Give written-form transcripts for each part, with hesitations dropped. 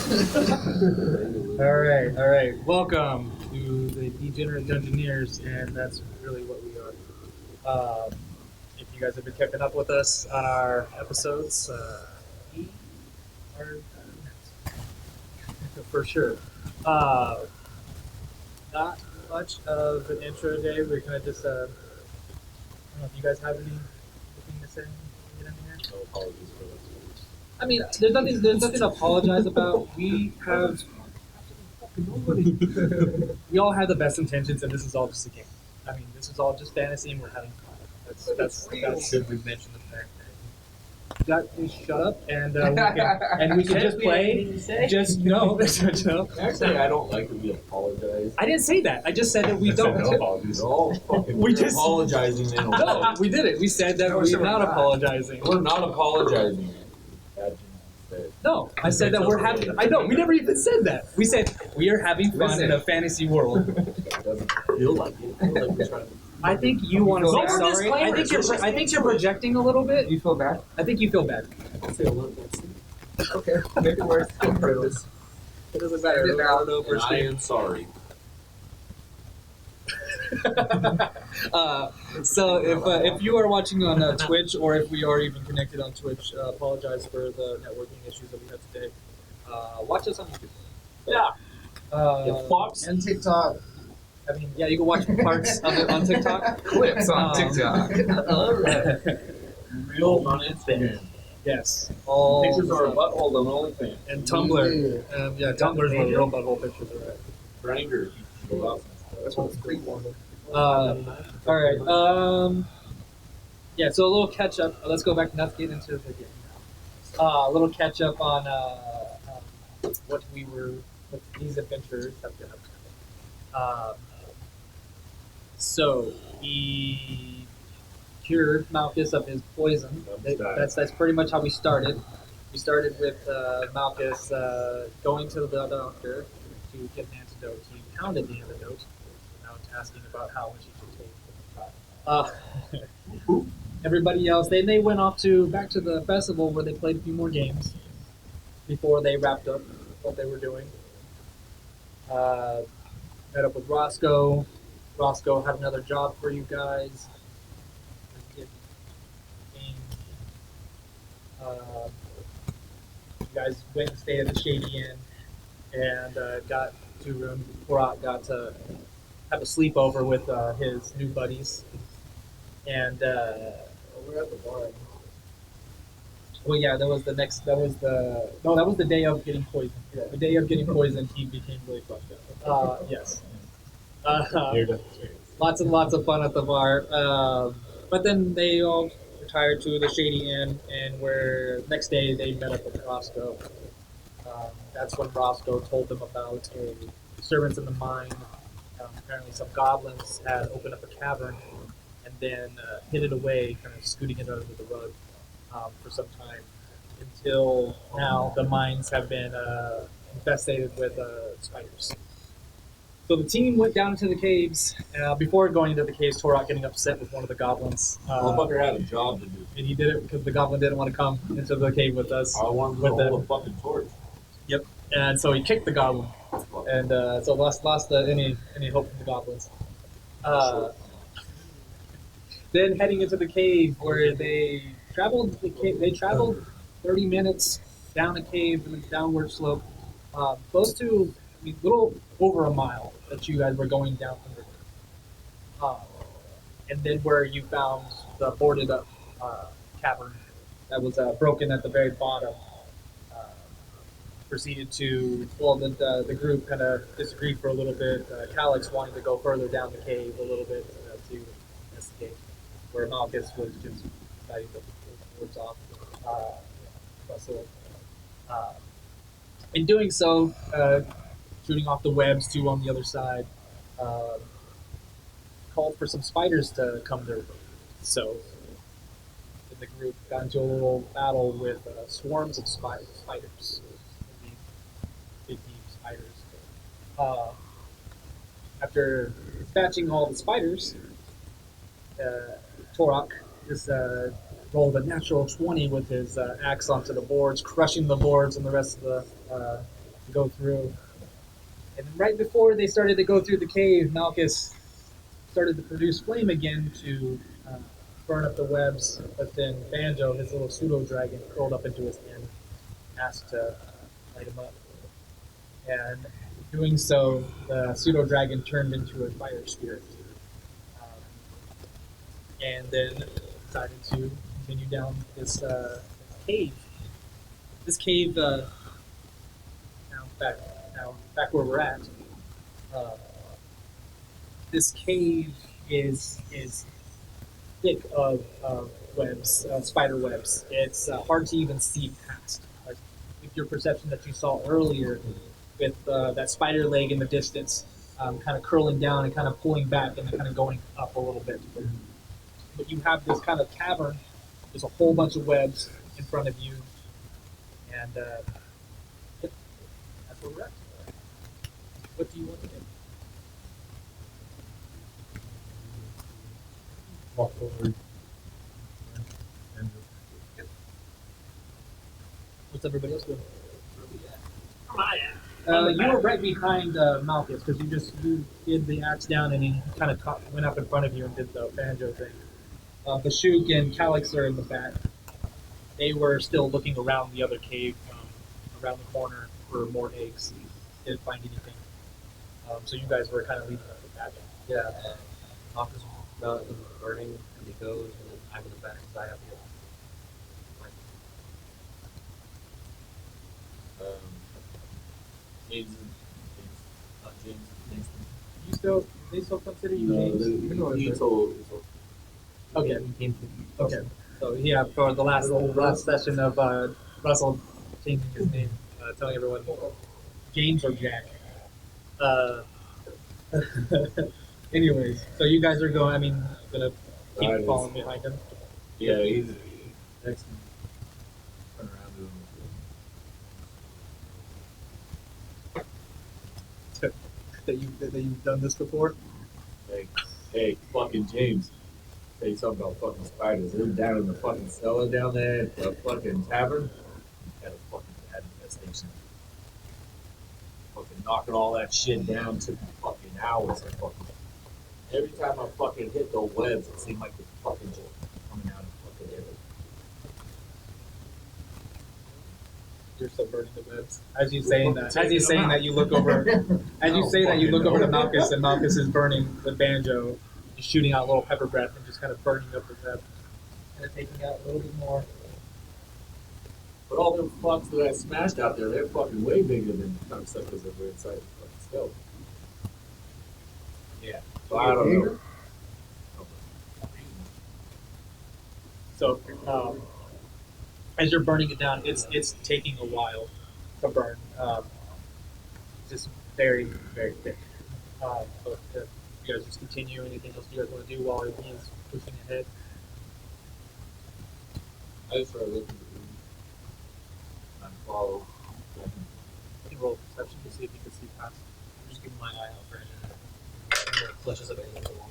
All right. Welcome to the Degenerate Dungeoneers, and that's really what we are. If you guys have been keeping up with us on our episodes, we are for sure. Uh, Not much of an intro today. We're gonna just, I don't know if you guys have anything to say. Get in here. No apologies for this. I mean, there's nothing to apologize about. We have we all have the best intentions, and this is all just a game. I mean, this is all just fantasy, and we're having fun. That's good. We mentioned the fact that you got to shut up, and we can just play. Just no, no. Actually, I don't like that we apologize. I didn't say that. I just said that we I said don't. no apologies. No, fucking We we're just- apologizing in a way. No, we did it. We said that we're not apologizing. We're not apologizing. Imagine instead. No, I said that we're having. I know. We never even said that. We said we are having fun in a fantasy world. It doesn't feel like it. I feel like we're trying to. I think you want to No say more sorry. I think you're projecting a little bit. You feel bad? I think you feel bad. Okay, make it worse on purpose. It doesn't matter. Edit it out. And I am sorry. So if you are watching on Twitch, or if we are even connected on Twitch, apologize for the networking issues that we had today. Watch us on YouTube. Yeah. Uh, Fox. And TikTok. I mean, yeah, you can watch parts of it on TikTok. Clips on TikTok. Real on Instagram. Yes, all Pictures are a butthole on OnlyFans. and Tumblr. Yeah, Tumblr's where real butthole pictures are at. Grindr. That's what's free for. All right. Yeah. So a little catch up. Let's go back. Let's get into the game. A little catch up on what these adventurers have been up to. So he cured Malchus of his poison. That's pretty much how we started. We started with Malchus going to the doctor to get an antidote. He pounded the antidote without asking about how much he should take. Everybody else, they went off back to the festival where they played a few more games before they wrapped up what they were doing. Met up with Roscoe. Roscoe had another job for you guys. You guys went and stayed at the Shady Inn and got 2 rooms. Borat got to have a sleepover with his new buddies. And We're at the bar. well, yeah, that was the day of getting poisoned. Yeah, the day of getting poisoned, he became really fucked up. Yes. Lots and lots of fun at the bar. But then they all retired to the Shady Inn, and where next day they met up with Roscoe. That's when Roscoe told them about a disturbance in the mine. Apparently, some goblins had opened up a cavern and then hid it away, kind of scooting it under the rug for some time. Until now, the mines have been infested with spiders. So the team went down into the caves. Before going into the caves, Torok getting upset with one of the goblins. Motherfucker had a job to do. And he did it because the goblin didn't want to come into the cave with us. I wanted to With hold a fucking torch. Yep. And so he kicked the goblin, and so lost any hope from the goblins. Then heading into the cave, where they traveled 30 minutes down a cave in a downward slope, close to a little over a mile that you guys were going down from the river. And then where you found the boarded up cavern that was broken at the very bottom. Proceeded to, well, the group kind of disagreed for a little bit. Calix wanted to go further down the cave a little bit to investigate, where Malchus was just deciding to put the words off. In doing so, shooting off the webs too on the other side, called for some spiders to come their way. So the group got into a little battle with swarms of spiders. Big spiders. After dispatching all the spiders, Torok just rolled a natural 20 with his axe onto the boards, crushing the boards and the rest of the to go through. And right before they started to go through the cave, Malchus started to produce flame again to burn up the webs. But then Banjo, his little pseudo dragon, curled up into his hand, asked to light him up. And doing so, the pseudo dragon turned into a fire spirit. Um, and then decided to continue down this cave. This cave, back where we're at. Uh, this cave is thick of webs, spider webs. It's hard to even see past. Like with your perception that you saw earlier, with that spider leg in the distance, kind of curling down and kind of pulling back and kind of going up a little bit. But you have this kind of cavern. There's a whole bunch of webs in front of you, and yep, that's where we're at. What do you want to do? Walk forward. And What's everybody else doing? Come on, yeah. You were right behind Malchus because you did the axe down and he kind of went up in front of you and did the banjo thing. Bashuk and Calix are in the back. They were still looking around the other cave, around the corner for more eggs. Didn't find anything. So you guys were kind of leading up the back. Yeah, office mountain burning and he goes, and then I'm in the back side of the James, James. You still, they still consider you No, James? he told. Okay. Okay. So yeah, for the last session of Russell changing his name, telling everyone James or Jack. Anyways, so you guys are going. I mean, gonna keep Right, following behind him. Yeah, he's next. Turn around to him. That you've done this before. Hey, fucking James. Tell you something about fucking spiders. They're down in the fucking cellar down there at the fucking tavern. Got a fucking bad infestation. Fucking knocking all that shit down took me fucking hours. I fucking every time I fucking hit the webs, it seemed like it's fucking just coming out of fucking everything. You're subverting the webs. As you saying that, you look over. As you say that, you look over to Malchus, and Malchus is burning the banjo, just shooting out little pepper breath and just kind of burning up the web, and taking out a little bit more. But all them fucks that I smashed out there, they're fucking way bigger than the suckers that were inside the fucking stove. Yeah. So I don't know. So, as you're burning it down, it's taking a while to burn. Just very, very thick. But if you guys just continue, anything else you guys want to do while he is pushing ahead? I just started looking and follow. You can roll perception to see if you can see past. I'm just keeping my eye out for any flushes of anything along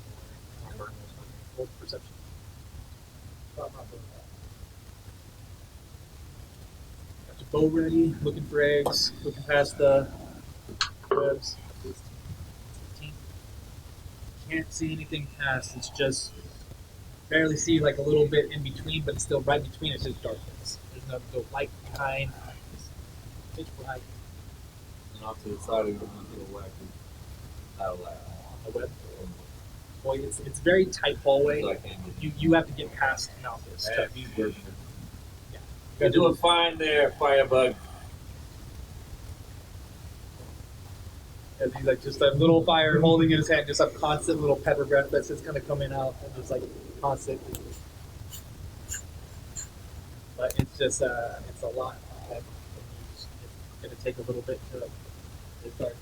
the way. Or burn or something. Roll perception. Got your bow ready, looking for eggs, looking past the webs. 15. Can't see anything past, it's just barely see like a little bit in between, but it's still right between, it's just darkness. There's no light behind, it's pitch black. And off to the side of the little wacky. That'll laugh. On the web. Well, it's very tight hallway. So I can't get You have to get past Malchus. Yeah, he's working. Yeah. You're doing fine there, Firebug. As he's like just a little fire holding in his hand, just a constant little pepper breath that's just kind of coming out, and just like constant. But it's just it's a lot. And it's gonna take a little bit to start.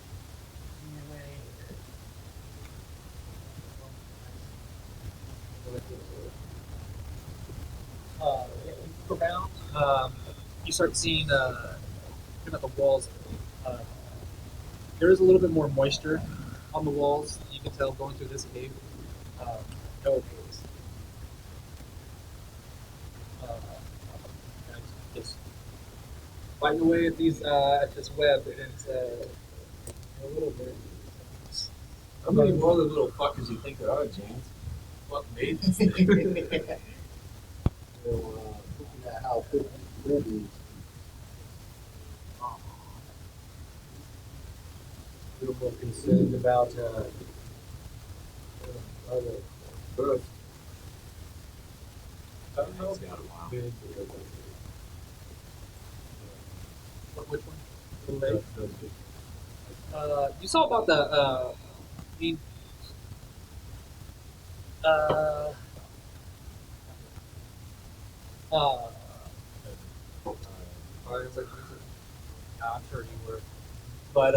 Yeah, you look around. You start seeing looking at the walls. There is a little bit more moisture on the walls. You can tell going through this cave. No caves. And just biting away at these at this web, and it's a little bit. How many more of the little fuckers you think there are, James? Fuck made this thing. So, looking at how quick this web is, A little more concerned about other First. I don't know. It's got a while. Which one? The lake. You saw about the the uh uh. I'm sure you were, but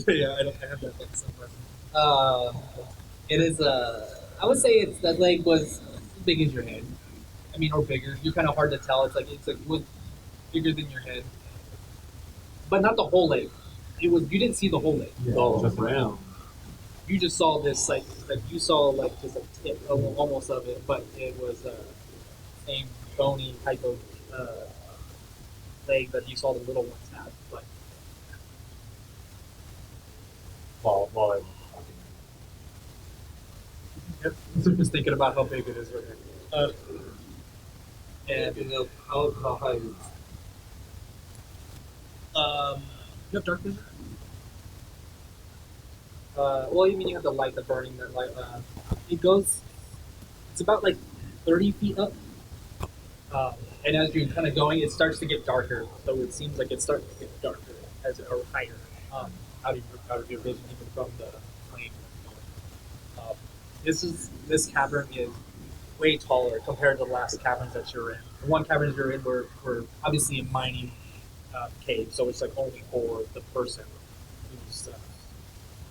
yeah, I have that book somewhere. It is I would say it's that leg was as big as your head. I mean, or bigger. You're kind of hard to tell. It's like was bigger than your head, but not the whole leg. It was you didn't see the whole leg. Oh, round. You just saw this like you saw like just a tip almost of it, but it was same bony type of leg that you saw the little ones have. But While I'm yep. So just thinking about how big it is right now. And How high is it? you have dark vision. Well, you mean you have the light, the burning, that light. It goes. It's about like 30 feet up. And as you're kind of going, it starts to get darker. So it seems like it starts to get darker or higher out of your vision, even from the plane. This cavern is way taller compared to the last caverns that you're in. The one cavern you're in were obviously a mining cave, so it's like only for the person who's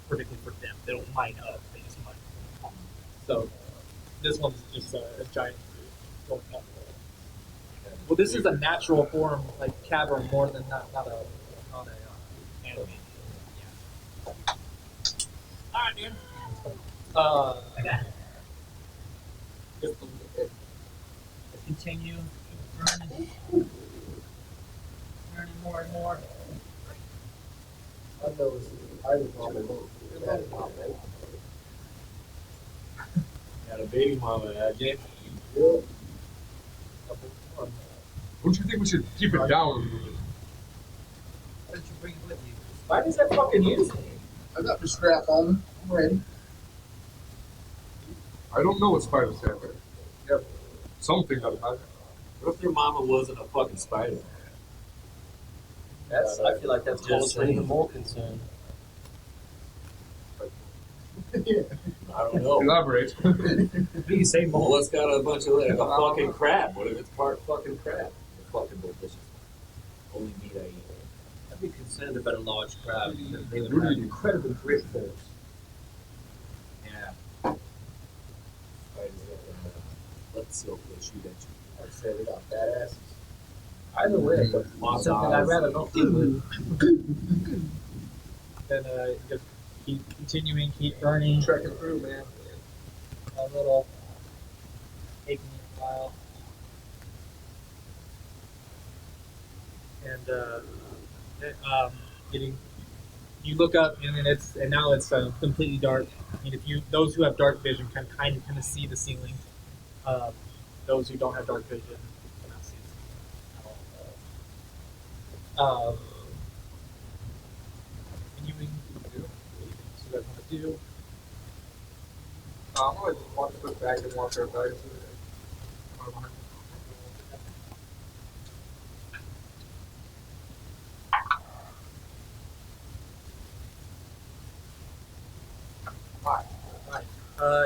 particularly for them. They don't mine up; they just mine. So this one's just a giant going up. Well, this is a natural form, like cavern, more than not a anime. Yeah. All right, dude. Just continue learning more and more. I know I was on the boat. Got a baby mama, James. Yeah. Don't you think we should keep it down a little bit? Why don't you bring it with you? Why does that fucking use? I got the strap on me. I'm ready. I don't know what spiders have there. They have something that I What if your mama wasn't a fucking spider? I feel like that's Just causing saying. even more concern. Yeah. I don't know. elaborate. Please say Well, more. it's got a bunch of like a fucking crab. What if it's part fucking crab? It's fucking delicious. Only meat I eat. I'd be concerned about a large crowd. They would Really? have incredible grip force. Yeah. Spiders that let silk will shoot at you. I said they got badasses. Either way, Lots something of I'd eyes. rather not deal with. Then just keep continuing, keep burning. Trekking through, man. A little taking a while. And getting you look up and then now it's completely dark. And if you those who have dark vision can kind of see the ceiling. Those who don't have dark vision cannot see the ceiling at all. Continuing to do what you guys want to do. I'm gonna just walk a foot back and walk our back.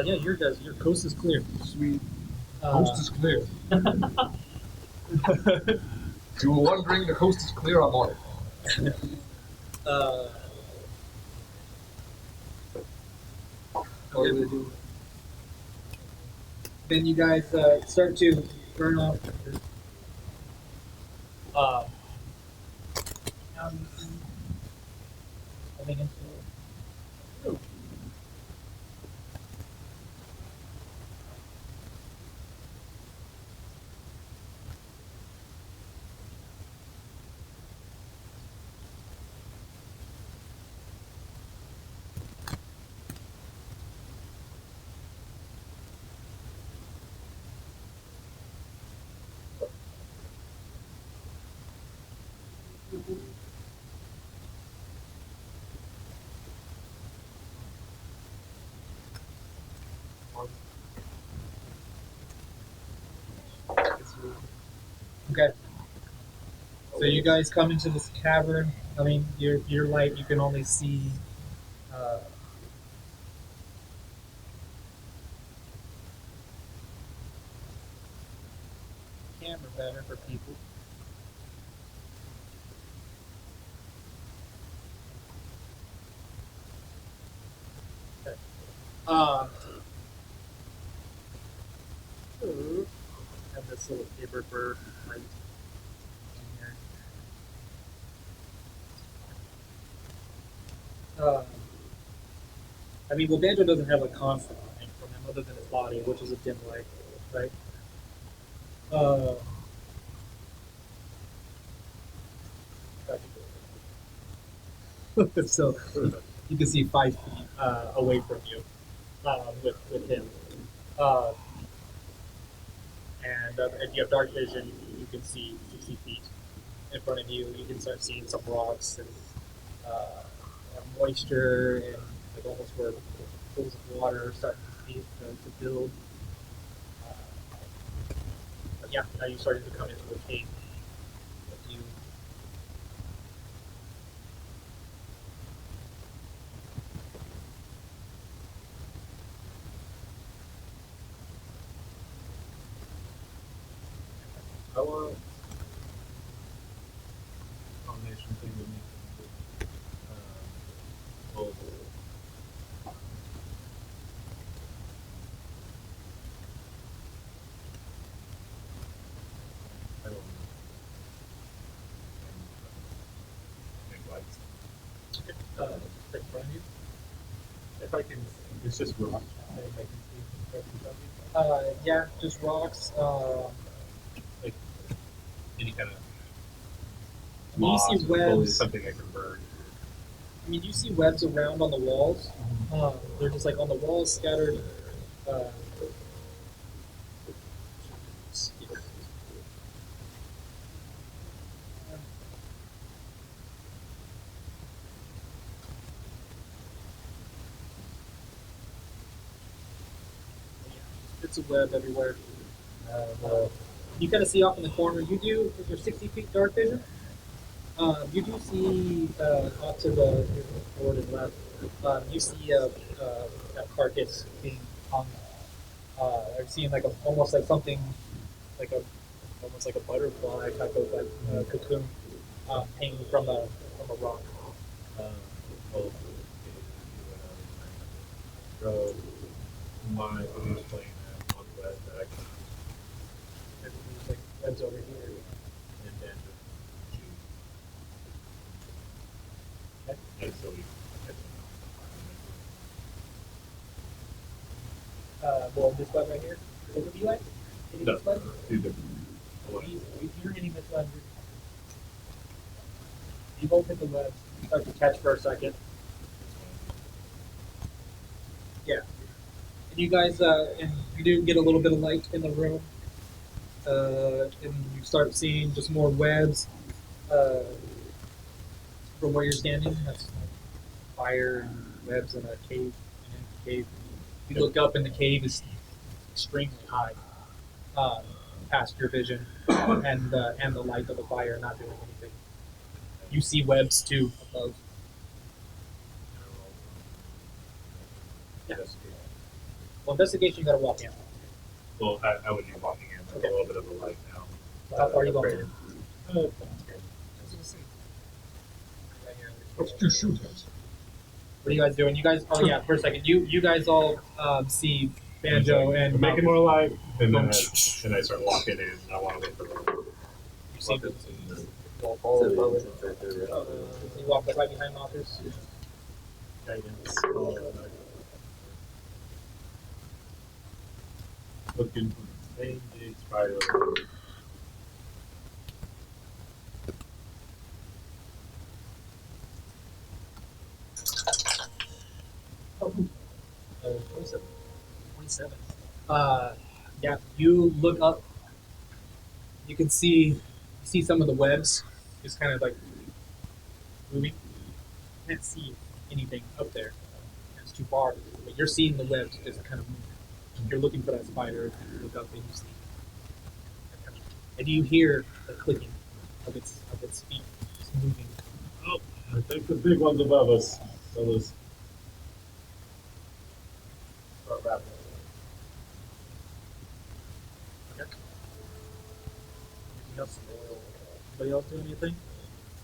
Yeah, your coast is clear. Sweet. Uh, Coast is clear. If you were wondering, the coast is clear. I'm on it. uh, What do we do? then you guys start to burn off. Now you see coming into the Okay. So you guys come into this cavern. I mean, your light. You can only see. Uh, camera better for people. Okay. Uh, have this little paper bird light in here. I mean, well, Banjo doesn't have a constant light from him other than his body, which is a dim light, right? Uh, so you can see 5 feet away from you with him. Uh, and if you have dark vision, you can see 60 feet in front of you. You can start seeing some rocks and moisture and like almost where pools of water are starting to build. Uh, but yeah, now you're starting to come into a cave. You I want combination thing with me. Well, I don't know. Make lights. right in front of you. If I can, it's just rock. I can see right in front of me. Yeah, just rocks. Like any kind of You see moss or foliage, webs. something I can burn. I mean, you see webs around on the walls. They're just like on the walls, scattered. Uh, it's a web everywhere. You kind of see off in the corner. You do with your 60 feet dark vision. You do see off to the forward and left. You see a carcass being hung. I've seen like almost like something like a almost like a butterfly type of like cocoon hanging from a rock. Well, throw my police plane on the west that I can And there's like webs over here. and then just shoot. And so we catch Well, this web right here. Is it Eli? Hitting No, this web? two different. You're hitting this web. You both hit the web. Start to catch for a second. Yeah. And you guys, and you do get a little bit of light in the room. And you start seeing just more webs from where you're standing. That's fire and webs in a cave. You look up, and the cave is extremely high, past your vision, and the light of the fire not doing anything. You see webs too above. Yeah. Well, investigation, you got to walk in. Well, I would be walking in with Okay. a little bit of a light now. How far are you going? Let's do shooters. What are you guys doing? You guys, oh yeah, for a second. You guys all see Banjo and make it more light, and then and I start walking in. I want to look for the You see them. So You walk right behind Malthus. guidance. Looking for the same big spider. Oh, 27. 27. Yeah, you look up. You can see some of the webs just kind of like moving. You can't see anything up there. It's too far. But you're seeing the webs just kind of move. You're looking for that spider, and you look up and you see it kind of and you hear the clicking of its feet just moving. Oh, I think the big one's above us. Fellas. Start rapping. Anything else? Anybody else do anything?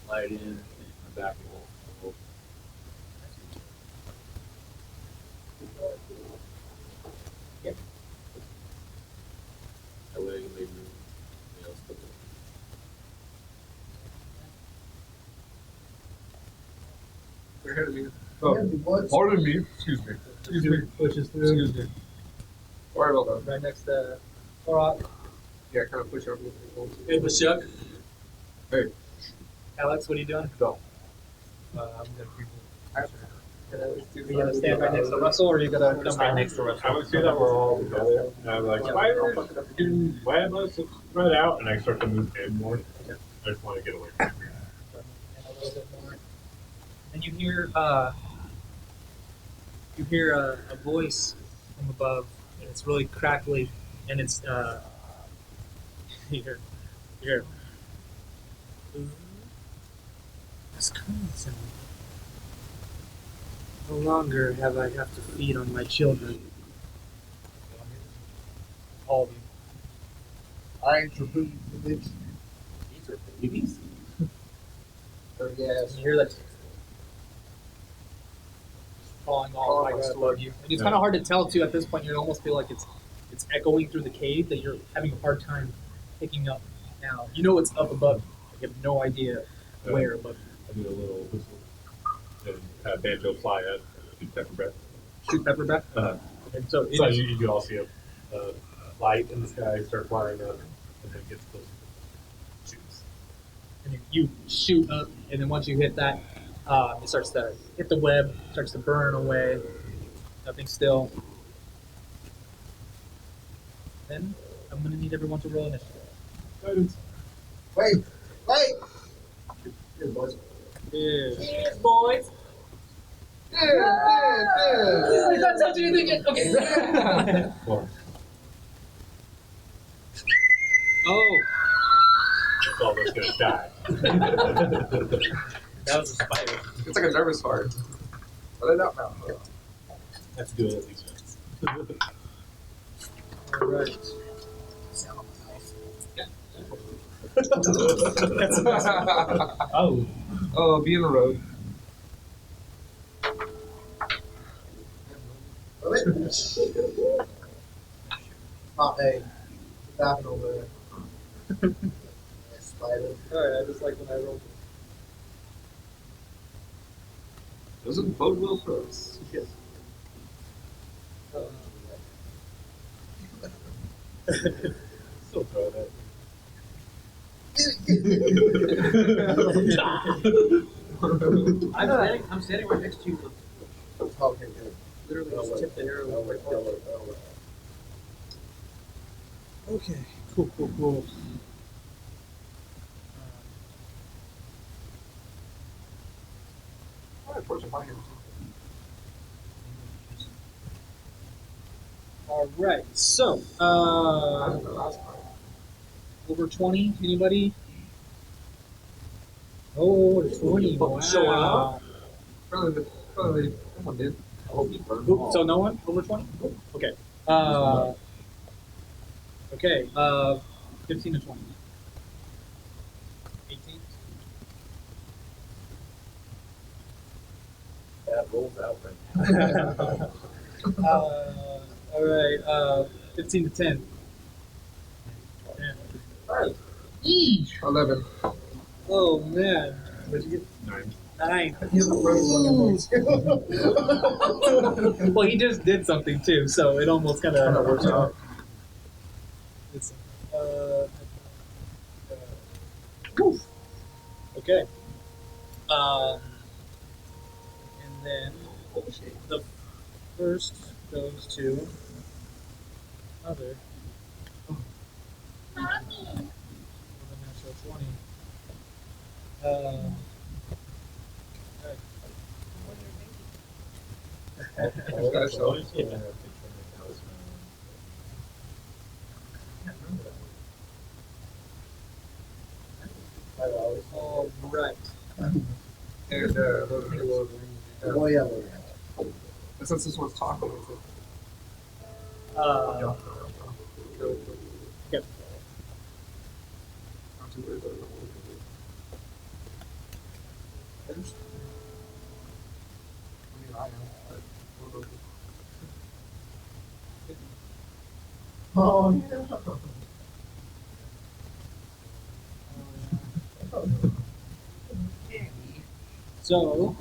Light in, I'm back. Yep. That way you leave room. Else put the They're ahead of me. Oh, Yeah, the woods. pardon me. Excuse me. Pushes through. Excuse me. Sorry about that. Right next to Korok. Yeah, kind of push over the people. Hey, Bashuk. Hey. Alex, what are you doing? Go. I'm gonna keep Are you gonna stand right next to Russell, or are you gonna come right next to Russell? I would see that we're all together. And I'm like, spiders, can web us spread out, and I start to move in more. I just want to get away from here. And a little bit more. And you hear a voice from above, and it's really crackly, and it's you hear Wisconsin. No longer have I have to feed on my children. All of you. I ain't your food, bitch. These are babies. Dirty ass. You hear that falling all right above you. And it's kind of hard to tell too. At this point, you almost feel like it's echoing through the cave that you're having a hard time picking up. Now you know it's up above you. You have no idea where above you. I do a little whistle. And have Banjo fly at shoot pepper breath. Shoot pepper breath. And so, it So is- you all see a light in the sky start flying up, and then it gets closer. Shoots. and you shoot up, and then once you hit that, it starts to hit the web, starts to burn away. Nothing still. Then I'm gonna need everyone to roll initiative. Guidance. Wait, wait. Here, boys. Cheers, boys. Yeah. He's not touching anything yet. Okay. Well, Oh, it's almost gonna die. that was a spider. It's like a nervous fart. But I don't know. Have to do it at least once. All right. Oh. Oh, be in the road. Hey, what's happening over there? Yeah, spider. Alright, I just like when I roll. Doesn't bode well for us. Yes. Still throw that. I'm standing right next to you. Okay, good. Literally just tip the arrow right there. Okay, cool. Alright, fortune my hand. Alright, so, That's the last part. over 20, anybody? Oh, 20, wow. Showing up. Probably, someone did. I hope you burn them Oop, all. so no one? Over 20? Okay. 15 to 20. 18? That rolls out right Alright, 15 to 10. 10. 11. Oh man. Where'd you get 9. 9. He's the first one. Well, he just did something too, so it almost kind of works out. It's, woof. Okay. And then the first goes to Mother. With a natural 20. Gotta show it. Yeah. All right. And those people. Oh yeah. And since this one's talking, it's Uh, Yep. not too worried about it. First. I mean, I am, but we'll go. Oh yeah. so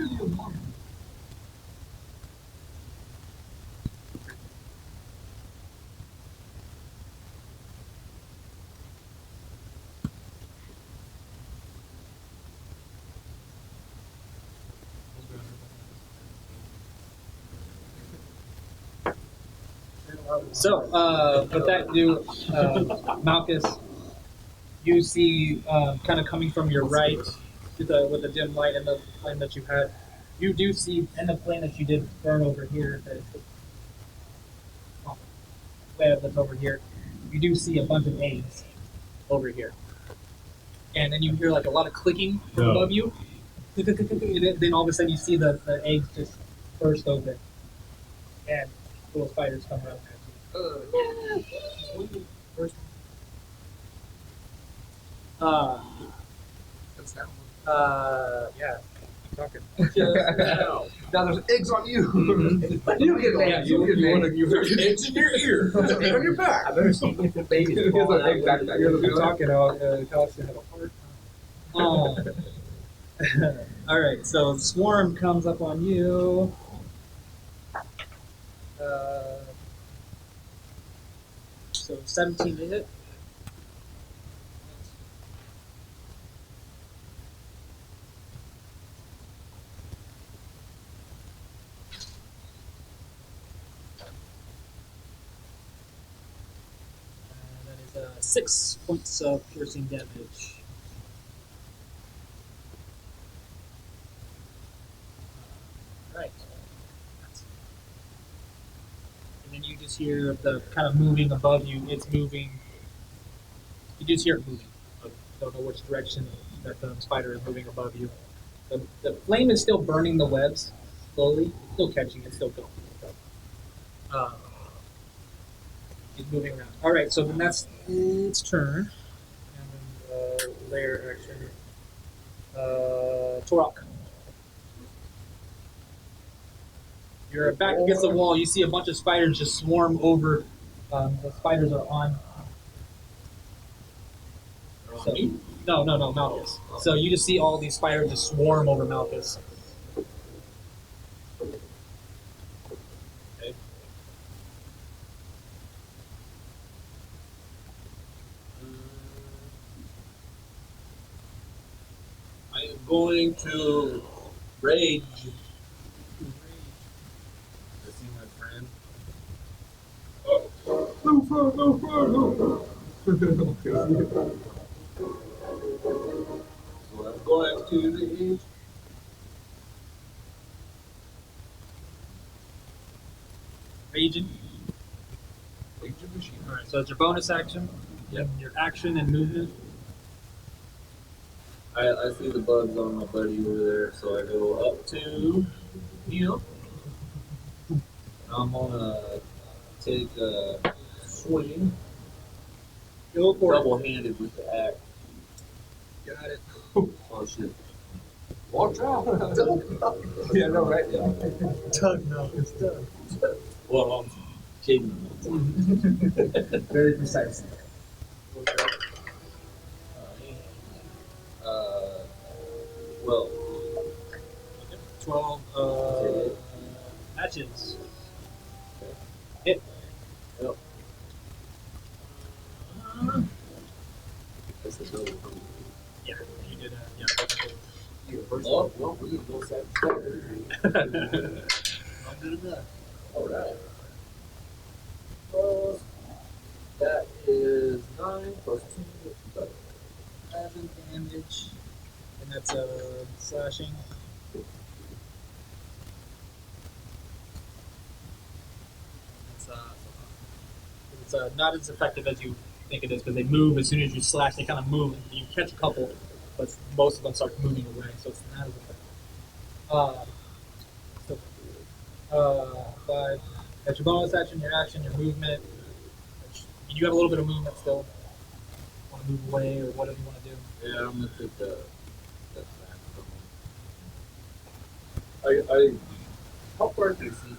with that, Malchus, you see kind of coming from your right with the dim light and the flame that you had. You do see, and the flame that you did burn over here, that web that's over here. You do see a bunch of eggs over here, and then you hear like a lot of clicking from No. above you. And then all of a sudden you see the eggs just burst open, and little spiders come running at you. That's that one. Yeah, keep talking. Now there's eggs on you. Mhm. You get Yeah, eggs. you- You get you eggs. You get eggs in your ear. Eggs on your back. I've never seen infant babies Here's fall an out egg when back you- there. You're keep talking. Alex have a hard time. All right, so swarm comes up on you. So 17 to hit. That is 6 points of piercing damage. Right. And then you just hear the kind of moving above you. It's moving. You just hear it moving. But you don't know which direction that the spider is moving above you. The flame is still burning the webs slowly, still catching it, still going. Uh, He's moving around. All right, so then that's its turn. And then layer action. Torok. You're back against the wall. You see a bunch of spiders just swarm over. The spiders are on. So, no, Malchus. So you just see all these spiders just swarm over Malchus. Okay. I am going to rage. I see my friend. So I'm going to rage. Raging. Rage of machine. All right, so it's your bonus action. Yep. Your action and movement. I see the bugs on my buddy over there, so I go up to him. I'm gonna take a swing, Go for it. double-handed with the axe. Got it. Oh shit! Watch out. Yeah, no, right? Yeah. Doug, no, it's Doug. Well, I'm shading. Very precise. Well, 12 matches. Hit. Yep. That's the double. Yeah, you did. Yeah. Oh, well, we can go satisfactory. Not good enough. All right. That is 9 plus 2 is 11 damage, and that's slashing. It's not as effective as you think it is because they move as soon as you slash. They kind of move, and you catch a couple, but most of them start moving away, so it's not as effective. So, but that's your bonus action, your action, your movement. You have a little bit of movement still. Want to move away or whatever you want to do. Yeah, I'm gonna take that back. How far can I see him?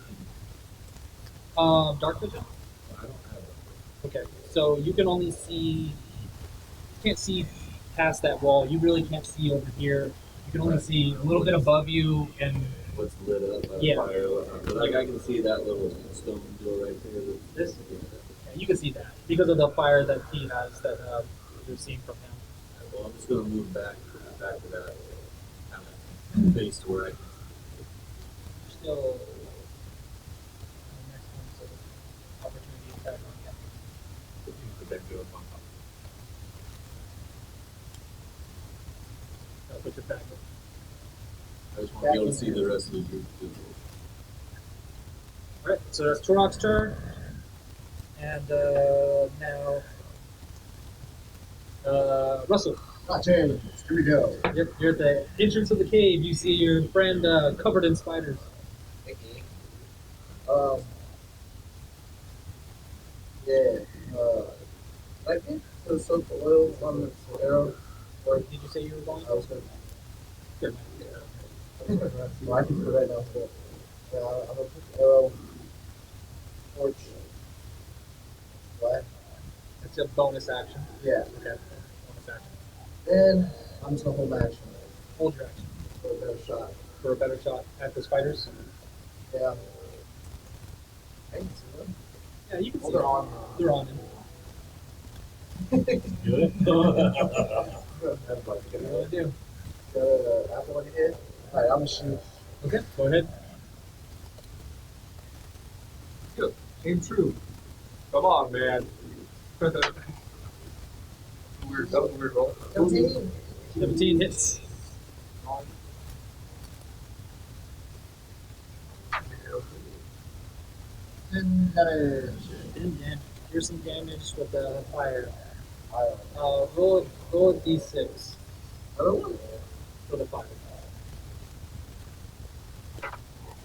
Dark vision. I don't have it. Okay, so you can only see. You can't see past that wall. You really can't see over here. You can only Right. see a little bit above you, and What's lit up by Yeah. the fire? But like I can see that little stone door right there. This? yeah, you can see that because of the fire that he has that you're seeing from him. Well, I'm just gonna move back to that kind of base to where I can. Still, next one, so opportunity attack on you. Protect you up on top. Put your back. I just want to be able to see the rest of the group too. Alright, so that's Turok's turn. And now Russell, My turn. Here we go. you're at the entrance of the cave. You see your friend covered in spiders. Um. Yeah. I think the soap oil on this arrow. Or did you say you were going? I was gonna. Sure. I think I'm gonna. No, I can put it right now. So, yeah, I'm gonna put the arrow. Torch. What? It's a bonus action. Yeah. Okay. Bonus action. Then I'm just gonna hold my action Hold your action for a better shot. for a better shot at the spiders. Yeah. I can see them. Yeah, you can see They're them. on. They're on him. Good. That's what What do you want to do? after what he did. All right, I'm gonna shoot. Okay, go ahead. Came true. Come on, man. Weird. That was a weird roll. 17. 17 hits. Then damage. 10 damage. Here's some damage with the fire. Fire. Roll a d6 Another one. for the fire.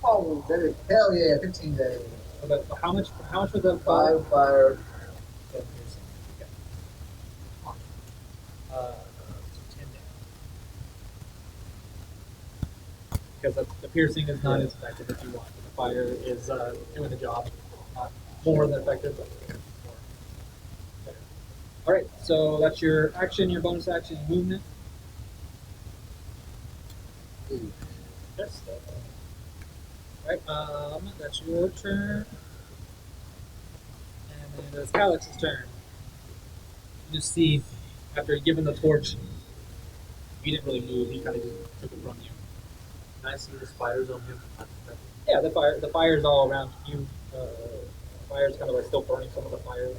Oh, baby. Hell yeah, 15 damage. Okay, how much was the fire? 5 fire. 10 piercing. Okay. So 10 damage. Because the piercing is not as effective as you want. The fire is doing the job. Not more than effective, but more. Better. Alright, so that's your action, your bonus action, your movement. Yes. Alright, that's your turn. And then it's Calix's turn. You just see, after giving the torch, you didn't really move, he kind of just took it from you. Can I see the spiders on him? Yeah, the fire's all around you. The fire's kind of like still burning some of the fire.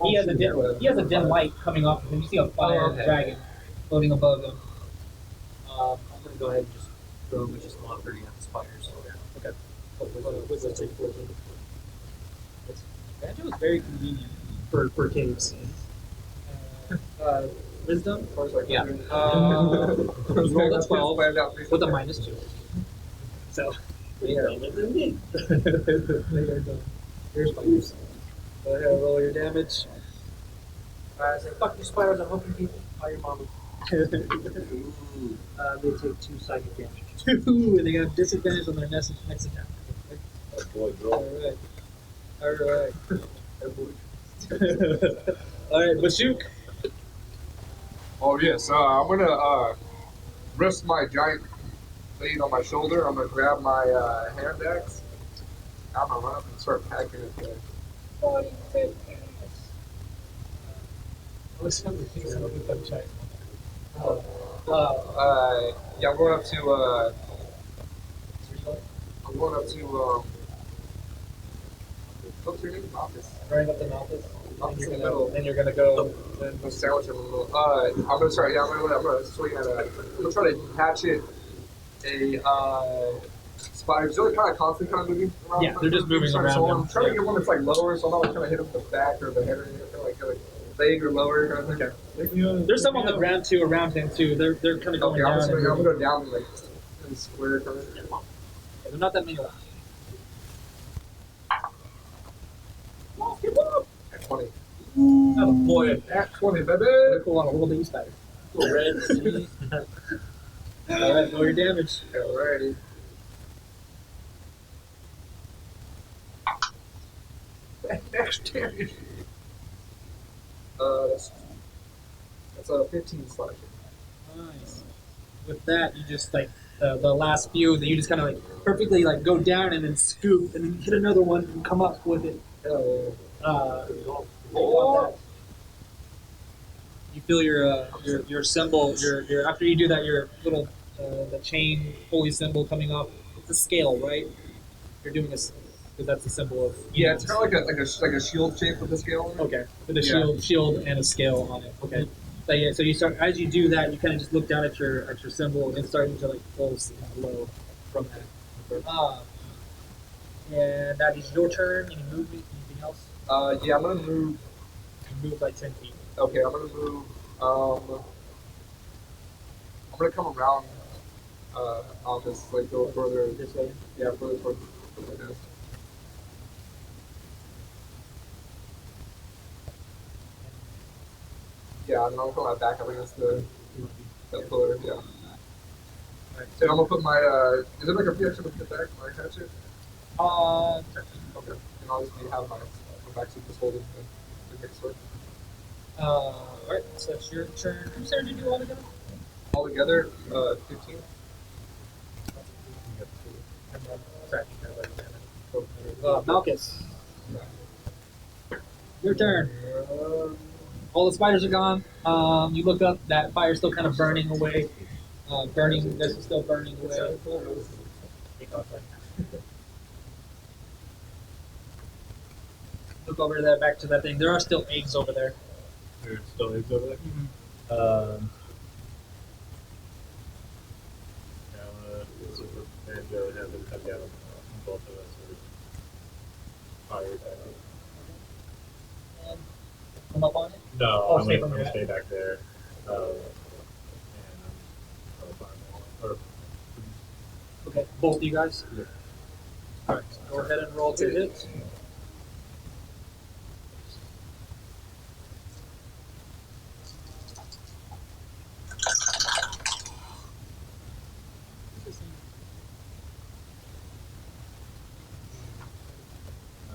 He has a dim light coming off of him. You see a fire dragon floating above him. I'm gonna go ahead and just throw a bunch of smog dirty at the spiders. Okay. Wisdom save for you. Banjo is very convenient for caves. Wisdom? Yeah. Roll a 12 with a -2. So, They are better than me. they are done. Here's spiders. Go ahead, roll your damage. I say, fuck you spiders, I'm hoping you by your mama. They take 2 psychic damage. 2, and they got disadvantage on their next attack. Oh boy, roll. Alright. Alright. Alright, Bashuk. Oh yes, I'm gonna rest my giant blade on my shoulder. I'm gonna grab my hand axe. I'm gonna run up and start packing it there. Yeah, I'm going up to what's your name? Office. Right up the office. Office in the middle. Then you're gonna go. I'm gonna sandwich him a little. I'm gonna start. Yeah, I'm gonna swing at I'm gonna try to hatchet a spiders. They're kind of constantly kind of moving around. Yeah, they're just moving So around I'm him. trying to Yeah. get one that's like lower, so I'm not like trying to hit him in the back or the head or anything. Like leg or lower kind of thing. Okay. There's some on the ground too, around him too. They're kind of going Okay, I'm down. gonna go down like in square kind of. There's not that many left. At 20. Oh boy, At 20, baby. cool on a little baby spider. Red sea. All right, roll your damage. Alrighty. Next damage. That's a 15 slashing. Nice. With that, you just like the last few that you just kind of like perfectly like go down and then scoop and then hit another one and come up with it. You feel your symbol your after you do that your little the chain holy symbol coming off. It's a scale, right? You're doing this because that's the symbol of Yeah, it's kind of like a shield shape with the scale on it. okay with a Yeah. shield and a scale on it. Okay. So yeah, so you start as you do that, you kind of just look down at your symbol and it's starting to like pulse and glow from that. And that is your turn. Any movement? Anything else? Yeah, I'm gonna move. You move like 10 feet. Okay, I'm gonna move. I'm gonna come around. I'll just like go further. This way. Yeah, further towards my desk. Yeah, and I'll put my back up against that pillar. Yeah. Alright. So I'm gonna put my. Is it like a reaction to get back when I catch it? Okay. And I'll just have my back suit just holding the big sword. Alright, so it's your turn. How much damage did you do altogether? Altogether, 15. And then, sorry, Malchus. Your turn. All the spiders are gone. You look up, that fire's still kind of burning away. This is still burning away. Look over to that, back to that thing. There are still eggs over there. There's still eggs over there. Yeah, I'm gonna super banjo and have them come down on both of us or fire attack. And come up on it. No, Oh, I'm stay gonna, from I'm there. gonna stay back there. And I'll fire more. Or Okay, both of you guys. Yeah. Alright, so go ahead and roll 2 hits.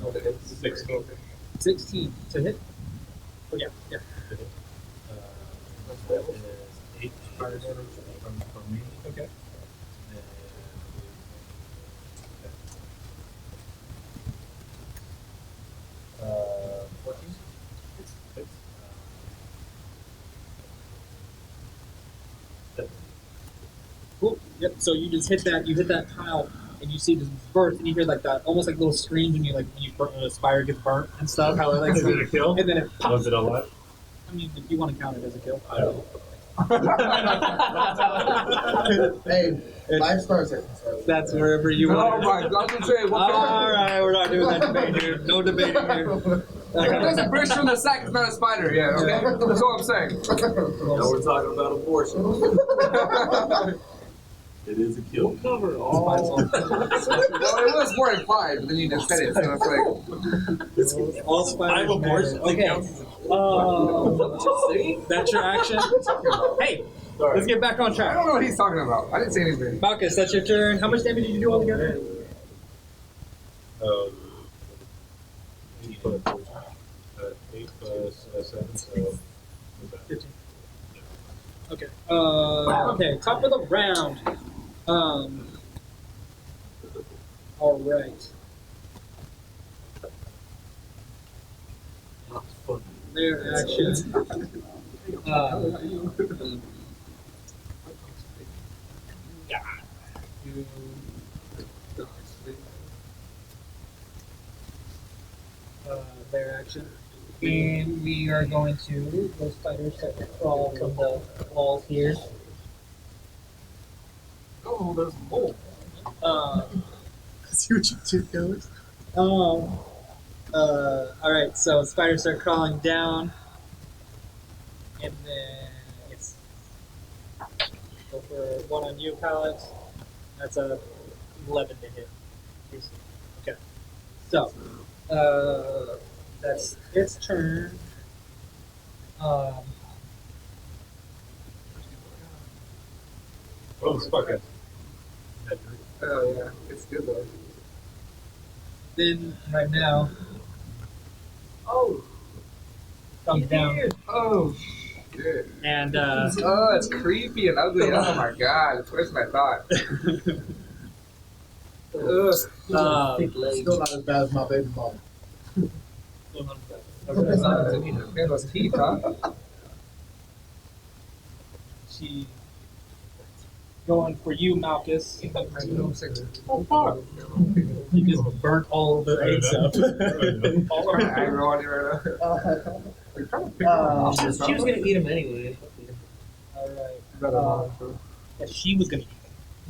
Okay. 16. 16 to hit. Oh yeah, yeah. That is 8 fire damage from me. Okay. And 14. Six. Cool. Yep. So you just hit that. You hit that tile, and you see this burst, and you hear like that, almost like little screams when when a spider gets burnt and stuff. How it like, Is it a kill? and then it pops. Was it alive? I mean, if you want to count it as a kill. No. Hey, 5 stars are concerned. That's wherever you Oh want. my god, I'm saying, what All right, we're not doing that debate here. No debating here. There's a fish from the sack, it's not a spider, yeah, okay? That's all I'm saying. Now we're talking about abortion. It is a kill. Cover Well, it was more implied, but then you just said it, so it's like. All spiders. I'm abortion. Okay. That's your action. Hey, let's get back on I track. don't know what he's talking about. I didn't say anything. Malchus, that's your turn. How much damage did you do altogether? 8 plus 8 plus 7, so 15. Okay. Okay. Top of the round. All right. Their action. Their action. And we are going to, those spiders start to crawl from the walls here. Oh, there's a mole. See what you do, guys. Alright, so spiders start crawling down. And then yes. Go for one on you, Pallet. That's a 11 to hit. Okay. So, that's its turn. Um, Oh, it's fucking. Oh yeah, it's good though. then right now Oh, comes down Oh shit. and Oh, it's creepy and ugly. Oh my god, it's worse than I thought. Ugh. Still not as bad as my baby mom. Man, those teeth, huh? she going for you, Malchus. Oh fuck. You just burnt all the eggs up. All of my aggro on you right now. You're trying to pick Uh, on She was gonna eat him anyway. All right. Right, Yeah, she was gonna.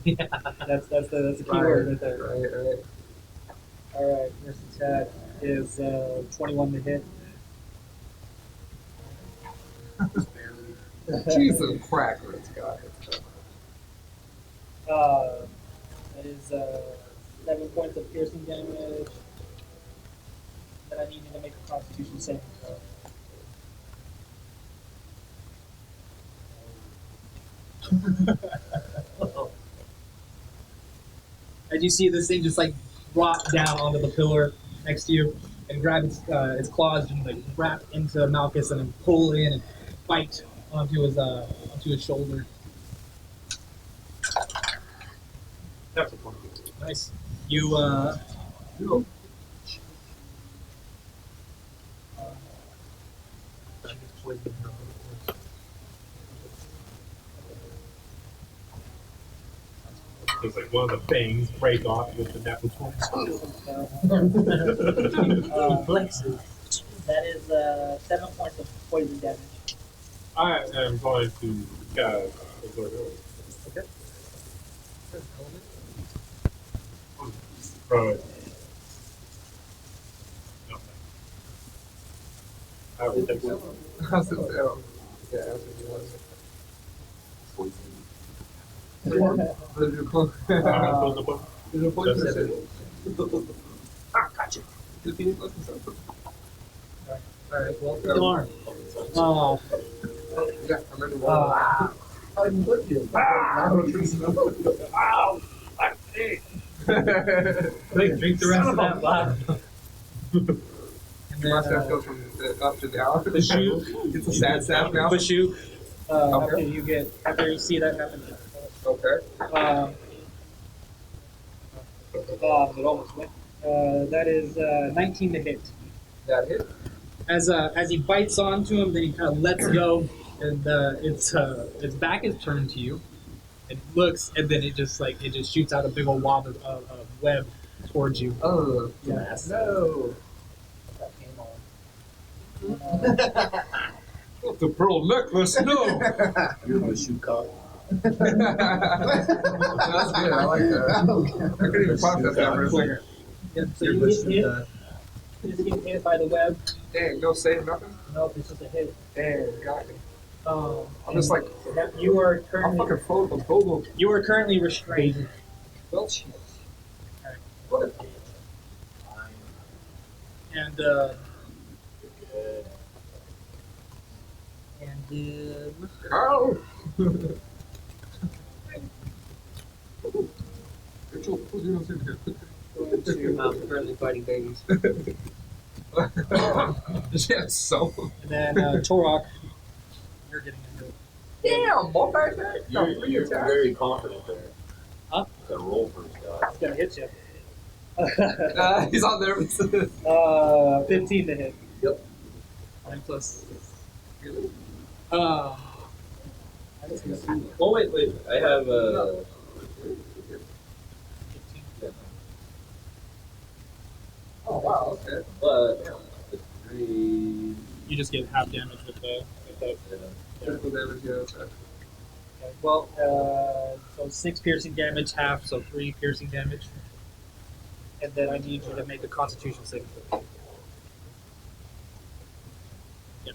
That's the key word right there. right. All right, first attack is 21 to hit. Jesus crackers, guys. That is 7 points of piercing damage. Then I need you to make a Constitution saving throw. As you see this thing just like drop down onto the pillar next to you and grab its claws and like wrap into Malchus and then pull in and bite onto his shoulder. That's a point. Nice. You It's like one of the fangs break off with the natural 20. that is 7 points of poison damage. I am going to cast Absorb. Okay. Throw it. No. I will take one. How's it feel? Yeah, that's what you want. Is it close? Is it close? Ah, gotcha. Is it close? Alright, well, Come on. yeah, I'm ready to Uh, How even look you? Ow! I'm sick. Quick, drink the rest of that bottle. And My then, staff goes from up to down. the shoe. It's a sad staff now. The shoe. Okay. After you see that happen. Okay. It almost went. That is 19 to hit. That hit. As he bites onto him, then he kind of lets go, and its back is turned to you. It looks, and then it just shoots out a big old web of web towards you. Oh, Yeah. no. That came on. The pearl necklace, no! You're the shoe cop. That's good. I like that. I couldn't even process that for a second. Yeah, so you get hit. You just get hit by the web. Dang, no save, nothing? Nope, it's just a hit. Dang, got me. I'm And just like, you are I'm currently fucking photo. you are currently restrained. Well, shit. What a bitch. And Carl! Get your pussy on here. I'm currently fighting babies. Yeah, so. and then Torok, you're getting into it. Damn, multi-attack? No, You're, three you're attack. very confident there. Huh? Got to roll first, guy. It's gonna hit you. He's on there. 15 to hit. Yep. 9 plus. Oh, wait. I have 15. Oh, wow, okay. but the 3. You just get half damage with the. Critical damage, yeah, okay. Okay, well, so 6 piercing damage, half, so 3 piercing damage. And then I need you to make a Constitution saving throw. Yep.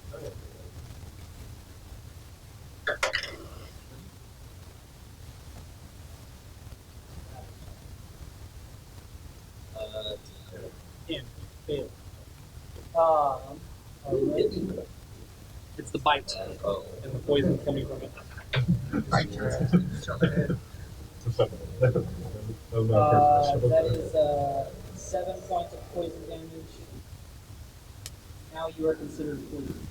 Alright. It's the bite Oh. and the poison coming from it. That is 7 points of poison damage. Now you are considered poisoned.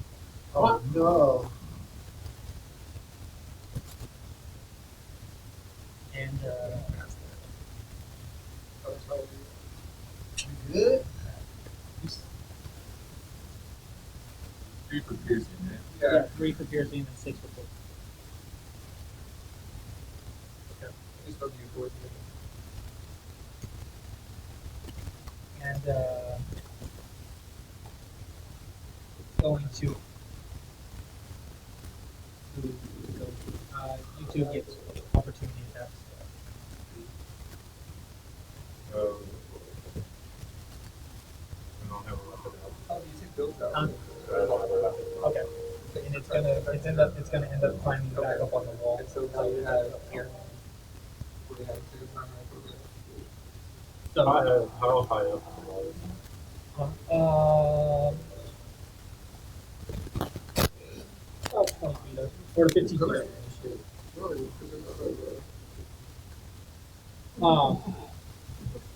Oh no. And You good? Three for piercing, man. yeah, 3 for piercing and 6 for poison. He's supposed to be poison. And going to go. You two get opportunity attacks. I don't have a weapon out. Oh, you take those out. Um, So I don't have a weapon out. Okay. And it's gonna end up climbing back up on the wall. And so now you have here. What do you have? It's not gonna put it. So, How high up in the water? about 20 feet up, or 15 feet up.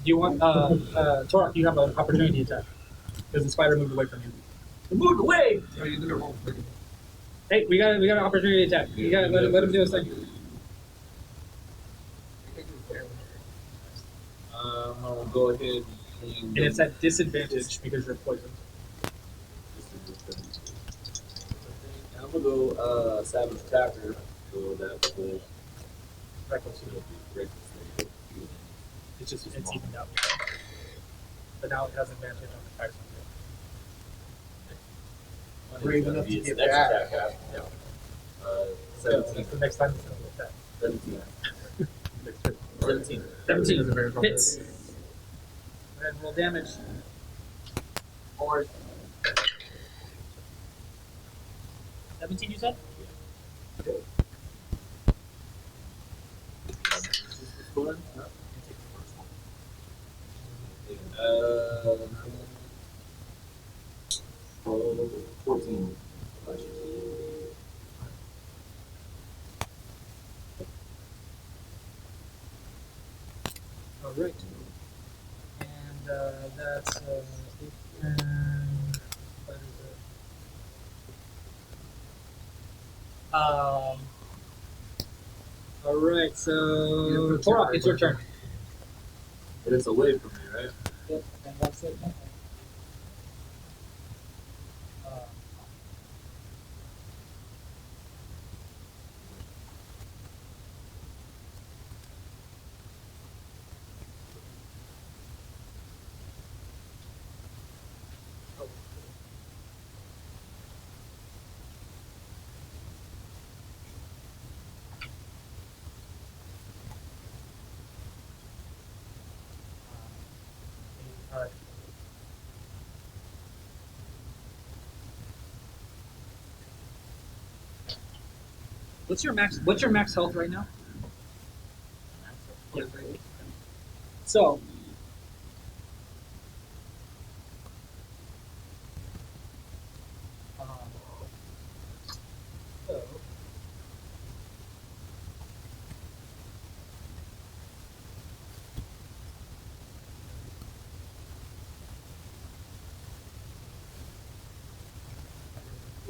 Do you want, Torok, you have an opportunity attack. Because the spider moved away from you. It moved away! Oh, you did it wrong. Hey, we got an opportunity attack. You gotta let him do his thing. I'm gonna go ahead And it's at disadvantage because you're poisoned. I'm gonna go Savage Attacker. So that's the Reckless. It's just, it's evened out. But now it has advantage on the attacks. Brave enough to get next back. attack after. Yeah. So 17. that's the next time it's going to attack. 17. 17. 17 hits. Go ahead and roll damage. Or 17 you said? One? Uh, 14. All right. And that's what is it? All right. So Torok, it's your turn. But it's away from me, right? Yep, and that's it. All right. What's your max health right now? Yeah. So so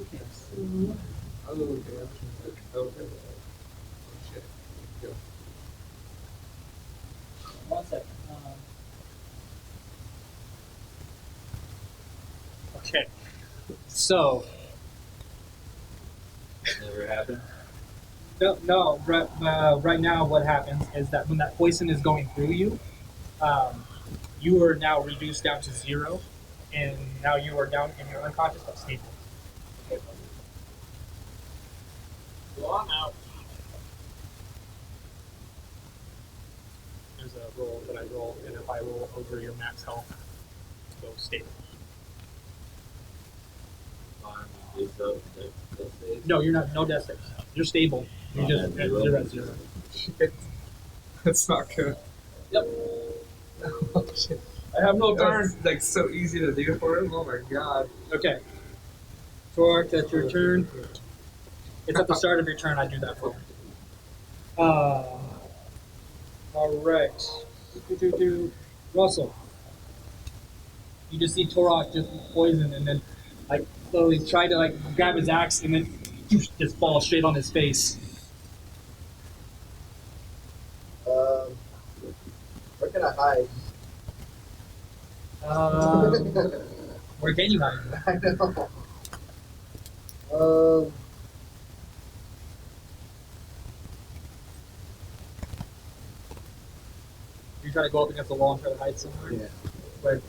okay, so oh, okay. Okay. Oh, shit. Go. 1 second. okay. So Never happened. no. Right now, what happens is that when that poison is going through you, you are now reduced down to 0, and now you are down and you're unconscious but stable. Well, I'm out. There's a roll that I roll, and if I roll over your max health, go stable. It's up. That's it. No, you're not. No death saves. You're stable. You're just At you're zero. at 0. Shit. That's not good. Yep. Oh, shit. I have no That's turn. like so easy to do for him. Oh my god. Okay. Torque, that's your turn. It's at the start of your turn. I do that for you. All right. Russell. You just see Torok just poison, and then like slowly try to like grab his axe, and then just fall straight on his face. Where can I hide? Where can you hide? I know. You try to go up against the wall and try to hide somewhere. Yeah. Where? You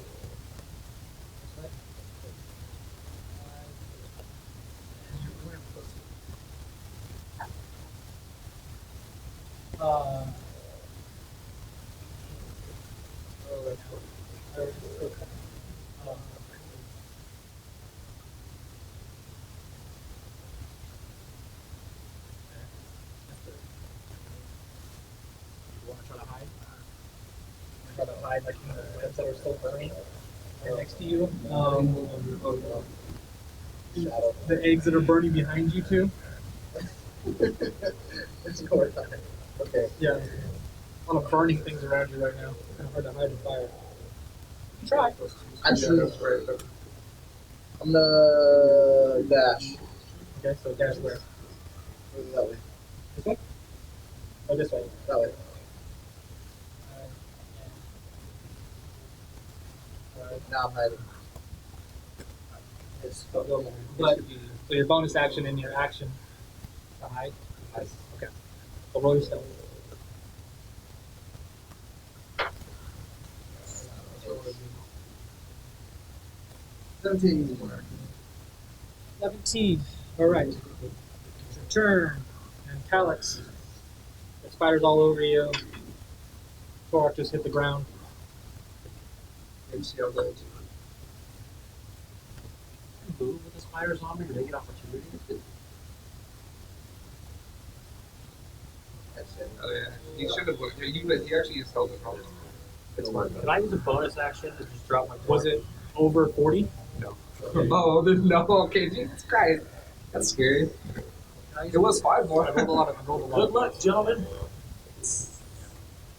want to try to hide? Try to hide like in the webs that are still burning right next to you. Shadow. The eggs that are burning behind you too. It's going on. Okay. Yeah. A lot of burning things around you right now. Kind of hard to hide the fire. You try. Actually, that's right. I'm gonna dash. Okay, so dash where? That way. This way? Or this way? That way. Now I'm hiding. But so your bonus action and your action to hide. Nice. Okay. So roll your stealth. $17. 17. All right. It's your turn. And Calyx. The spider's all over you. Torok just hit the ground. MCL goals. Move with the spiders on me, or they get opportunity. That's it. Oh yeah. He should have. He actually used health and health. It's fine. Can I use a bonus action to just drop my? Was it over 40? Oh, there's no. Okay, Jesus Christ. That's scary. It was 5 more. I rolled a lot of. I rolled a lot. Good luck, gentlemen.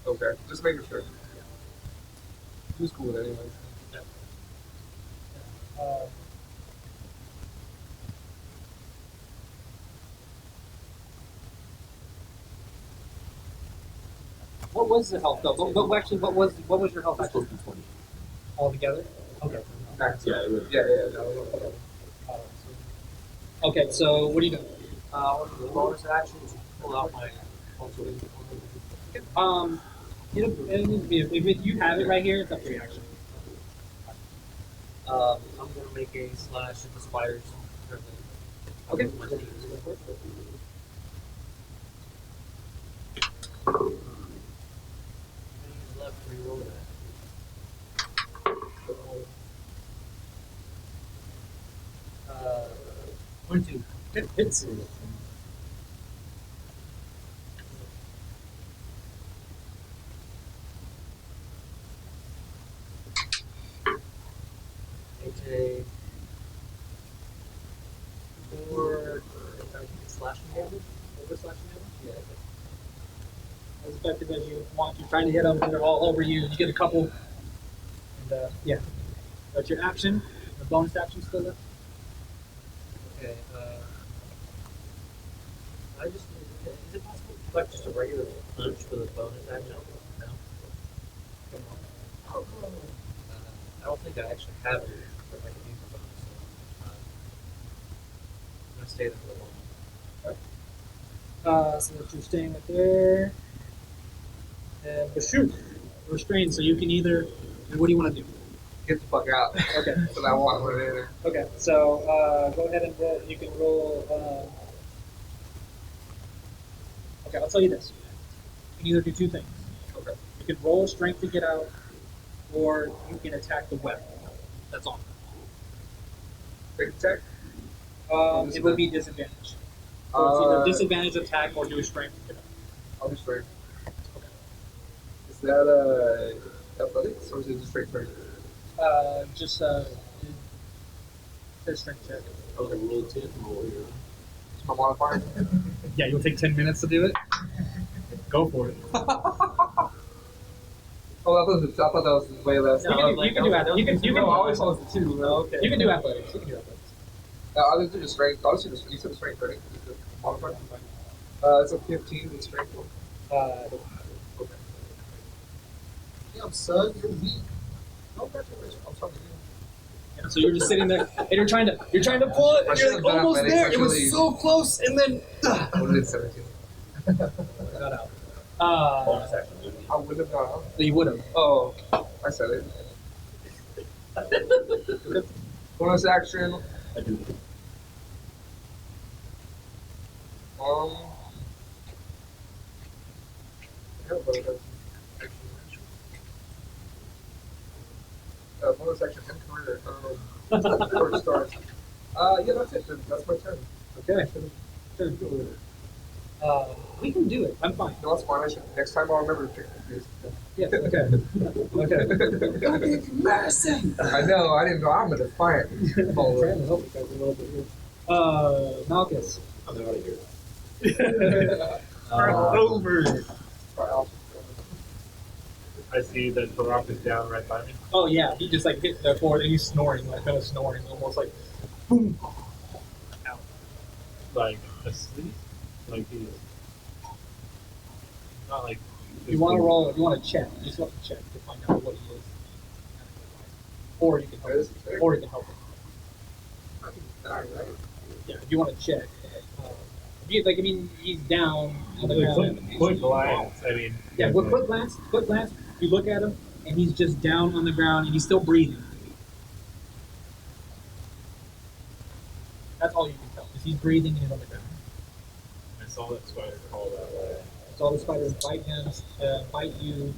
Okay, just making sure. He was cool anyway. What was the health though? What was your health actually? Altogether? Okay. Max, yeah, no. Okay, so what are you doing? With the bonus action, pull out my. It needs to be if you have it right here, it's up to reaction. I'm gonna make a slash at the spiders. Okay. Left, reroll that. 22. It hits. It's a 4 slashing damage. Over slashing damage? Yeah. As effective as you want. You're trying to hit them, they're all over you. You get a couple. And yeah. That's your action. The bonus action still left. Okay. Is it possible to like just a regular punch for the bonus action? No. I don't think I actually have it for like a deeper bonus. So, I'm gonna stay there for a while. So that you're staying right there. And Bashoot, restrained, so you can either. What do you want to do? Get the fuck out. Okay. That's what I want with it. Okay, so go ahead and roll. You can roll. Okay, I'll tell you this. You can either do two things. Okay. You can roll strength to get out, or you can attack the web. That's all. Big attack? It would be disadvantage. So it's either disadvantage attack or do strength to get out. I'll be straight. Okay. Is that athletics, or is it just straight training? Just the strength check. Okay, roll 10 more here. It's my modifier. Yeah, you'll take 10 minutes to do it. Go for it. Oh, I thought that was way less. You can do athletics. You can No, I always thought it was 2. Okay. You can do athletics. You can do athletics. I'll just do the strength. I'll just do the you said the strength, right? The modifier. It's a 15 with strength. Okay. Damn, son, you're weak. No pressure. I'm sorry. Yeah, so you're just sitting there and you're trying to pull it, I and should you're have like done almost athletics, there. It actually. was so close, and then I would have did 17. got out. Bonus action, dude. I would have gone out. You would have. Oh, I said it. Bonus action. I do. Bonus action and career. First start. Yeah, that's it. That's my turn. Okay. We can do it. I'm fine. No, that's fine. I should, next time I'll remember to pick this. Yes. Okay. Okay. I know. I didn't know. I'm a defiant. I'm trying to help you guys a little bit here. Malchus. I'm out of here. Over. I see that the rock is down right by me. Oh yeah, he just like hit the floor and he's snoring, like kind of snoring, almost like boom. Out. Like asleep. Like he's not like. You want to roll? You want to check? You just have to check to find out what he is. Or you can help him. Or you can help him. Yeah, if you want to check. He's down on the ground. Quick glance. I mean. Yeah, with quick glance, you look at him, and he's just down on the ground, and he's still breathing. That's all you can tell. Is he's breathing and he's on the ground. I saw that spider crawl that way. So all the spiders bite him, bite you,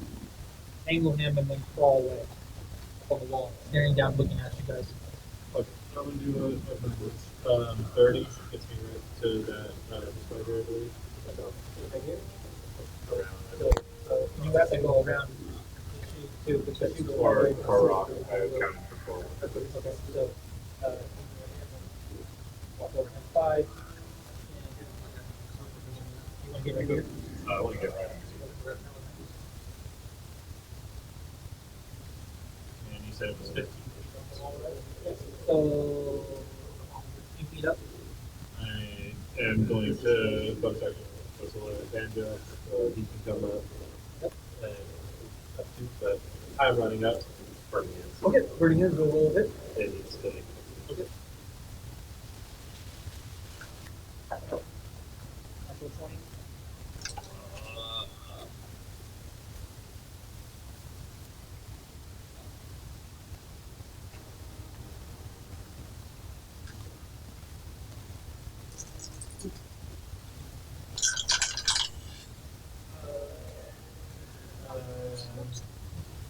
angle him, and then crawl away up on the wall, staring down, looking at you guys. Okay, I'm gonna do a 30 gets me right to that spider, I believe. Right here. Around. So you have to go around to the Or rock. I counted for 4. Okay, so walk over him 5. You want to get right here? I want to get right. And you said it was 15. So, you beat up. I am going to bonus action. So Banjo, he can come up. And up to, but I'm running up. Burning hands. Okay, burning hands, go roll a bit. And he's spinning. Okay. Natural 20.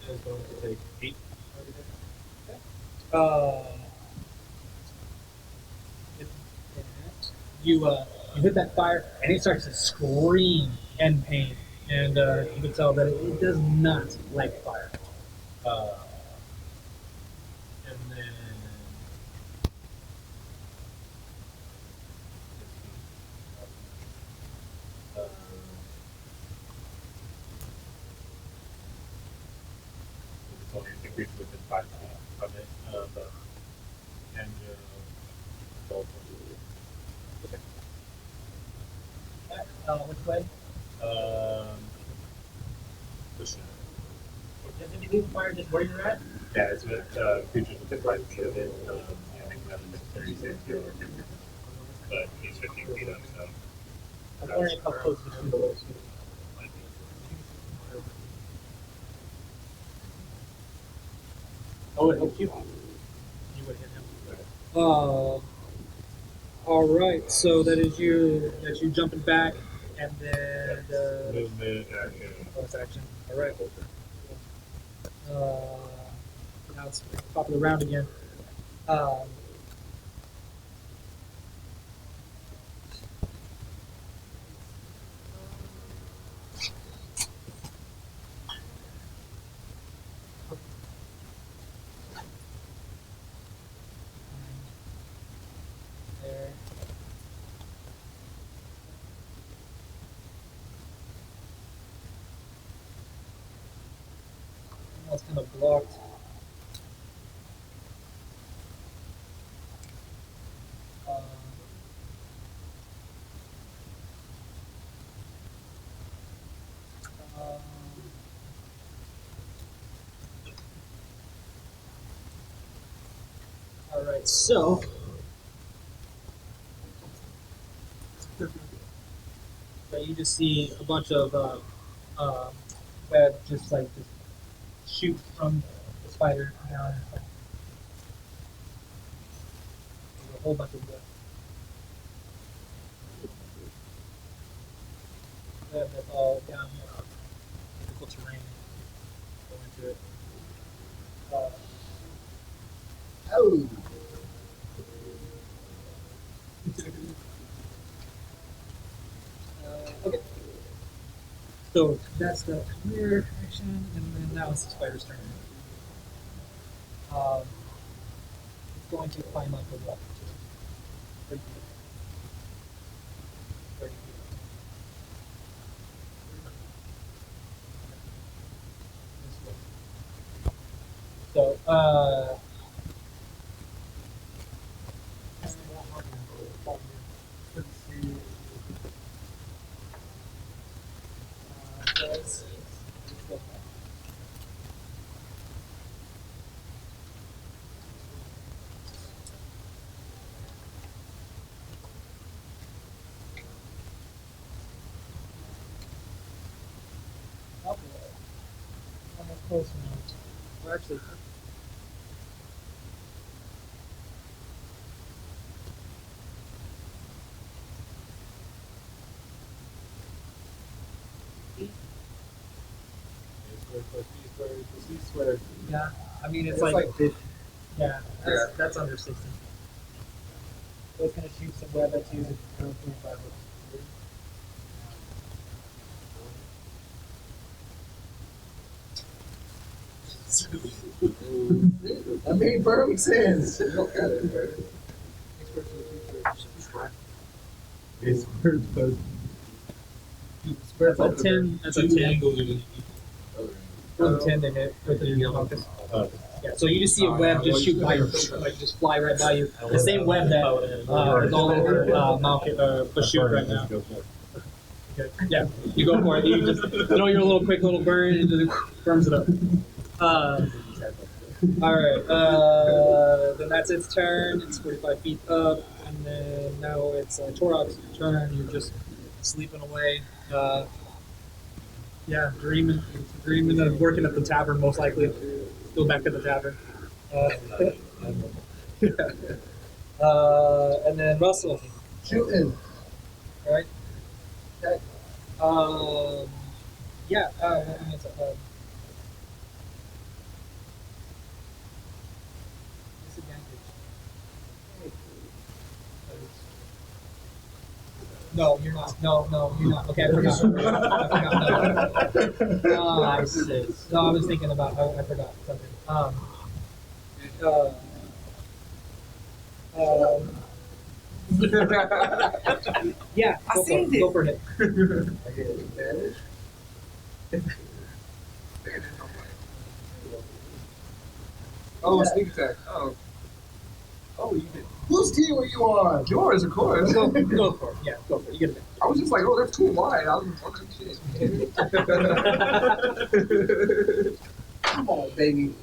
Is going to take 8. You hit that fire, and it starts to scream in pain, and you can tell that it does not like fire. And then. It's only increased within 5 feet of it. And Which way? push it. Does it leave fire just where you're at? Yeah, it's with creatures within 5 feet of it. They can have a dexterity save throw. But he's 15 feet up, so. I'm wondering how close this is. Oh, it helps you. You would hit him. All right. So that is you. That's you jumping back, and then Movement, action. bonus action. All right. Now it's top of the round again. That's kind of blocked. Um, um, all right, so you just see a bunch of web just shoot from the spider down. There's a whole bunch of web that's all down here. Difficult terrain. Go into it. Oh. Okay. So that's the clear action, and then now it's the spider's turn. It's going to climb up the wall. 30 feet. 30 feet. So, let's see. Does almost close enough. Well, actually, yeah. I mean, it's like yeah, that's under 60. So it's gonna shoot some web at you. That made perfect sense. Look at it, man. It's weird, but That's a 10. That's a 10. With a 10 they hit with the focus. Yeah, so you just see a web just shoot by you, like just fly right by you. The same web that is all over Bashoot right now. Okay. Yeah, you go for it. You just throw your little quick little burn and just burns it up. All right. Then that's its turn. It's 45 feet up, and then now it's Torok's turn. You're just sleeping away. Yeah, dreaming of working at the tavern, most likely. Go back to the tavern. And then Russell, Shooting. all right? Okay. Yeah. What is it? Disadvantage. No, you're not. No, you're not. Okay, I forgot. No, I was thinking about. I forgot something. Yeah, go for it. I get advantage. Oh, sneak attack. Oh, you did. Whose team are you on? Yours, of course. Go for it. Yeah, go for it. You get it. I was just like, oh, that's too wide. I was fucking shit. Come on, baby.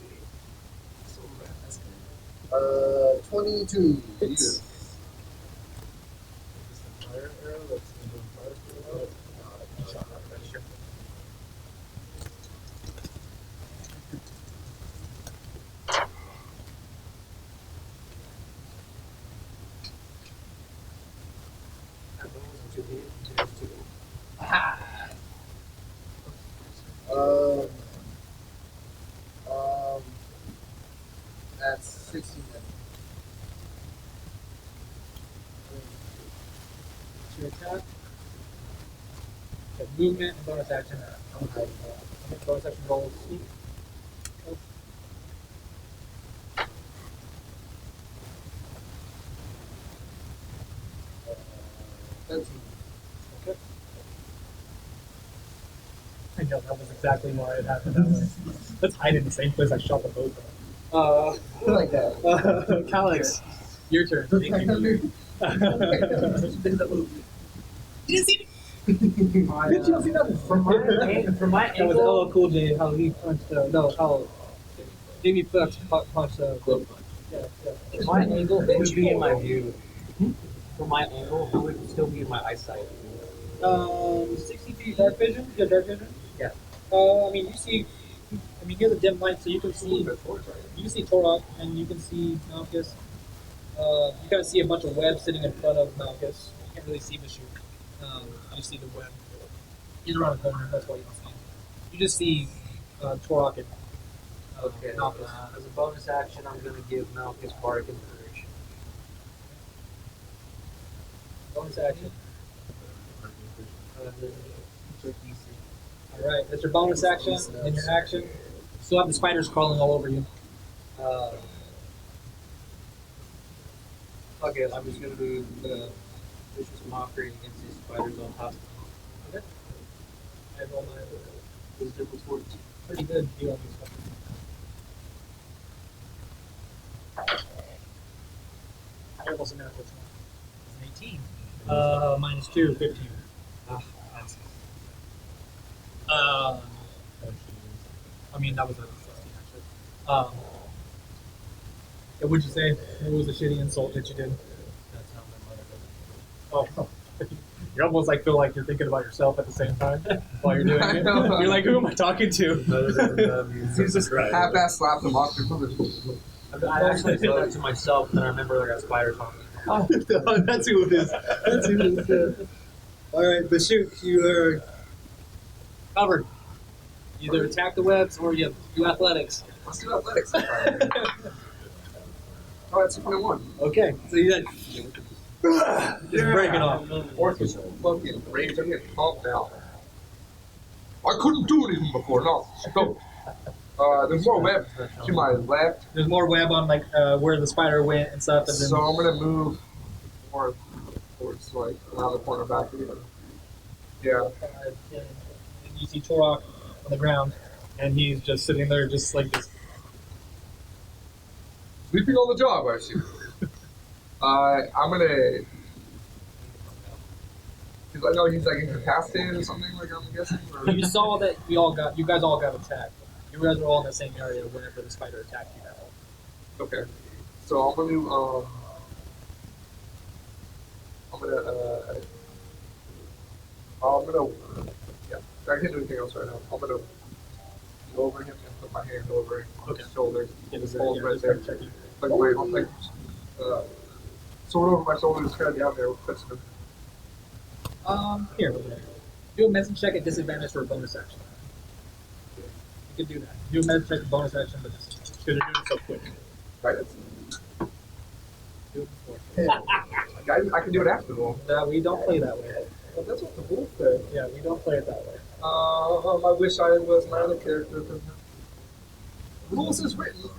22. Hits. That's 16 minutes. Your attack. Okay, movement and bonus action. Okay, bonus action roll. Sneak. Okay. I know that was exactly why it happened that way. Let's hide in the same place I shot the boat. I like that. Calix, your turn. Thank you. You didn't see me. My, Did you see that? from my That was angle, LL Cool J. How he punched. No, how Jamie Foxx punched. Yeah. from my angle, it would be in my view. From my angle, it would still be in my eyesight. 60 feet dark vision. Yeah, dark vision. Yeah. I mean, you see. I mean, you have a dim light, so you can see. You can see Torok, and you can see Malchus. You kind of see a bunch of web sitting in front of Malchus. You can't really see Michoud. You see the web. He's around the corner. That's why you don't see him. You just see Torok and Okay. Malchus. As a bonus action, I'm gonna give Malchus Bardic Inspiration. Bonus action. Then it's DC. All right, that's your bonus action. And your action. Still have the spiders crawling all over you. Okay, I'm just gonna do the vicious mockery against these spiders on top. Okay. I roll my Wisdom was 14. pretty good deal on these spiders. I almost a natural 20. It's an 18. Minus 2, 15. That's. I mean, that was a 16 actually. Yeah, what'd you say? What was the shitty insult that you did? That's how my mother does Oh, you almost like feel like you're thinking about yourself at the same time while you're doing it. You're like, who am I talking to? He's just half-ass slapped him off. it. I actually said that to myself, and then I remember I got spiders on me. Oh, that's who it is. That's who it is. All right, but shoot, you are covered. Either attack the webs or you do athletics. Let's do athletics. Oh, that's a 21. Okay, so you got just breaking off. Orcus fucking raged. I'm getting calmed down. I couldn't do anything before. No, go. There's more web to my left, There's more web on like where the spider went and stuff, and then so I'm gonna move more towards like around the corner back here. Yeah. and you see Torok on the ground, and he's just sitting there, just like this. Sleeping on the job, I assume. I'm gonna. Cause I know he's like incapacitated or something. Like I'm guessing. Or... You saw that you guys all got attacked. You guys were all in the same area whenever the spider attacked you guys. Okay. So I'm gonna do. Yeah. I can't do anything else right now. I'm gonna go over him and put my hand over his shoulder. It was Hold yeah, right just there. checking. Like wait, I'm like sword over my shoulder, just kind of down there, touching him. Here. Do a medicine check at disadvantage for a bonus action. You can do that. Do a medicine check at bonus action, but because they're doing it so quick. Right. Do it before. I can do it after the roll. We don't play that way. But that's what the wolf said. Yeah, we don't play it that way. I wish I was my other character. The rules is written.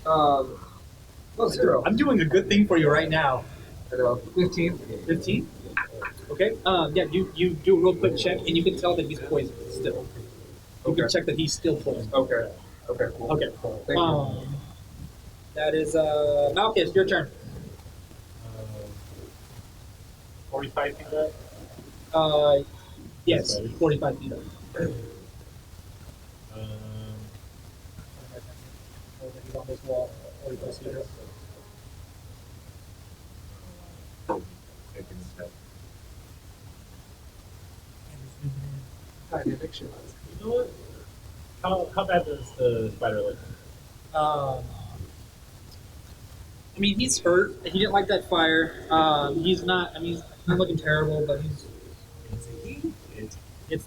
Well, 0. I'm doing a good thing for you right now. 15. 15? Okay. Yeah, you do a real quick check, and you can tell that he's poisoned still. You can check that he's still poisoned. Okay. Okay. Cool. Okay. Thank you. That is Malchus, your turn. 45 feet back? Yes, 45 feet up. He's on this wall, 45 feet up. Taking his head. Dynamic shit. You know what? How bad does the spider look? I mean, he's hurt. He didn't like that fire. He's not. I mean, he's not looking terrible, but he's.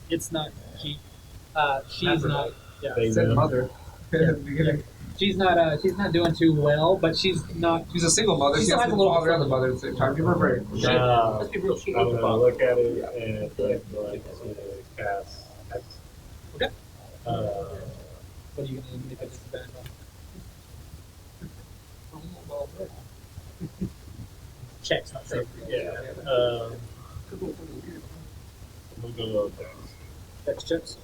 It's not. She's not. Yeah. They Said know. mother. Yeah. She's not. She's not doing too well, but she's not. She's a single mother. She She still has has a a little father and the mother at the same time. Give her a break. Let's be real, she I'm is the gonna father. look at it and like to cast X. Okay. What are you gonna make a disadvantage on? Checks, not safe. Yeah. We'll go X. Dex checks.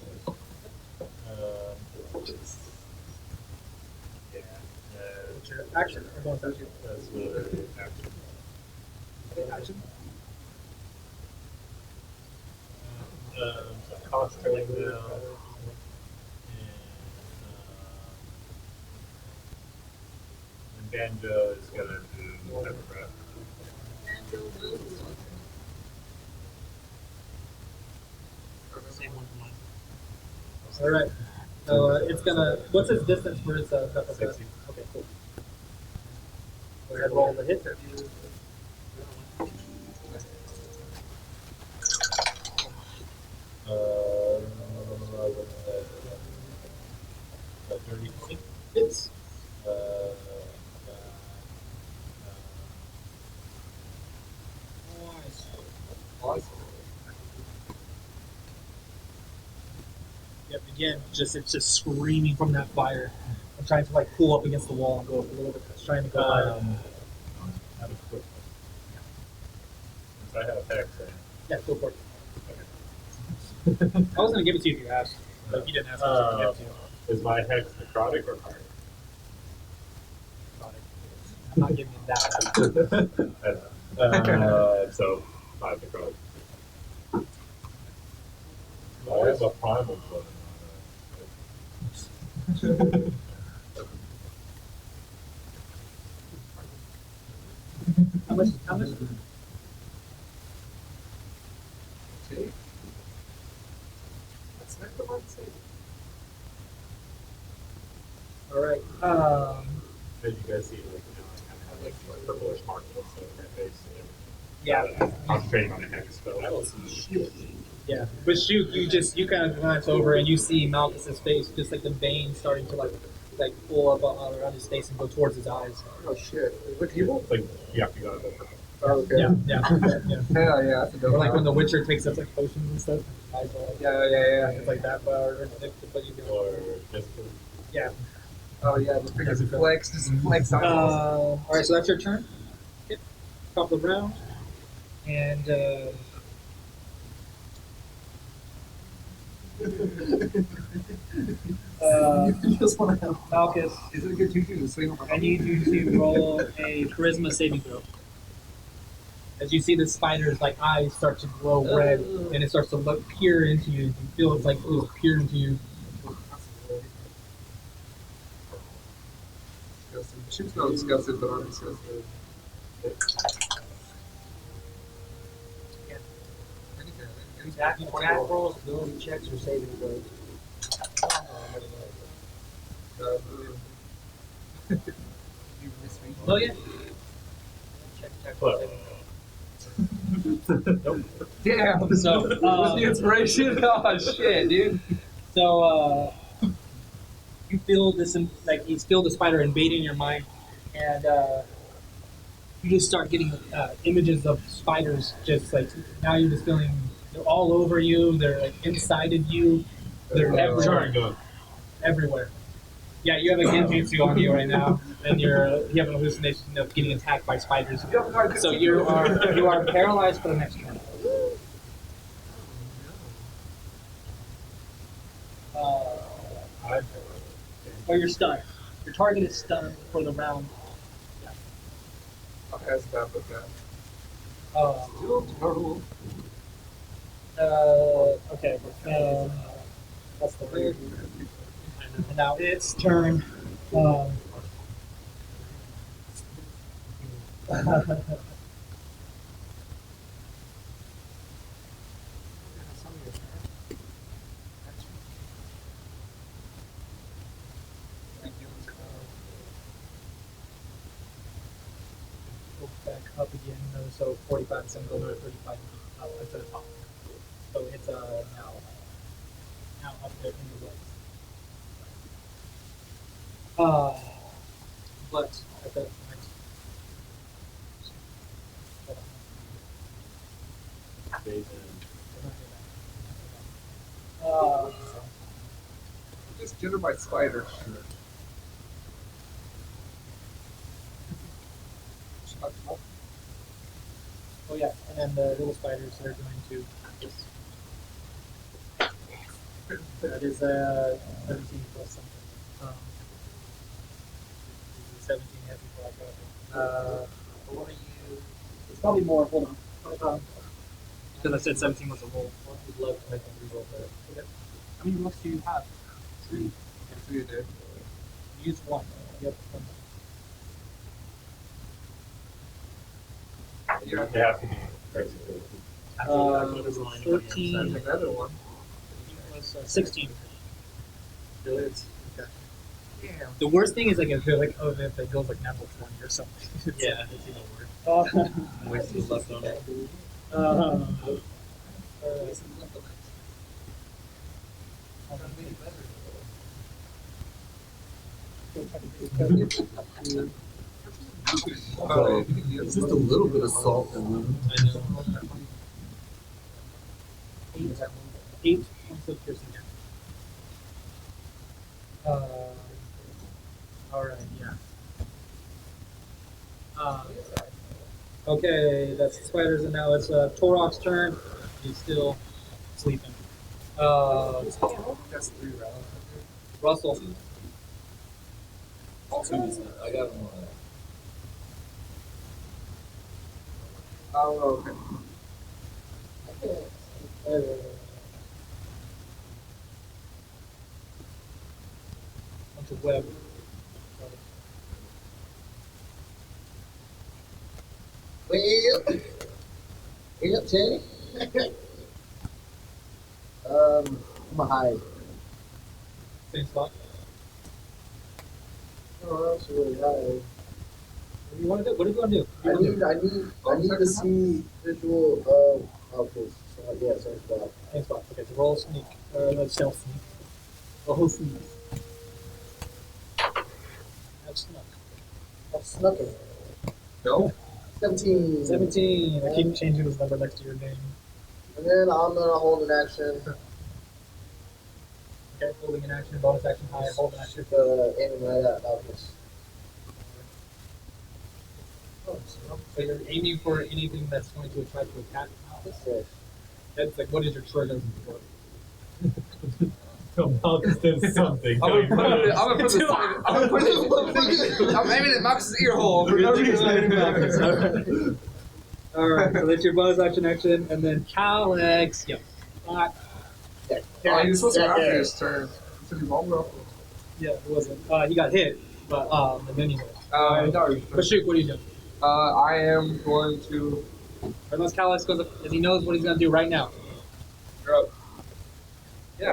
Yeah. What's your action? Or bonus action? That's the action. Okay, action. So concentrating now. And Banjo is gonna do pepper breath. Same one for mine. All right. So it's gonna. What's its distance for its pepper breath? 60. Okay, cool. Go ahead, roll the hit. Dirty. Hits. Yep. Again, it's just screaming from that fire. I'm trying to like pull up against the wall and go up a little bit. It's trying to go higher. Have a quick. Since I have hex, Yeah, go for it. I was gonna give it to you if you asked, but if you didn't ask, I was gonna give it to you. is my hex necrotic or hard? I'm not giving you that. So 5 necrotic. I have a primal blood. How much? How much? That's necromancy. All right. As you guys see, like, I kind of have like purplish marks on my face. And Yeah. concentrating on the hex spell. Yeah. But shoot, you kind of glance over and you see Malchus's face, just like the veins starting to like pull up around his face and go towards his eyes. Oh shit. Look evil? It's like you have to go to the Oh, okay. Yeah. Yeah. Hell yeah. That's a dope Or like when power. The Witcher takes up like potions and stuff. Eyes are like, Yeah. it's like that power. But you or just yeah. Oh yeah, the fingers flex, just flex on All right, so that's your turn. Yep. Top of the round, and You just want to have. Malchus, Is it a good tutu to swing on my I need you to roll a charisma saving throw. As you see the spider's like eyes start to glow red, and it starts to peer into you. You feel it's like it was peer into you. Disgusting. She smell disgusted, but I'm disgusted. Attack rolls, ability checks, or saving throws. You miss me. Oh yeah. Check roll, saving throws. Damn. So With the inspiration? Oh shit, dude. So you feel this, like you feel the spider invading your mind, and you just start getting images of spiders. Just like now, you're just feeling they're all over you. They're like inside of you. They're everywhere. Everywhere. Yeah, you have a genjutsu on you right now, and you have an hallucination of getting attacked by spiders. So you are paralyzed for the next turn. Or you're stunned. Your target is stunned for the round. I'll pass that with that. Okay. That's the weird. And now it's turn. Go back up again, so 45 single, another 35 up to the top. So it's now up there in the woods. But at the next. Just gender by spider. Oh yeah, and then the little spiders are going to just That is 17 plus something. 17 heavy black What are you? It's probably more. Hold on. Because I said 17 was a roll. I would love to make them reroll that. Okay. How many rolls do you have? 3. See you, dude. Use 1. Yep. Yeah. They have to be crazy. That's 13 Another one. plus 16. Really, it's Damn. The worst thing is like if it goes like natural 20 or something. yeah, it's even worse. Wasted left on it. It's just a little bit of salt in them. I know. 8 points of piercing damage. Alright, yeah. Okay, that's the spiders, and now it's Torok's turn. He's still sleeping. That's 3 rounds. Russell. I got him on. Oh, okay. Bunch of web. Well, Teddy. I'm a hide. Same spot. Oh, that's really high. What do you want to do? What do you want to do? I need to see visual of outfits. So yeah, same spot. Same spot. Okay, so roll sneak. No, stealth sneak. Roll sneak. That's snuck. I've snuck it. No. 17. 17. I keep changing this number next to your name. And then I'm gonna hold an action. Okay, holding an action, bonus action, high, hold an action. Aiming right at Malchus. So you're aiming for anything that's going to try to attack Malchus? Yes. That's like, what is your trigger? So Malchus does something. I'm gonna put I'm aiming at Marcus's ear hole for no reason. Alright, so that's your bonus action, and then Calyx. Yep. Oh, he was supposed to after his turn. He said he won't go. Yeah, it wasn't. He got hit, but and then he went. No, But shoot, what are you doing? I am going to. Unless Calyx goes up, because he knows what he's going to do right now. Yeah.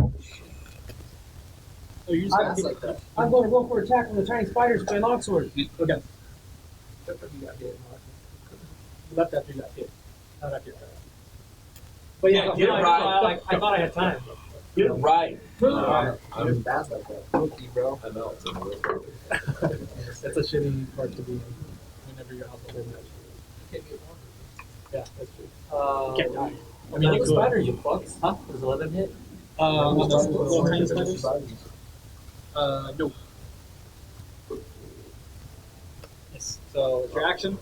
So you just That's like that. I'm going to go for attack on the tiny spiders with my longsword. Okay. Except that he got hit. You left after you got hit. Not after your turn. But yeah, Get it right. I thought I had time. Get it right. I'm bad like that. Rookie, bro. I know. That's a shitty part to be in whenever you're out the whole match. Yeah, that's true. You can't die. I mean, like spider, you fucks. Huh? Does 11 hit? On those little tiny spiders? No. Yes. So it's your action.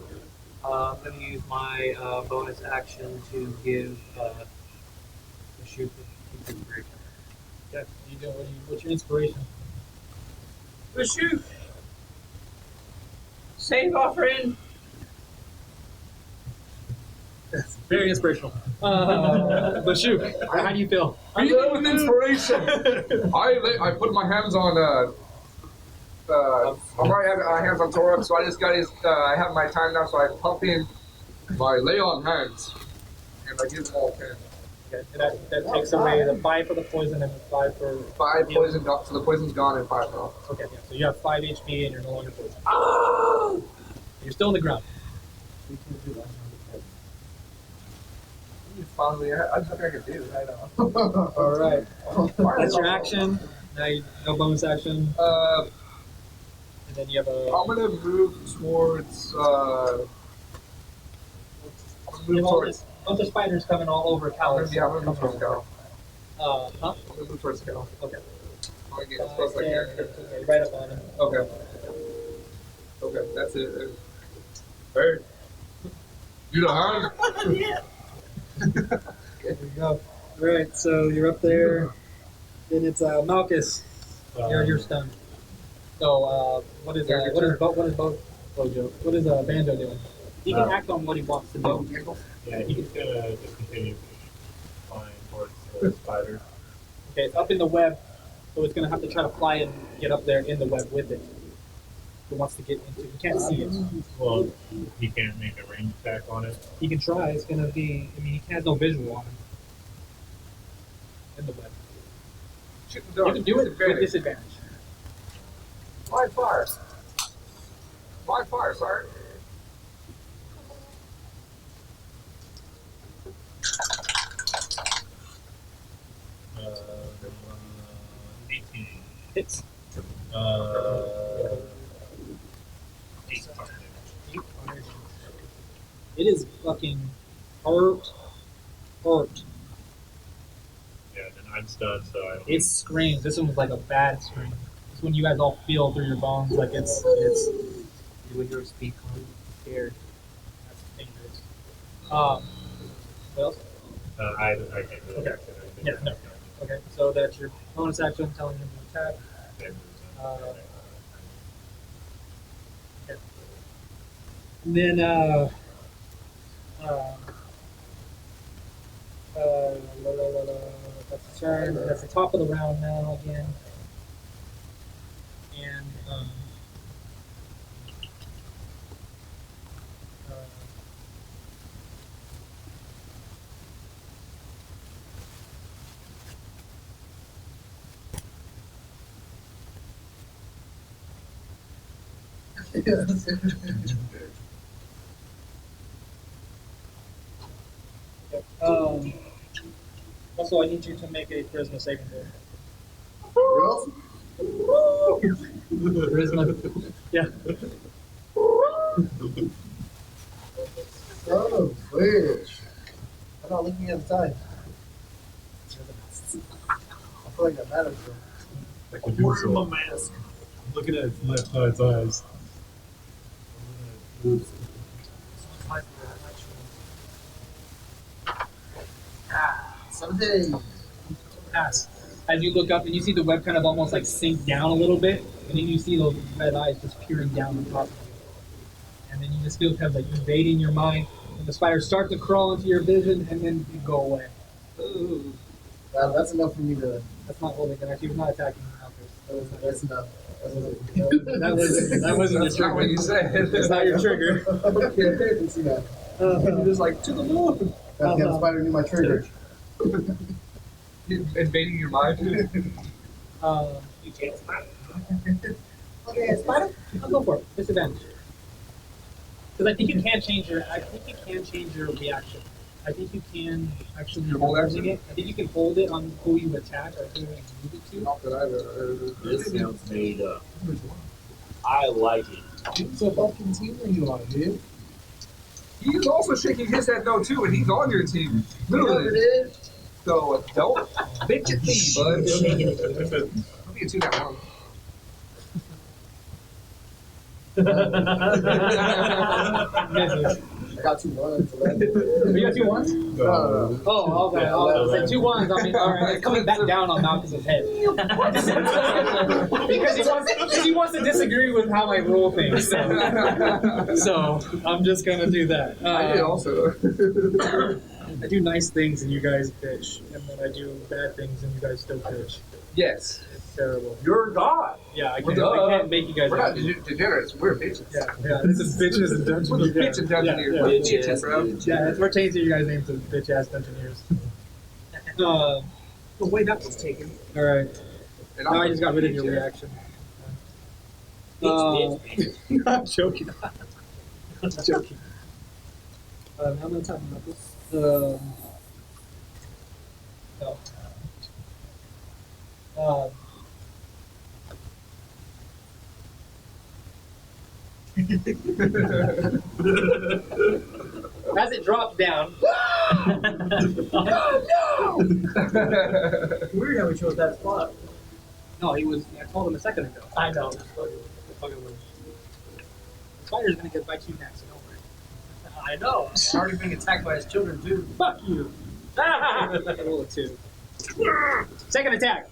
I'm going to use my bonus action to give the shoot the break. Okay. What's your inspiration? The shoot! Save our friend! That's very inspirational. But shoot, how do you feel? I live with inspiration. I put my hands on I'm right hands on Torok, so I just got his. I have my time now, so I pump in my lay on hands, and I give him all 10. Okay. And that takes away the 5 for the poison and the 5 for 5 poison, so the poison's gone and 5 gone. Okay, yeah. So you have 5 HP and you're no longer poisoned. You're still on the ground. Finally, I just think I could do it. I know. All right. That's your action. Now you no bonus action. And then you have a. I'm gonna move towards. You have all this bunch of spiders coming all over Calyx. I'm gonna move towards Cal. Huh? I'm gonna move towards Cal. Okay. I'm gonna get as close as I can. Okay, right up on him. Okay. Okay, that's it. Hey. You the hand? There you go. All right, so you're up there. Then it's Malchus. You're stunned. So what is Your what is turn. what is Bojo? What is Banjo doing? He can act on what he wants to do. Yeah, he's gonna just continue flying towards the spider. Okay, it's up in the web, so it's gonna have to try to fly and get up there in the web with it. It wants to get into. You can't see it. Well, he can't make a range attack on it. He can try. It's gonna be. I mean, he has no visual on him. In the web. Shoot the You dog. can do it with disadvantage. Live fire. Live fire, sorry. Uh, 18. Hits. 8 fire damage. It is fucking hurt. Hurt. Yeah, then I'm stunned, so I don't. It screams. This one was like a bad scream. This one you guys all feel through your bones, like it's. You would hear speak on scared. That's dangerous. What else? I can't do Okay. that. Yeah, no. Okay, so that's your bonus action telling him to attack. And then that's the turn. That's the top of the round now again. And also, I need you to make a charisma saving throw. Charisma. Yeah. Son of a bitch. I'm not looking at the time. I feel like that matters, bro. Like a quarter of my mask. I'm looking at its left side's eyes. Someday. Pass. As you look up and you see the web kind of almost like sink down a little bit, and then you see those red eyes just peering down on top of you. And then you just feel kind of like invading your mind, and the spiders start to crawl into your vision, and then you go away. Ooh. That's enough for me to. That's not holding an action. He was not attacking Malchus. That's enough. That wasn't That's your not what you trigger. said. That's not your trigger. Okay, I can see that. You're just like, to the moon. Goddamn spider knew my trigger. Invading your mind. You can't. Okay, spider. I'll go for it. Disadvantage. Because I think you can change your. I think you can change your reaction. I think you can actually Your hold holding action? it. I think you can hold it on who you attack or who you move it to. Not that I've ever heard of This sounds made up. I like it. Who's a fucking team are you on, dude? He's also shaking his head no too, and he's on your team. Whoever it Literally. is. So don't bitch at me, bud. I'll be a 2 that one. Misses. I got 2 ones. You got 2 ones? No. Oh, okay. I was like 2 ones. I mean, all right. It's coming back down on Malchus's head because he wants to disagree with how I roll things. So I'm just gonna do that. I did also. I do nice things and you guys bitch, and then I do bad things and you guys still bitch. Yes. It's terrible. You're God. Yeah, I We're can't make you guys We're not happy. degenerates. We're bitches. Yeah. This is bitches and dungeons. We're the bitch and dungeoneers. Yeah, We're yeah. the bitches, bro. Yeah, we're changing you guys' name to bitch ass dungeoneers. The way that was taken. All right. And Now I I'm just got rid of your bitch, reaction. I'm joking. I'm joking. How many times about this? No. As it drops down. Weird how we chose that spot. No, he was. I told him a second ago. I know. The spider's gonna get bite you next. Don't worry. I know. I'm already being attacked by his children too. Fuck you. I roll a 2. Second attack.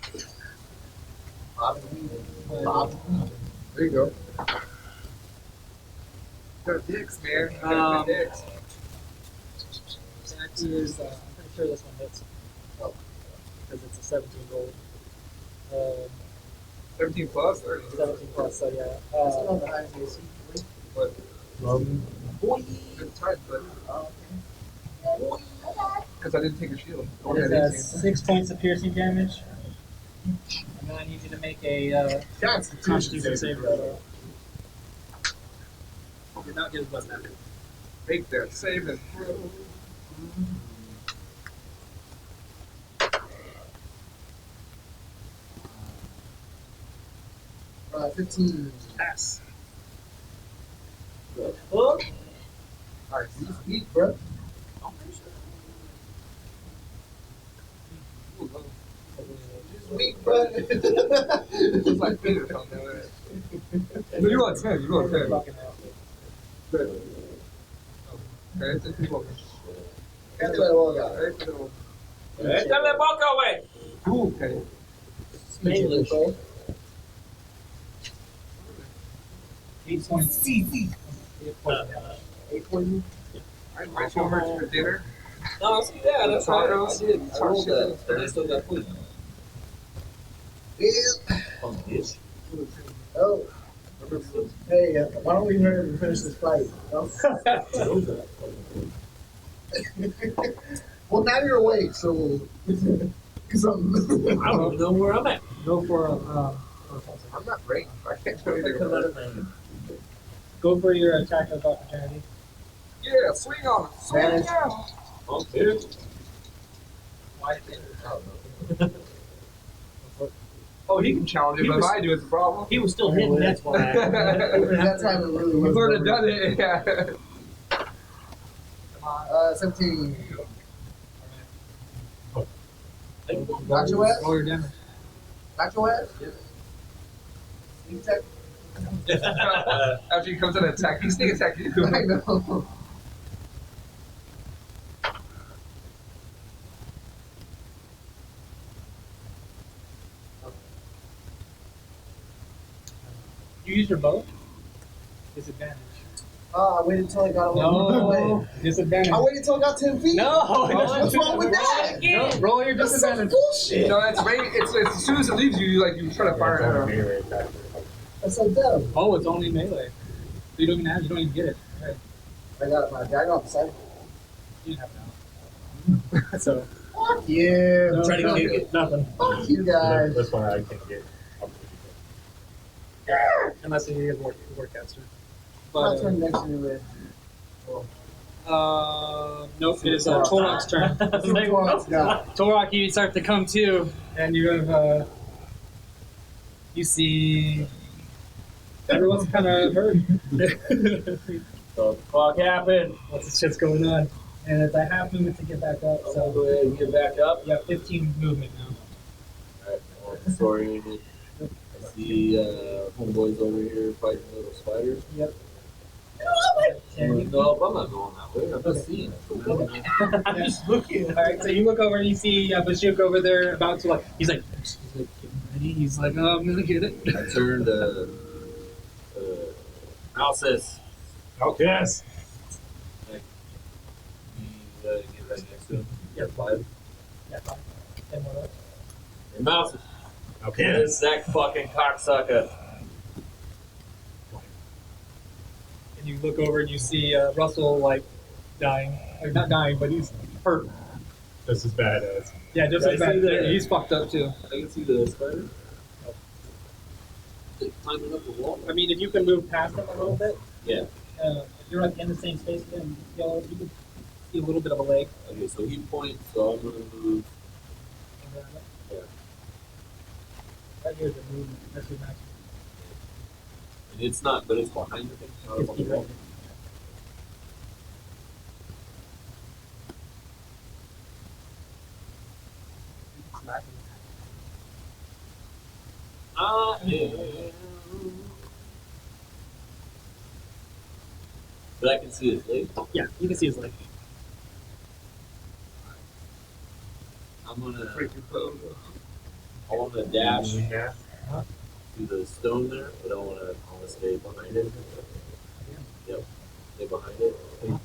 Bob. Bob. There you go. Got dicks, man. Got dicks. That is, I'm pretty sure this one hits. Oh. Because it's a 17 gold. 17 plus? Or 17 plus, so yeah. Still on the highest AC. what? Boy. Good time, but Oh, because I didn't take a shield. I only It had is 18. 6 points of piercing damage. And then I need you to make a Constitution save throw. Did not get his buzz back. Make that save and throw. 15. Pass. Oh, Nice. eat, bro. Sweet, bro. It's like Peter something. But you roll a 10. You roll a 10. Fucking hell. Okay, take people. That's what I all got. Okay, people. Échale boca, güey. Ooh, okay. English. 8 points. 8 points of damage. 8 points. I invite you over for dinner. No, see, yeah, that's right. I did. I rolled that, but I still got food. Yeah. Punk bitch. Oh. Hey, why don't we hurry and finish this fight? No? Well, now you're awake, so. Because I'm. I don't even know where I'm at. Go for I'm not ranked. I can't tell you Pick anything. another man. go for your attack of opportunity. Yeah, swing on it. Swing Manage. on. Oh, dude. Why Oh, he can challenge it, He but if was- I do, it's a problem. He was still hitting. That's why. That time it really We've was. already done it. Yeah. 17. Got your ass? Roll your damage. Got your ass? Yep. Sneak attack? After he comes in and attack, he sneak attack you. I know. You use your bow? Disadvantage. I waited until I got a little No. Disadvantage. I waited until I got 10 feet. No. What's wrong with that? No, roll your That's some disadvantage. bullshit. No, it's right. It's as soon as it leaves you, you try to fire an arrow. That's so dumb. Oh, it's only melee. So you don't even have. You don't even get it. Right. I got my dagger off the side. You didn't have it. So Fuck you. no, Try to no, kick it. Nothing. Fuck you guys. That's why I can't get. Unless you get Warcaster. My But turn next anyway. nope. It is Torok's turn. Got Torok, you start to come to, and you have you see everyone's kind of hurt. So, fuck happened. What's this shit's going on? And it's a half movement to get back up. I'm gonna So go ahead and get back up. you have 15 movement now. Alright, well, disoriented. I see homeboys over here fighting little spiders. And No, I'm not going that way. I'm just seeing it. I'm just looking. All right, so you look over and you see Bashuk over there about to he's like getting ready. He's like, oh, I'm gonna get it. I turned Malsis. Yes. Get right next to him. Yeah, 5. Yeah, fine. 10 more left. Hey, Malsis. Okay. This Zach fucking cocksucker. And you look over and you see Russell like dying, or not dying, but he's hurt. This is badass. Yeah, just Yeah, as I see bad. that. He's fucked up too. I can see the spider. Is it climbing up the wall? I mean, if you can move past him a little bit. Yeah. If you're like in the same space with him, you can see a little bit of a leg. Okay, so he points, so I'm gonna move. Yeah. Right here's the movement. That's your maximum. And it's not, but it's behind the thing. Not up on the wall. But I can see his leg. Yeah, you can see his leg. I'm I'm gonna. Freaking close. I want to dash to the stone there, but I want to stay behind it. Yep, stay behind it. And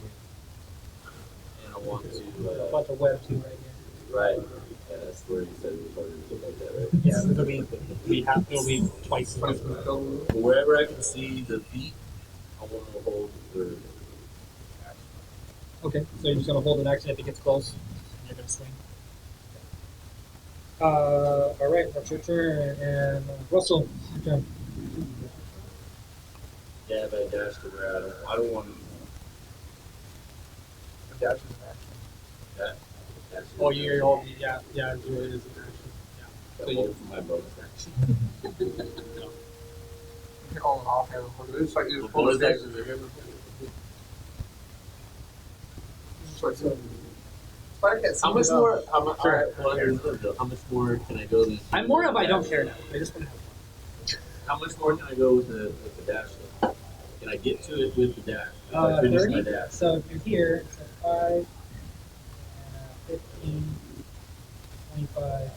I want A to. bunch of web too right here. Right. Yeah, that's where you said we started something like that, right? Yeah, it'll be twice. Wherever I can see the feet, I want to hold the. Okay, so you're just gonna hold an action if it gets close. And you're gonna swing. All right, that's your turn, and Russell, your turn. Yeah, if I dash to where I don't want to. Dash Dash Oh, you're all yeah, it is an action. Yeah. So you, my bonus action. You're all offhand. It's like you just pull Bonus the actions are here. It's like so. Spider can't see How much it up. more? How much? Sure. Alright, well, here's the deal. How much more can I go? I'm more of I don't care now. I just want to have fun. How much more can I go with the dash? Though? Can I get to it with the dash? If I finish 30. my dash. So if you're here, so 5, 15, 25.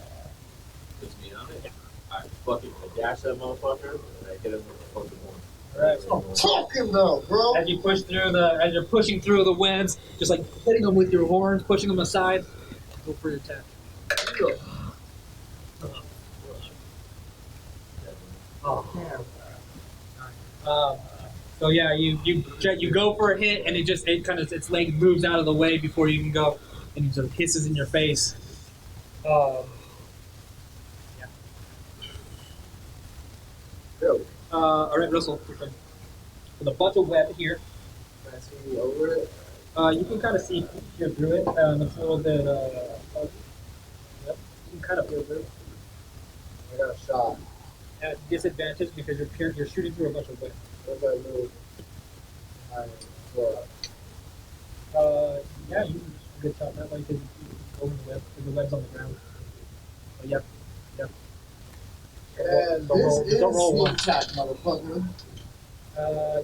Puts me on it. Alright, fuck it. I dash that motherfucker and I hit him with the fucking horn. Alright. Talking though, bro. As you push through as you're pushing through the webs, just like hitting them with your horns, pushing them aside, go for your attack. Oh, So yeah, you go for a hit, and its leg moves out of the way before you can go, and it just hisses in your face. Yeah. All right, Russell. Your turn. With a bunch of web here, can I see over it? you can kind of see here through it. It's a little bit. Yep, you can kind of feel through it. I got a shot. At disadvantage because you're shooting through a bunch of web. What if I move? I well, Yeah, you a good shot that way because you over the web because the web's on the ground. But yep. and Don't roll- this is don't roll sneak one. attack, motherfucker.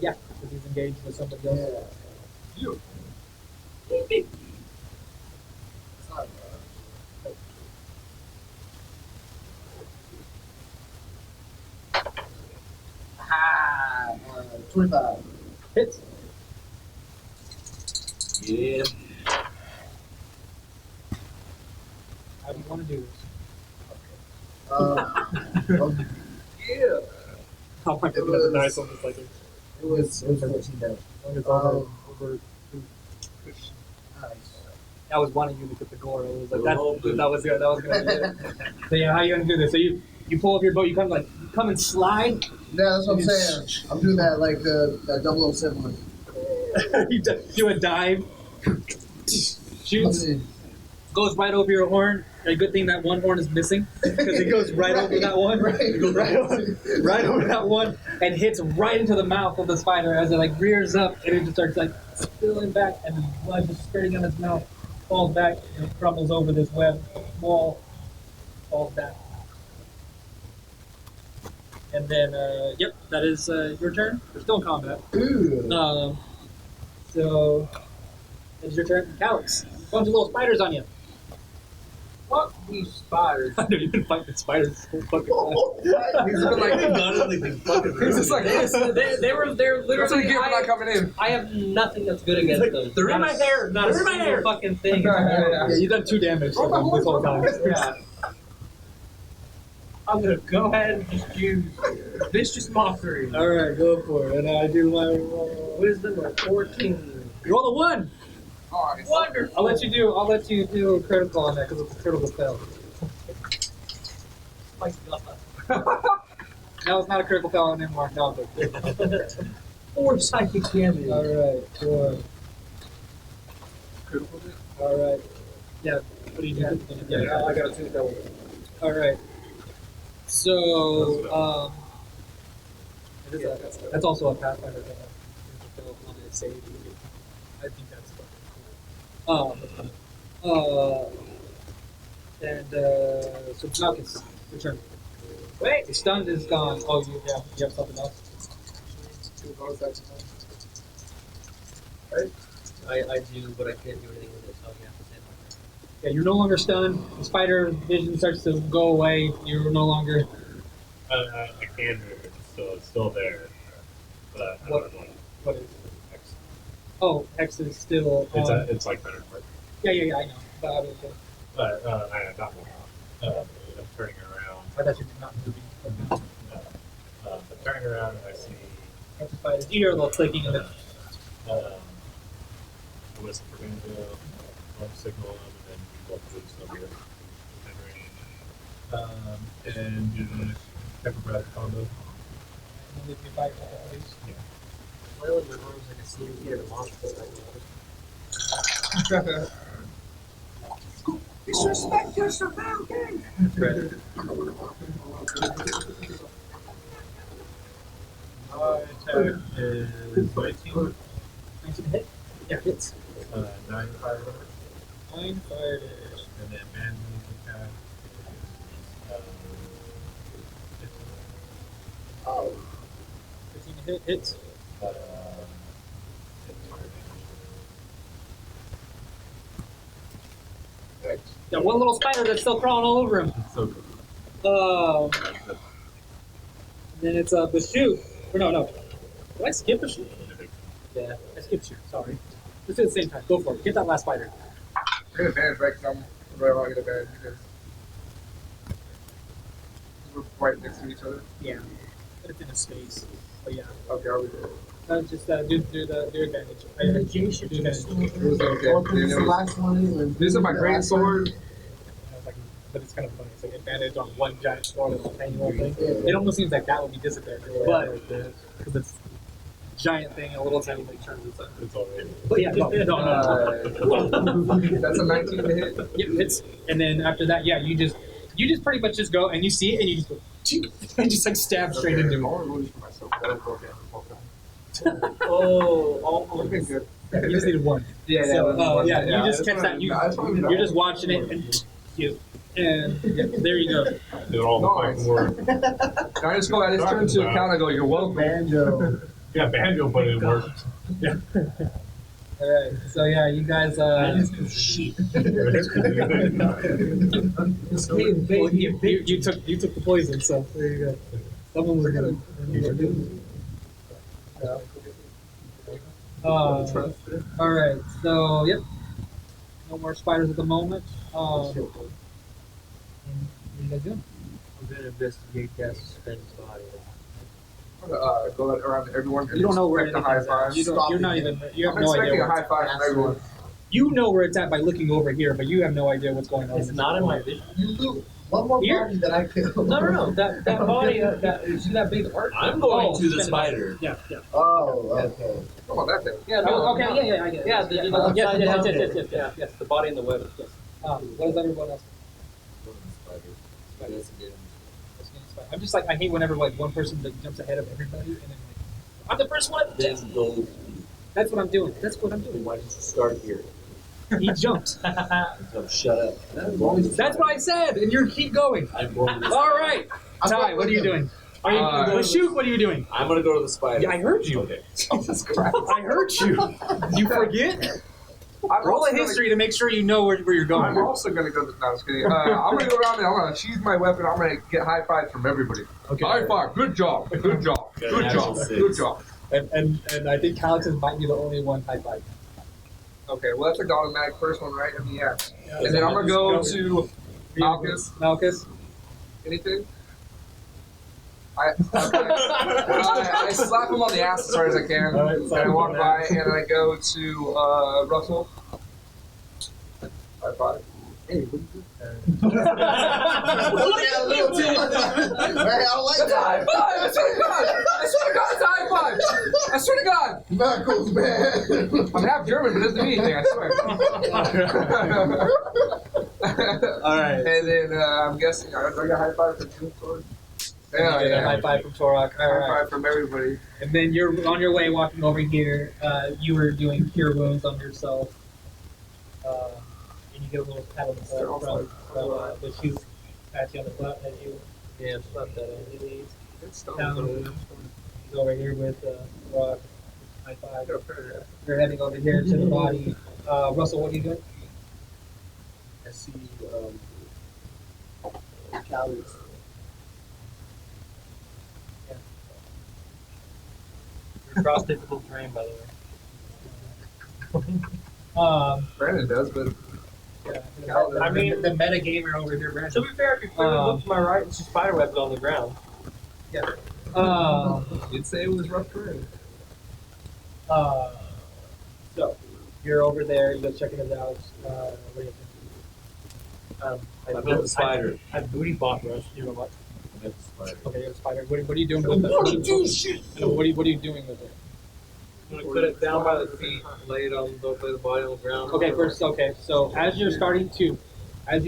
Yeah, because he's engaged with somebody else. Yeah. You. It's not, Ah, 25. Hits. Yeah. How do you want to do this? Yeah. Oh my It god, was- the dice on this like it was 14 damage. it's over. Um, Nice. That was one of you that took the gore. It was like Oh, that. good. That was good. That was good. So yeah, how you gonna do this? So you pull up your boat. You come and slide. Yeah, that's what I'm saying. I'm doing that like that 007 one. You do a dive. Shoots. Goes right over your horn. A good thing that one horn is missing because it goes right over that one. Right. It goes right over that one and hits right into the mouth of the spider as it like rears up and it just starts like spilling back and the blood just spurting out its mouth, falls back and it crumbles over this web wall, falls back. And then, yep, that is your turn. We're still in combat. Ooh. So, it's your turn. Calyx, bunch of little spiders on you. Fuck these spiders. I know you've been fighting spiders so fucking fast. He's been like, He's just like they're this. they're they're That's what you literally. get for not coming in. I have nothing that's good against them. They're in Not my a- hair. Not a They're in my single hair. fucking thing. Yeah, you've done 2 damage to them this whole time. Yeah. I'm gonna go ahead and just use vicious mockery. All right, go for it. And I do my roll. Wisdom of 14. Roll a 1. Oh, it's Wonderful. I'll let you do a critical on that because it's a critical fail. My God. No, it's not a critical fail anymore. No, but 4 psychic damage. all right, 4. critical hit. All right. Yeah. What do you do? Yeah, I got a 2 double. all right. So, that's also a Pathfinder thing. On a save. I think that's fucking cool. So Malchus, your turn. Wait, the stun is gone. Oh, you have something else. 2 bonus actions. I do, but I can't do anything with it, so you have to say Yeah, you're no longer stunned. The spider vision starts to go away. You're no longer. I can move it, so it's still there. But I What? don't know. What is? X. Oh, X is still. It's like better part. Yeah, I know. But I was. But I got one. I'm turning around. I thought you were not moving. Okay. I'm turning around and I see That's the spiders. You hear a little clicking in the. a whistle for Banjo, one signal, and then we both move over here in range. And do the pepper breath combo. And then you bite, please. Flailing my arms like a snake here to launch it right now. Disrespect your surroundings. My attack is 19, 19 hit. Yeah, hits. 9 fire damage, 9 fire damage. and then Banjo's attack is 15. Oh, 15 hit hits. 10 fire damage. Yeah, one little spider that's still crawling all over him. It's so good. Then it's the shoot. Or no. Did I skip a shoot? Yeah, I skipped shoot. Sorry. Let's do it at the same time. Go for it. Get that last spider. Get advantage, right? Because I'm right along get advantage because we're right next to each other. Yeah. But it's in a space. But yeah. Okay, I'll be there. Just do advantage. Jay should Do just advantage. Okay. well, this is the last one. And This is my great sword. But it's kind of funny. It's like advantage on one giant sword and a tiny little thing. It almost seems like that would be disadvantage. But because it's a giant thing and a little tiny thing turns its own. It's already. But yeah, no. That's a 19 to hit. Yep, hits. And then after that, yeah, you just pretty much just go and you see it and you just go and just like stab straight Okay, into I it. want to roll this for myself. That would go again. Oh, Would have been good. Yeah, you just needed one. Yeah, So, yeah. you just catch that. You're just watching it and there you go. Do all the Nice. fucking work. And I just turn to account. I go, "You're welcome." Banjo. Yeah, Banjo put in work. All right. So yeah, you guys. shit. You took the poison, so there you go. Someone was gonna. All right. So yep. No more spiders at the moment. What are you guys doing? I'm gonna investigate that suspended body. I'm gonna go around everyone. You don't know where expect anything a high five. is. You're not even. You have I'm no idea. expecting a Where high it's five from everyone. at. You know where it's at by looking over here, but you have no idea what's going on. It's not in my vision. You loot one more Here? body that I killed. No. That body, you see that big arc? I'm going Oh, to the spin it. spider. Yeah. Oh, okay. Come on, that thing. Yeah, Oh, okay. Yeah. I get it. Yeah, the yes, upside down there. yes. Yes, the body in the web. Yes. What does everyone else? I'm just like I hate whenever like one person like, jumps ahead of everybody and then like I'm the first one. Then go. That's what I'm doing. Why didn't you start here? He jumped. So shut up. That's what I said, and you keep going. I'm going. To the All right, Ty, what are you doing? Are you Lashuk, what are you doing? I'm gonna go to the spider. Yeah, I heard you. Okay. Jesus Christ. I heard you. You forget? I'm Roll also a history to make sure you know where you're I'm going. also gonna go. No, I'm just kidding. I'm gonna go around and I'm gonna sheathe my weapon. I'm gonna get high fives from everybody. Okay. High five. Good job. Good job. Yeah, Good natural job. six. Good job. And I think Calix's might be the only one high five. Okay, well that's like the automatic first one, right? I mean, yeah. And then I'm gonna go to Malchus. Malchus. Anything? I slap him on the ass as hard as I can, All right, and slap I him walk on the by ass. and I go to Russell. High five. Hey, what you Yeah, a little too much. Hey, I don't like That's a high that. five! I swear to God! I swear to God, it's a high five! I swear to God! Knuckles, man. I'm half German, but it doesn't mean anything, I swear. All right. And then I'm guessing, I got a high five from June Sword. You Yeah, get a yeah. high five from Torok. All High right. five from everybody. And then you're on your way walking over here. You were doing cure wounds on yourself. And you get a little pat on the butt from the shoot pat you on the butt as you slap that in. It's still Down. He's over here with Rock. High five. You're heading over here to the body. Russell, what are you doing? I see calories. Your cross difficult terrain, by the way. Brandon does, but I mean, the meta gamer over here, Brandon. to be fair, if you flip and look to my right, it's just spider webs on the ground. you'd say it was rough terrain. So you're over there. You're checking it out. What do you think? I built a spider. I booty bot rush. You know what? I built a spider. Okay, you have a spider. What are you doing with it? What are you doing with it? I'm gonna put it down by the feet, lay the body on the ground. Okay, first. Okay, so as you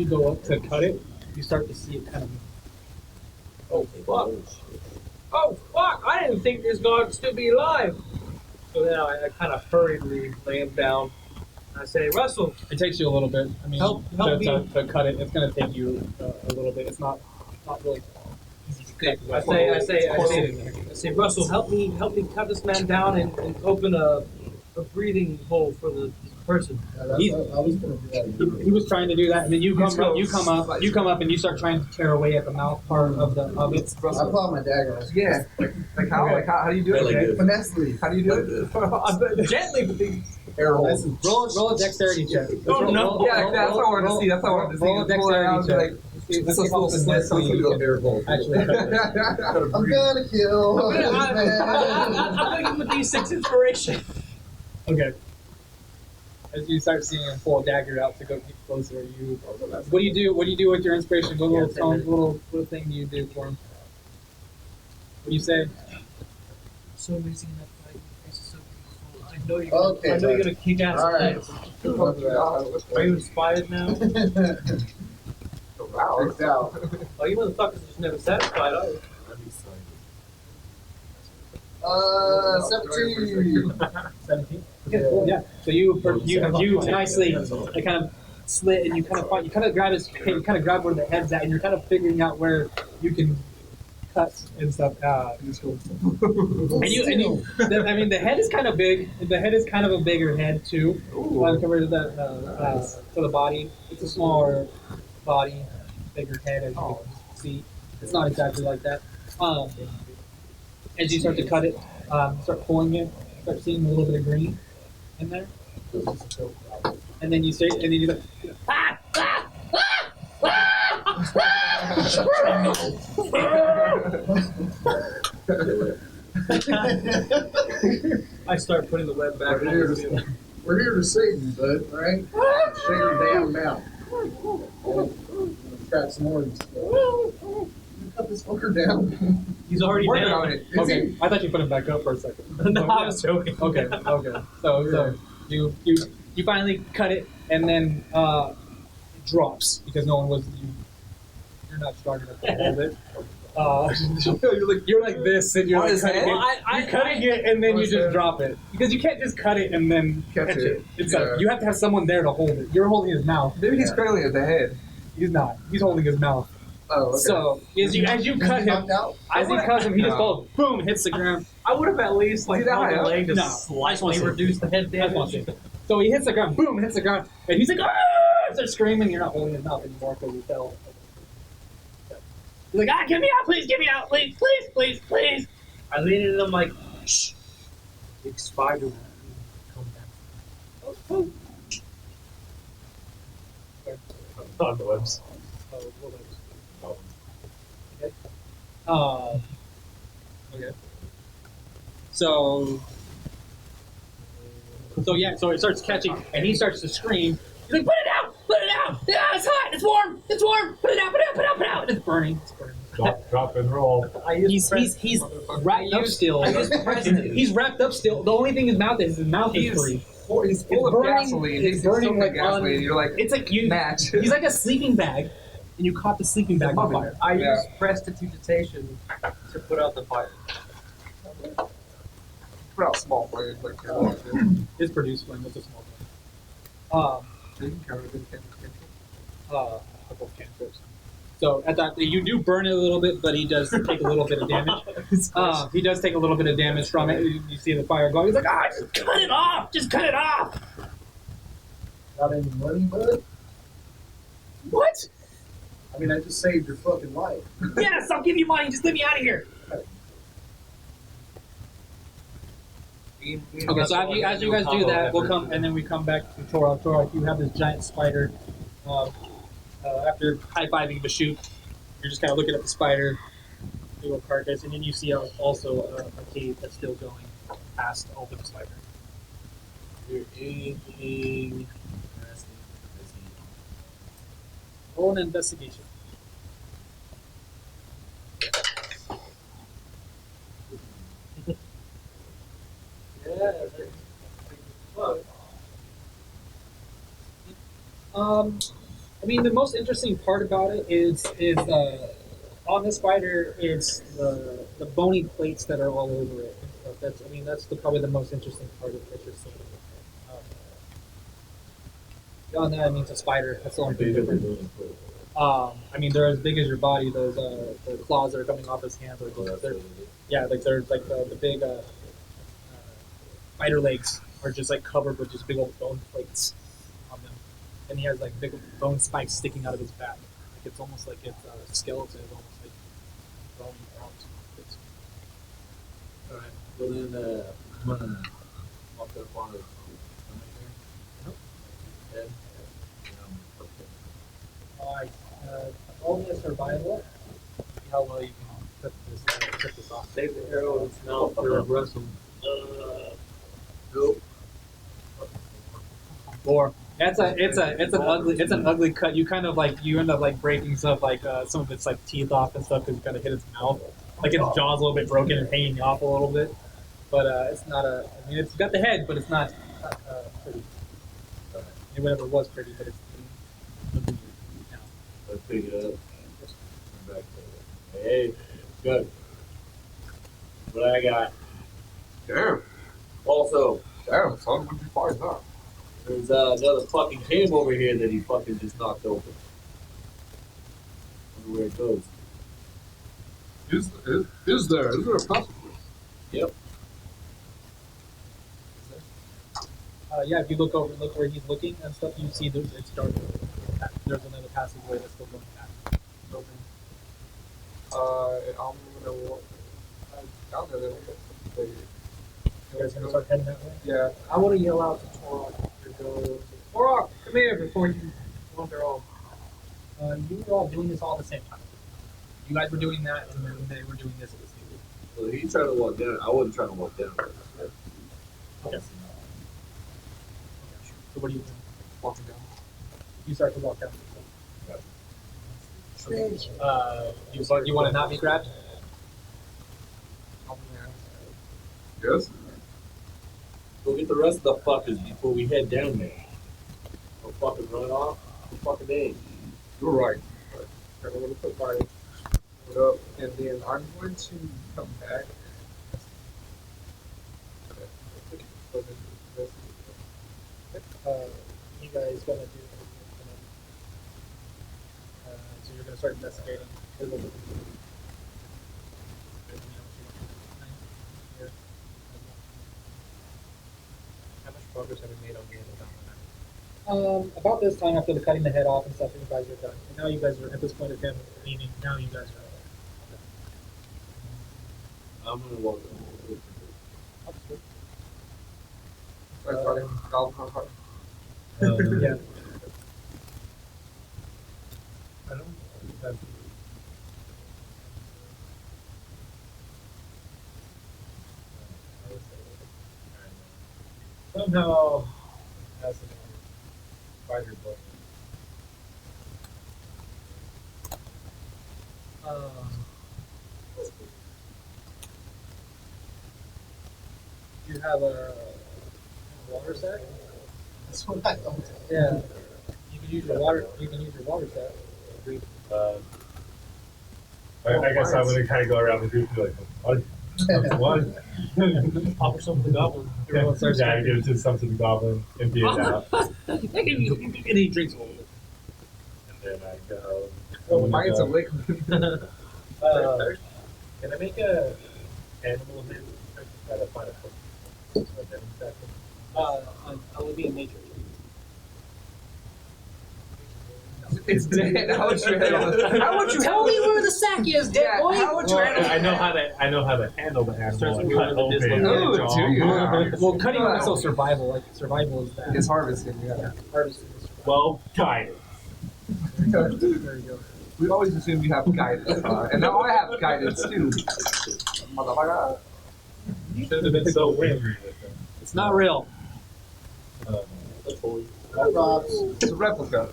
go up to cut it, you start to see it kind of. Oh fuck! Oh fuck! I didn't think this guy would still be alive. So then I kind of hurriedly lay him down. I say, Russell. It takes you a little bit. I mean, Help me. to cut it, it's gonna take you a little bit. It's not really easy to cut. I say, Russell, help me cut this man down and open a breathing hole for the person. Yeah, I was gonna do that. He was trying to do that, and then you come up, and you start trying to tear away at the mouth part of it. I pull out my dagger. Yeah, like how? Okay. Like how do you do Really it? good. Finessely. How do you do it? Gently, but the Arrow. Roll a dexterity check. Oh, no. Yeah, that's what I wanted to see. That's what I wanted to see. Roll a dexterity check. This is little Actually, I'm gonna kill this man. I'm gonna give him a D6 inspiration. okay. As you start seeing him pull a dagger out to go keep closer, what do you do? What do you do with your inspiration? What little thing do you do for him? What do you say? So amazing in that fight. This is so beautiful. I know you're gonna kick ass. All right. Are you inspired now? Wow. Fixed out. Oh, you motherfuckers are just never satisfied, are you? I'm excited. 17. 17. Okay, cool. Yeah. So you nicely kind of slit and you kind of grab his you kind of grab where the head's at and you're kind of figuring out where you can cut and stuff. I mean the head is kind of big. The head is kind of a bigger head too compared to the body. It's a smaller body, bigger head as you can see. It's not exactly like that. As you start to cut it, start pulling it, start seeing a little bit of green in there, and then you say, and then you go, ah, ah, ah, I start putting the web back on the field. We're here to save you, bud, right? Shut your damn mouth. Crack some more. Cut this fucker down. He's already Working down. on it. Okay, I thought you put him back up for a second. No, I was joking. Okay. So you finally cut it, and then it drops because no one was you're not strong enough to hold it. You're like this, and you're On like his cutting head? it. You're cutting it, and then you just drop it because you can't just cut it and then Catch catch it. it. It's Yeah. like you have to have someone there to hold it. You're holding his mouth. Maybe he's cradling at the head. He's not. He's holding his mouth. Oh, okay. So as you cut him, Knocked out? as he cuts him, he just No. falls. Boom! Hits the ground. I would have at least like Is he that held high the up? leg to No, I just wanna slightly see. reduce the head That's one damage. thing. So he hits the ground. Boom! Hits the ground, and he's like, "Ah!" Starts screaming. You're not holding his mouth anymore because he fell. He's like, "Ah! Get me out, please! Get me out, please! Please! Please! Please!" I lean into them like, shh. Big spider will come down. On the webs. Okay. So yeah, so it starts catching, and he starts to scream. He's like, "Put it out! Put it out! Yeah, it's hot! It's warm! It's warm! Put it out! Put it out! Put it out! Put it out!" It's burning. It's burning. Drop and roll. I use He's wrapped up still. I use present. He's wrapped up still. The only thing in his mouth is free. He's full of burning- gasoline. it's He's burning burning like gasoline. on- You're like, It's like you. match. He's like a sleeping bag, and you caught the sleeping bag on fire. I Yeah. use prestidigitation to put out the fire. Put out small flames like It's produced flame. It's a small flame. A couple of cantrips. So at that, you do burn it a little bit, but he does take a little bit of damage. He does take a little bit of damage from it. You see the fire going. He's like, "Ah, just cut it off! Just cut it off!" Got any money, bud? What? I mean, I just saved your fucking life. Yes, I'll give you mine. Just get me out of here. Okay, so as you guys do that, we'll come and then we come back to Torok. Torok, you have this giant spider. After high fiving Bashoot, you're just kind of looking at the spider, little carcass, and then you see also a cave that's still going past Open Spider. You're anything interesting. Roll an investigation. Yeah. I mean, the most interesting part about it is on the spider, it's the bony plates that are all over it. And stuff. That's probably the most interesting part of what you're seeing. Beyond that, I mean, it's a spider. That's the only thing different. I mean, they're as big as your body. Those the claws that are coming off his hands are just, they're like the big spider legs are just like covered with just big old bone plates on them, and he has like big bone spikes sticking out of his back. Like it's almost like it's skeleton is almost like bone bones. Alright, well then, I'm gonna walk up on his stomach here. Head. Roll me a survival. See how well you can cut this off. Save the arrow and smell for Russell. Nope. 4. It's an ugly cut. You kind of like you end up like breaking stuff like some of its like teeth off and stuff because you kind of hit its mouth. Like its jaw's a little bit broken and hanging off a little bit. But it's not a. I mean, it's got the head, but it's not pretty. It whatever was pretty, but it's. Let's pick it up. Come back to it. Hey, good. What I got. Damn. Also, Damn, son, what'd you find that? there's another fucking cave over here that he fucking just knocked open. Wonder where it goes. Is there a passage? Yep. Yeah, if you look where he's looking and stuff, you see it's dark. There's another passageway that's still going back. Open. I'm gonna walk down there then. You guys gonna start heading that way? Yeah. I want to yell out to Torok to go. Torok, come here before you wander off. You were all doing this all at the same time. You guys were doing that, and then they were doing this at the same time. Well, he tried to walk down. I wasn't trying to walk down. Okay. So what are you doing? Walking down. You start to walk down. You want to not be grabbed? Yes? Go get the rest of the fuckers before we head down there. Don't fucking run off. Fucking day. You're right. I'm going to put my foot up, and then I'm going to come back. You guys gonna do? So you're gonna start investigating. How much progress have we made on getting the dominant? About this time after the cutting the head off and stuff, you guys are done. And now you guys are at this point of him leaving. Now you guys are. I'm gonna walk. Yeah. I don't. That's, somehow has an spider book. You have a water sack. That's what I don't. Yeah. You can use your water. You can use your water sack. I guess I'm gonna kind of go around the group and be like, what? Offer some to the goblin. Everyone starts Yeah, I give it to some to the goblin, empty it out, And he drinks all of it. and then I go. Oh, mine's a lick. Can I make a animal hand? Try to find a book. I will be in nature. It's dead. How would you handle it? How would you Tell me where the sack is, dead Yeah, boy. how would you handle I know how to handle the animal. Starts and with cut the open dismal. the Oh, jaw. do you? Well, cutting is also survival. Like survival is that. It's harvesting, yeah. Harvesting is survival. Well, guided. There you go. We always assume you have guidance, and now I have guidance too. Motherfucker. You should have been so angry with them. It's not real. That's holy. That rocks. It's a replica.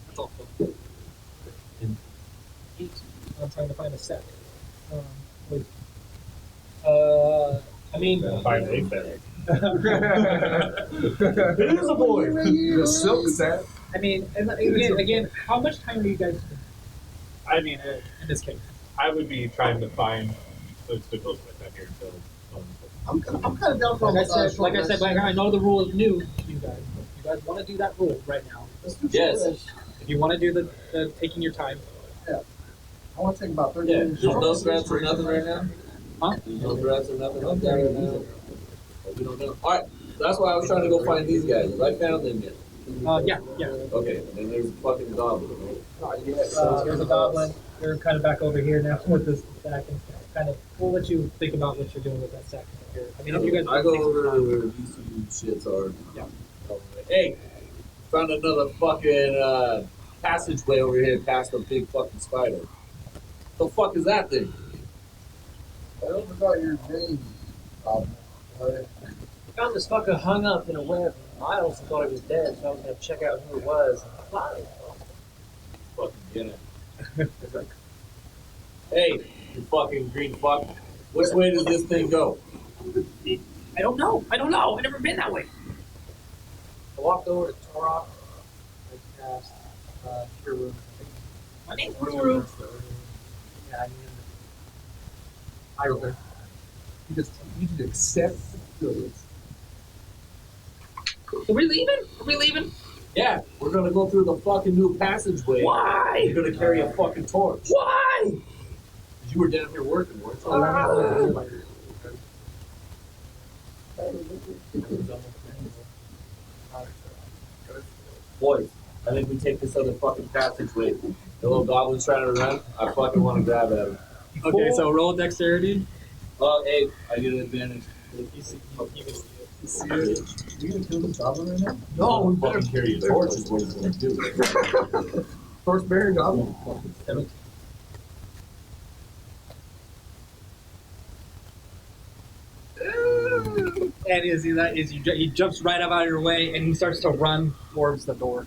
That's all. I'm trying to find a sack. Wait. I mean, Find a bag. It is a boy. The silk set. I mean, and again, how much time are you guys I mean, in this case? I would be trying to find obstacles with that here until. I'm kind of down for Like I a said, I know the rule is new to you guys. But if you guys want to do that rule right now, Yes. if you want to do the taking your time, I want to take about 30 Yeah. minutes. There's no threats or nothing right now? Huh? There's no threats or nothing like that right now? Oh, we don't know. Alright, that's why I was trying to go find these guys. Have I found them yet? yeah. Okay, then there's a fucking goblin, right? Here's a goblin. You're kind of back over here now with this sack and kind of. We'll let you think about what you're doing with that sack here. I mean, if you guys. I go over to where these two shits are. Yeah. Hey, found another fucking passageway over here past the big fucking spider. The fuck is that thing? I don't forgot your name. Found this fucker hung up in a web. I also thought he was dead, so I was gonna check out who it was. Fucking get it. Hey, you fucking green fuck. Which way does this thing go? I don't know. I've never been that way. I walked over to Torok. I asked your room. My name's Ruru. Yeah, I mean, I don't know. You just accept goods. Are we leaving? Yeah, we're gonna go through the fucking new passageway. Why? You're gonna carry a fucking torch. Why? 'Cause you were down here working, weren't you? Boys, I think we take this other fucking passageway. The little goblin's trying to run. I fucking want to grab at him. Okay, so roll dexterity. Oh, hey, I get an advantage. You see it. You gonna kill the goblin right now? No, we better carry a torch is what he's gonna do. First bear goblin. 17. And he jumps right up out of your way and he starts to run towards the door.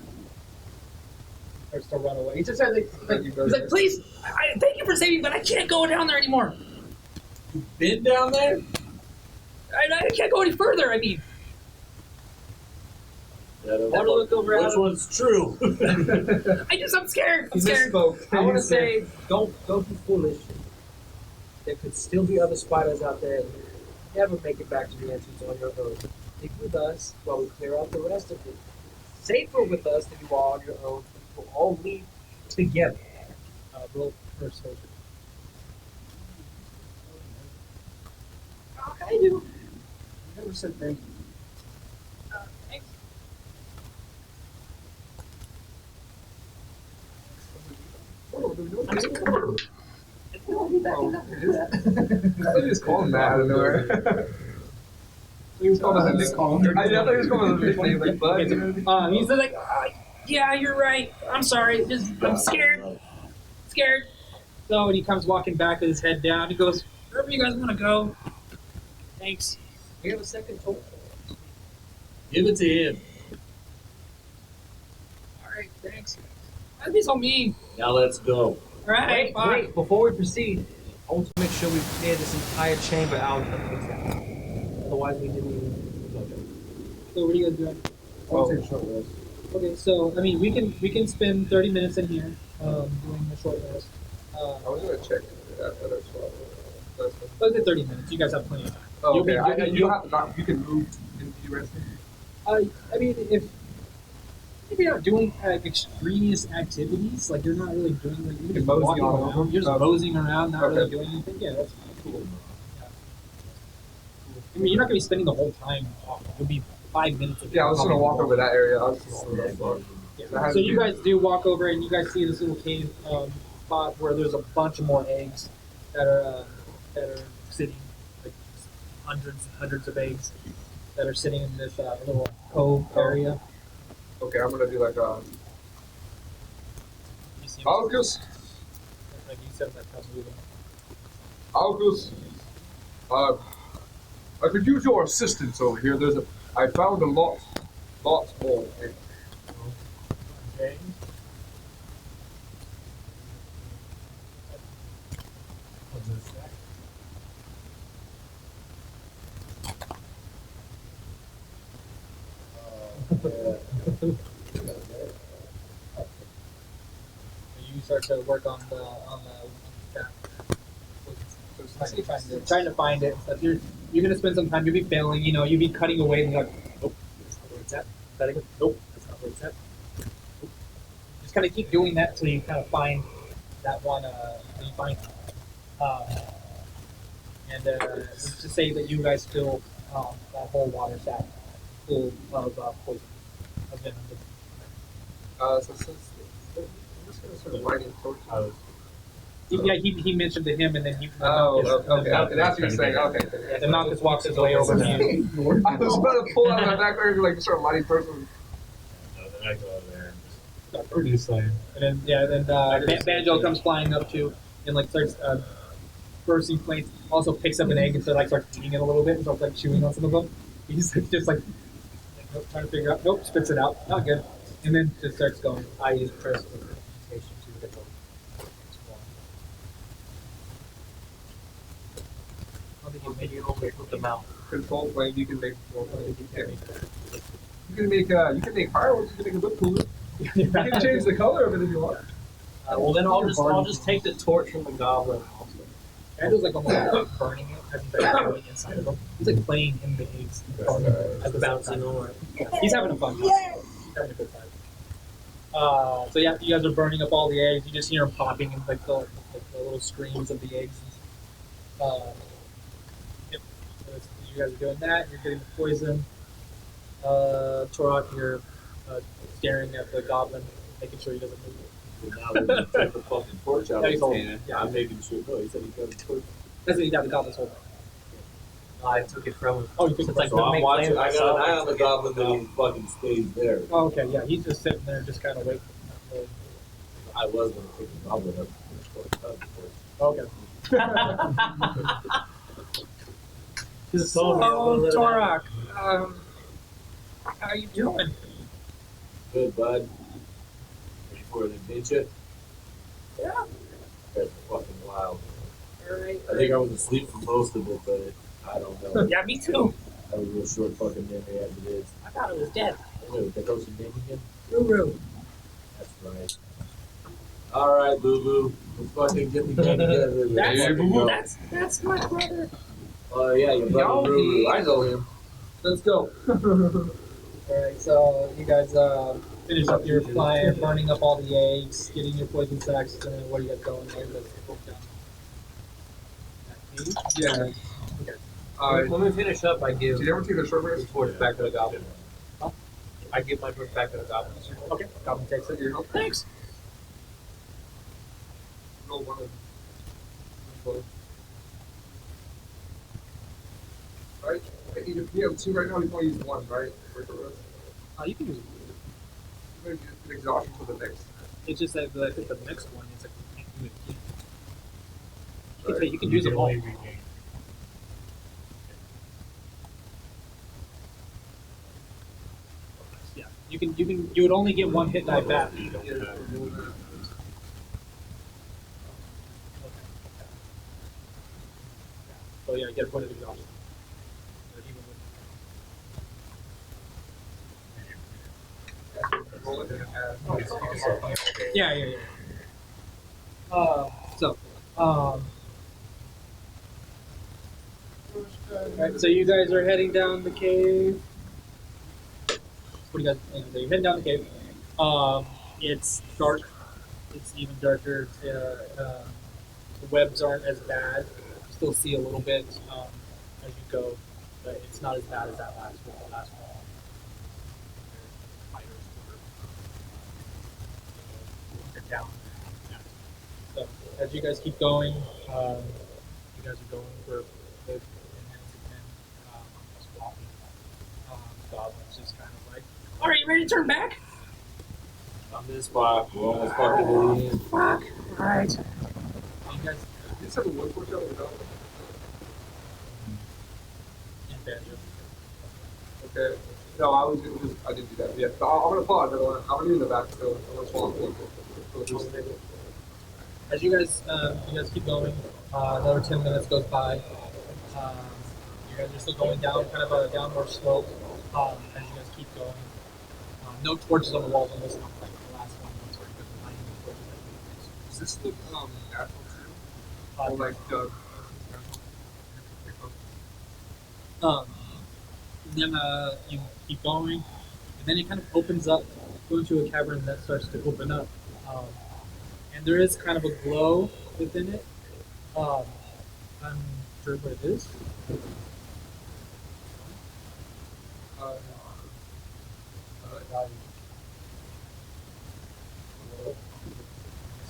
Starts to run away. He just says, he's like, please, thank you for saving, but I can't go down there anymore. Been down there? I can't go any further. I mean, Have a look over Which at him. one's true? I'm scared. I'm scared. I want to say, don't be foolish. There could still be other spiders out there. You never make it back to the entrance on your own. Stick with us while we clear out the rest of it. Safer with us than you are on your own. We'll all leave together. Roll first soldier. I do. You never said thank you. Thanks. I just called him that out of nowhere. He was calling us a nickname. I thought he was calling us a nickname like Bud. He's like, yeah, you're right. I'm sorry. I'm scared. Scared. So when he comes walking back with his head down, he goes, wherever you guys want to go. Thanks. We have a second tool. Give it to him. All right, thanks. That'd be so mean. Now let's go. All right, Wait, fine. wait, before we proceed, I want to make sure we clear this entire chamber out of exactly. Otherwise, we didn't even. So what are you guys doing? I want to take a short rest. Okay, so I mean, we can spend 30 minutes in here doing the short rest. I was gonna check that other spot. Let's say 30 minutes. You guys have plenty of time. Oh, You'll be- okay. you'll- You don't have to not. You can move and be resting. I mean, if you're not doing extraneous activities, like you're not really doing, like you're You're just moseying walking on around, over. you're just Okay. moseying around, not really Okay. doing anything. Yeah, that's cool. Yeah. I mean, you're not gonna be spending the whole time talking. It'll be 5 minutes. Of Yeah, I was gonna talking. walk over that area. I was just Yeah. That has So to you be- guys do walk over and you guys see this little cave spot where there's a bunch of more eggs that are sitting, like hundreds and hundreds of eggs that are sitting in this little cove area. Okay, I'm gonna do like a You see 'em- August. like you said, that comes moving. August. I could use your assistance over here. I found a lost more eggs. Okay. You start to work on the trying to find it. So you're gonna spend some time. You'll be failing. You know, you'll be cutting away and you're like, nope, that's not where it's at. Cutting it. Nope, that's not where it's at. Nope. Just kind of keep doing that until you kind of find that one. You find. Let's just say that you guys fill that whole water sack full of poison. Of venom. I'm just gonna start lighting torches. Yeah, he mentioned to him, and then he. Oh, Malchus- okay. That's what you're saying. Okay. Yeah, then Malchus walks his way over to you. I was about to pull out my backpack and like start lighting torches. No, then I go over there and just produce something. And then Banjo comes flying up too, and like starts bursting plates. Also picks up an egg and starts eating it a little bit, and starts like chewing on some of them. He's like, just like nope, trying to figure out. Nope, spits it out. Not good. And then just starts going. I use press for presentation to get them. I think you maybe only put them out. Control plane. You can make more. You can make fireworks. You can make a whip cooler. You can change the color of it if you want. Well, then I'll just take the torch from the goblin. Also. Banjo's like almost like burning it. As he's like going inside of them. He's like playing in the eggs. As bouncing over. He's having a fun time. He's having a good time. So yeah, you guys are burning up all the eggs. You just hear them popping and like the little screams of the eggs. Yep. So you guys are doing that. You're getting the poison. Torok, you're staring at the goblin, making sure he doesn't move. So now that you took the fucking torch out Yeah, of he's his holding hand, it, yeah. I'm making sure. No, he said he got the torch. That's what you got the goblin's holding. I took it from him. Oh, you took Since it I from So couldn't I'm make watching. flames I got an myself, eye on the took it goblin from that him. he fucking stays there. Oh, okay, yeah, he's just sitting there, just kind of waiting. I was gonna pick the goblin up. Okay. Just So, told me, I'll let it out. Torok, how you doing? Good, bud. Ready for an adventure? Yeah. That's fucking wild. Alright. I think I was asleep for most of it, but I don't know. Yeah, me too. I was a real short fucking memory as it is. I thought it was dead. Anyway, that was your name again? Ruru. That's right. Alright, Boo Boo. Let's fucking get the gang together. That's, Let's fucking go. that's my brother. Oh, yeah, your brother Boo Boo. I know him. Let's go. Alright, so you guys finish up your fire, burning up all the eggs, getting your poison sacks, and then what do you got going there? Let's go down. Yeah. When we finish up, I give Did you ever take the short the rest? torch back to the goblin. I give my torch back to the goblin. Okay, Goblin takes it. Here you go. Thanks. Roll one of them. Right? You have two right now. You want to use one, right? For the rest. You can use it. You're going to get exhaustion for the next. It's just that I think the next one is like you can't do it again. Right. You can use them all. only regain. Yeah, you would only get one hit die back. You don't Yeah, have- roll that. So yeah, you get a point of exhaustion. Roll it and add. Yeah. Right, so you guys are heading down the cave. What do you guys think? So you're heading down the cave. It's dark. It's even darker. The webs aren't as bad. You still see a little bit as you go, but it's not as bad as that last one. The last one. Spiders down. So as you guys keep going, you guys are going for the enhanced again. Just walking. Goblin's just kind of like, all right, you ready to turn back? I'm in this spot. We're almost fucking leaving. Fuck. All right. You guys You said the wood push up or no? in bed. Okay. No, I was gonna I didn't do that. Yeah. So I'm gonna pause. I'm gonna be in the back still. I'm gonna swallow it. As you guys keep going, another 10 minutes goes by. You guys are still going down, kind of a downward slope. As you guys keep going, no torches on the walls on this one, like the last one. Where you guys are lighting the torches. Is this the natural too? Uh, Or like the then you keep going, and then it kind of opens up, go into a cavern that starts to open up, and there is kind of a glow within it. I'm sure what it is.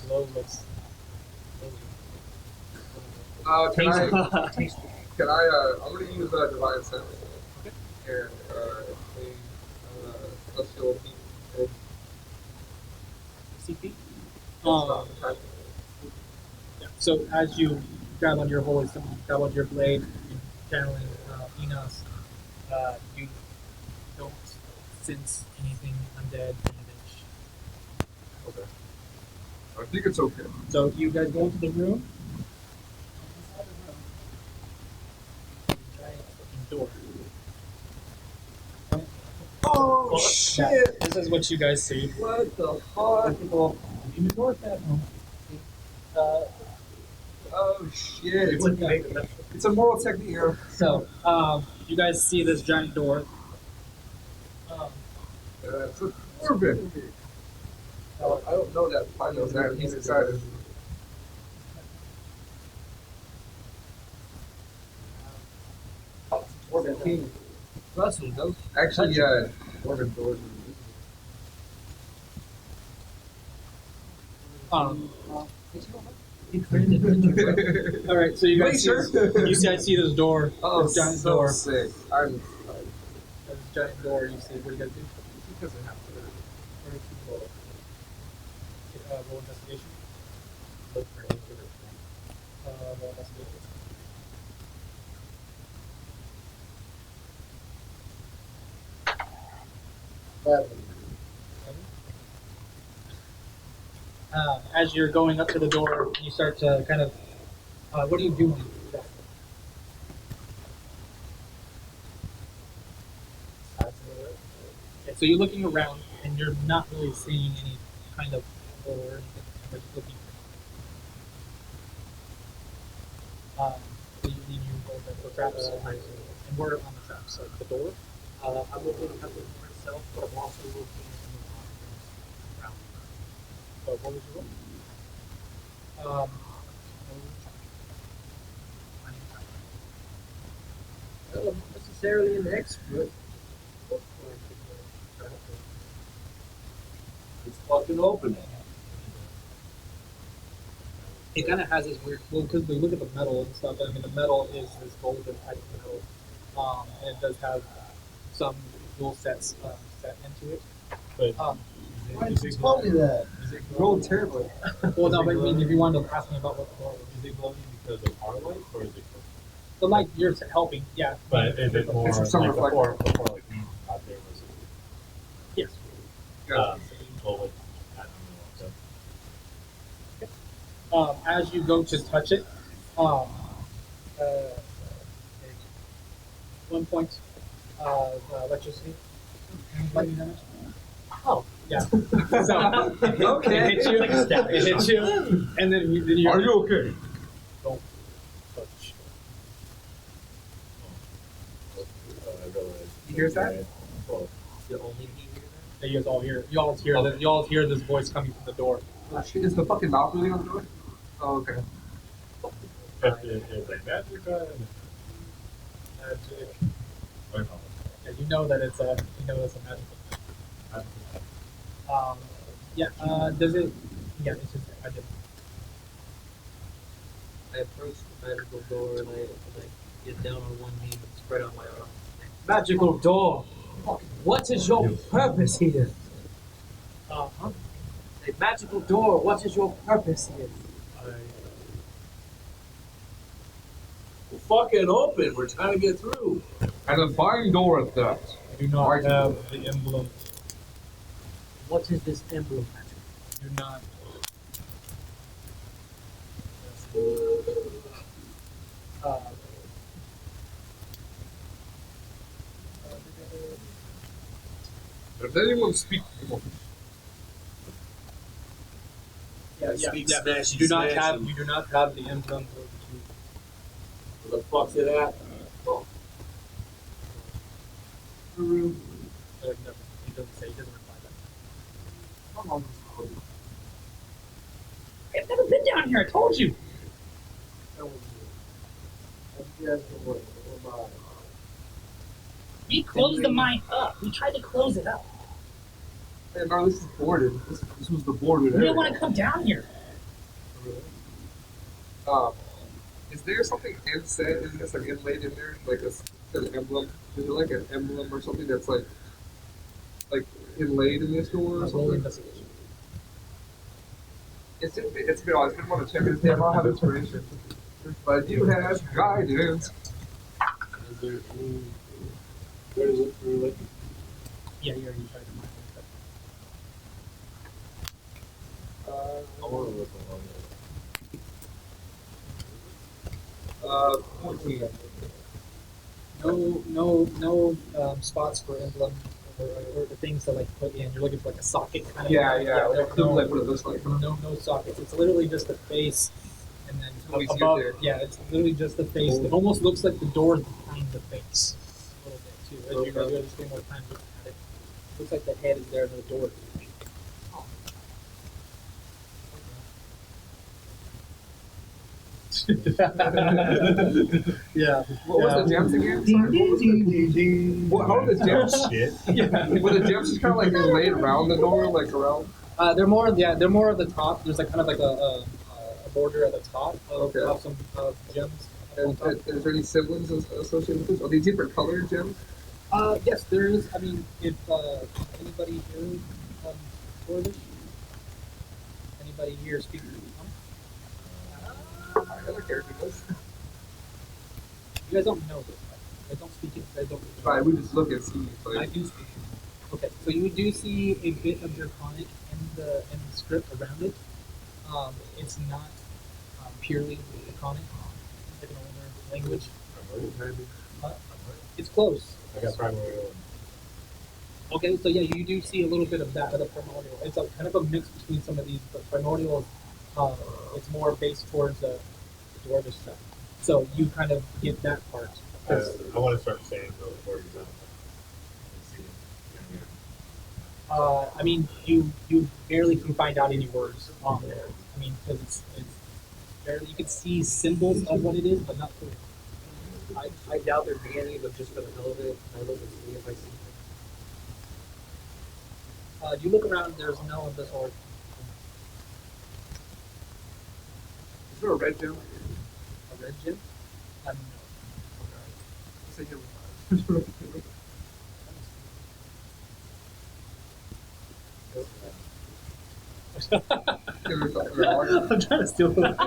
Glow looks. Can I I'm gonna use divine sense and celestial heat. CP. Yeah. So as you grab on your holy symbol, grab on your blade, channeling Enos, you don't sense anything undead. Okay. I think it's okay. So you guys go into the room. Giant fucking door. Oh Yeah, shit! this is what you guys see. What the fuck? People even north at home. Oh shit! It's a moral technique here. So you guys see this giant door. It's a Corbin. I don't know that. I know that. He's excited. Corbin King. Russell, those actually, Corbin doors. All right, so you guys see this door, Oh, this giant so door, sick. I'm this giant door. You see, what do you guys do? because I have to. Roll investigation. Look for any sort of roll investigation. As you're going up to the door, you start to kind of. What are you doing? Okay, so you're looking around, and you're not really seeing any kind of door or anything. You're just looking. So you roll the traps, and we're on the traps. So the door. I'm looking at the door itself, but I'm also looking at the monsters around. So what was your roll? Well, I'm not necessarily an expert. It's fucking open. It kind of has this weird, well, because we look at the metal and stuff. I mean, the metal is this golden type of metal, and it does have some dual sets set into it. But Why did you tell me that? Rolled terribly. Well, no, but I mean, if you wanted to ask me about what the door was, is it glowing because of our light, or is it? the light you're helping, yeah. But is it more It's some like reflector. before like me out there was? Yes. Well, like, I don't know. So. As you go to touch it, one point electricity. Lightning damage. Oh, yeah. So Okay. it hits you, and then you Are you okay? don't touch. You hear that? Well, The only he here then? You guys all hear. You all hear this voice coming from the door. Oh, shit, is the fucking mouth really on the door? Oh, okay. But is like magic Magic. or no? Yeah, you know that it's a magical. Yeah. Does it? Yeah, it's just I did. I approach the magical door and I get down on one knee and spread out my arms. Magical door! What is your purpose here? Huh? A magical door, what is your purpose here? Well, fucking open. We're trying to get through. And a fine door at that. Do not Why- have the emblem. What is this emblem, magic? Do not. Uh, If anyone speaks English, yeah, Speak yeah. Smashy You do not Smashy. have. You do not have the emblem of the two. Where the fuck's it at? Oh, Never. He doesn't say. He doesn't reply that. How long is it called? I've never been down here. I told you. That was you guys been working by. We closed the mine up. We tried to close it up. hey, no, this is boarded. This was the boarded We area. didn't want to come down here. Is there something inset in this, like inlaid in there, like an emblem? Is there like an emblem or something that's like inlaid in this door or Roll something? investigation. It's been I just want to check it. I don't have inspiration, but you have guidance. is there any? Where to look through it? Yeah, you already tried to mine. I want to look along there. 14. No spots for emblem or the things to like put in. You're looking for like a socket kind of. Yeah. there- Like, no, like what it looks like. no sockets. It's literally just the face, and then Only see it above. there. Yeah, it's literally just the face. It almost looks like the door behind the face a little bit too. As you guys are spending more time looking at it, looks like the head is there and the door. Yeah. What was the gems again? Sorry, what was the, what, how are the gems? Shit. Yeah. Were the gems just kind of like laid around the door, like around? They're more at the top. There's like kind of like a border at the top of, Okay. of some gems. on top. And is there any siblings associated with this? Are these different colored gems? Yes, there is. I mean, if anybody here for this, anybody here speaks I never cared for this. you guys don't know this, right? You guys don't speak it. You guys don't. Fine, we just look and see. I Like, do speak it. Okay, so you do see a bit of Draconic in the script around it. It's not purely Draconic. It's like an older language. It's close. I got primary one. Okay, so yeah, you do see a little bit of that of the primordial. It's a kind of a mix between some of these, but primordial, it's more based towards the dwarvish stuff. So you kind of get that part. I want to start saying those words out. I mean, you barely can find out any words on there. I mean, because it's barely you can see symbols of what it is, but not clear. I doubt there'd be any, but just for the hell of it, I look and see if I see anything. You look around, there's no of the sort. is there a red gem? A red gem? No. Let's say here. I'm trying to steal it.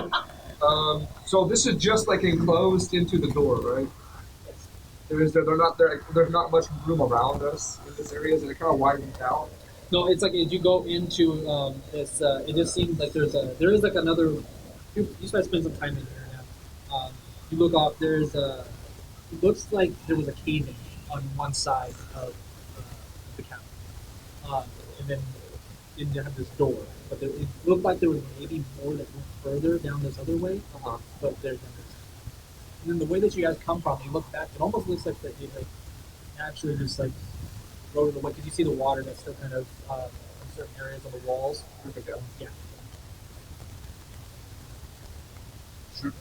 So this is just like enclosed into the door, right? There's not much room around us in this area, so it kind of widens out. No, it's like as you go into this, it just seems like there is like another. You might spend some time in here now. You look off. There's a. It looks like there was a cave in on one side of the cabin, and then you have this door. But it looked like there was maybe more that went further down this other way. Uh-huh. But there's none. And then the way that you guys come from, you look back. It almost looks like that you like naturally just like go to the way because you see the water that's still kind of in certain areas of the walls. Yeah. Should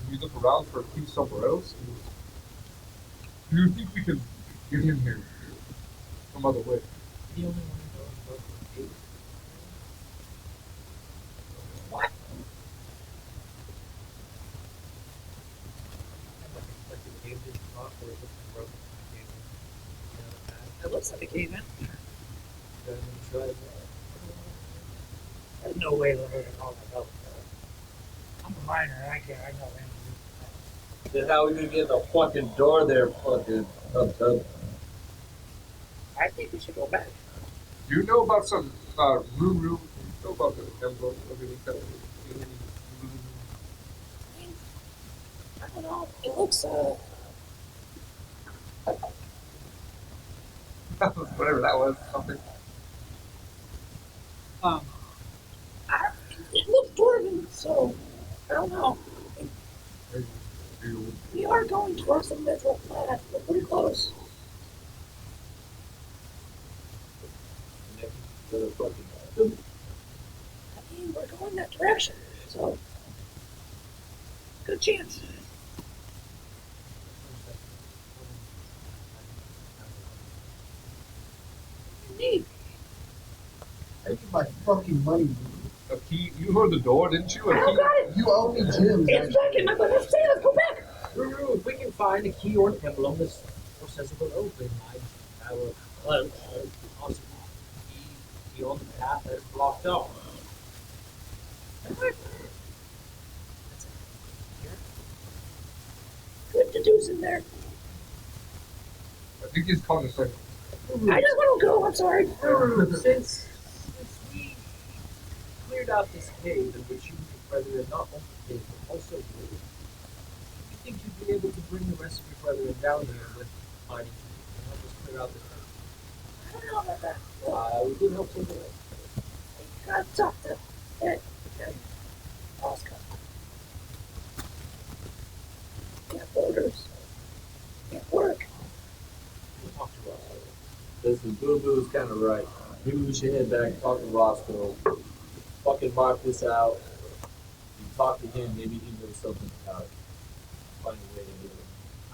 we look around for a key somewhere else? Do you think we can get in here some other way? The only one who knows about the gate. where it's been broken from the cave. It looks like a cave in. Go ahead and try it. There's no way they're moving all that up. I'm a miner. I can't. I know anything. Then how we gonna get the fucking door there, fucking tub? I think we should go back. Do you know about some Ruru? You know about the emblem of any kind of I don't know. It looks whatever that was, something. it looks dwarven, so I don't know. We are going towards the mithril planet. We're pretty close. To the fucking I mean, we're going that direction, so good chance. Indeed. I need my fucking money. A key. You heard the door, didn't you? I A don't key. got it. You owe me gems. It's back in my let's say let's go back. Ruru, if we can find a key or an emblem, this process will open. I will possibly be on the path that is blocked off. Good to do's in there. I think he's calling us. I just want to go. I'm sorry. Ruru, since we cleared out this cave in which you and brethren not only cave but also lived, do you think you'd be able to bring the rest of your brethren down here with mining and help us clear out this cave? I don't know about that. We can help take it away. You gotta talk to Ed. Okay. Oscar. Can't orders. Can't work. We'll talk to Ross. Listen, Boo Boo's kind of right. Maybe we should head back, talk to Roscoe, fucking mark this out. You talk to him, maybe he knows something about it. Find a way to do it.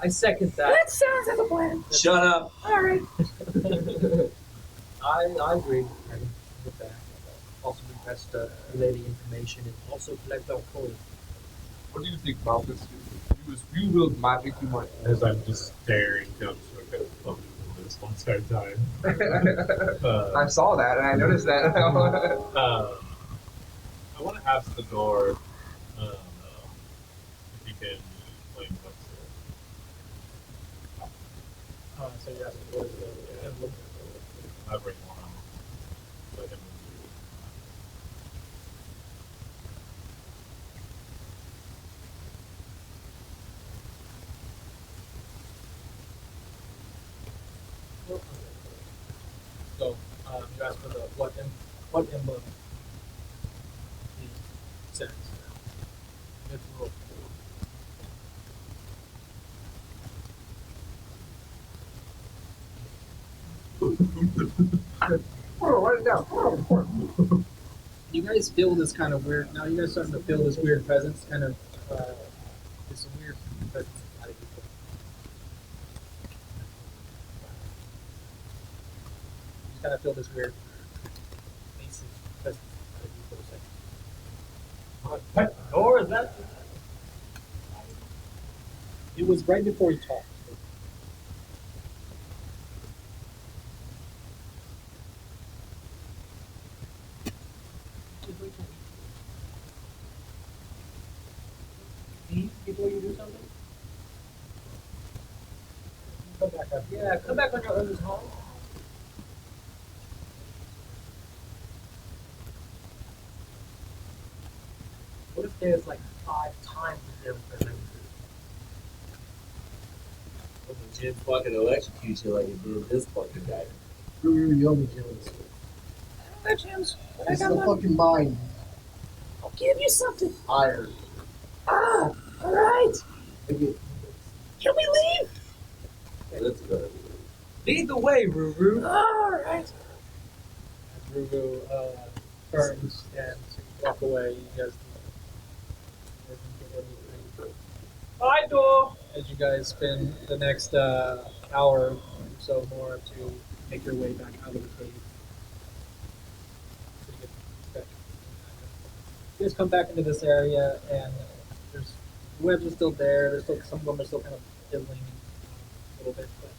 I second that. That sounds like a plan. Shut up! All right. I agree. And with that, possibly best to relay the information and also collect our coin. What do you think, Malthus? You wield magic, you might. As I'm just staring down to kind of focus on this one side time. I saw that and I noticed that. I want to ask the door if you can explain what's there. So you're asking what is the emblem? Elaborate more on what him So you asked for the what emblem he sends. Mithril. Oh, write it down. You guys feel this kind of weird. Now you guys starting to feel this weird presence, kind of. It's a weird presence out of you. You kind of feel this weird, basic presence out of you for a second. Or is that? It was right before he talked. Eat before you do something? Come back up. Yeah, come back on your owner's home. What if there's like 5 times the them for them? When the gym fucking electrocutes you like it did this fucking guy. You owe me gems. I don't got gems, but I This is got the money. fucking mine. I'll give you something. Iron. Ah, all right. I get- Can we leave? Let's go. Lead the way, Ruru. All right. As Rugo turns and walk away, you guys. Hi, door. As you guys spend the next hour or so more to make your way back out of the cave. You guys come back into this area, and there's the webs are still there. There's still some of them are still kind of fiddling. little bit, but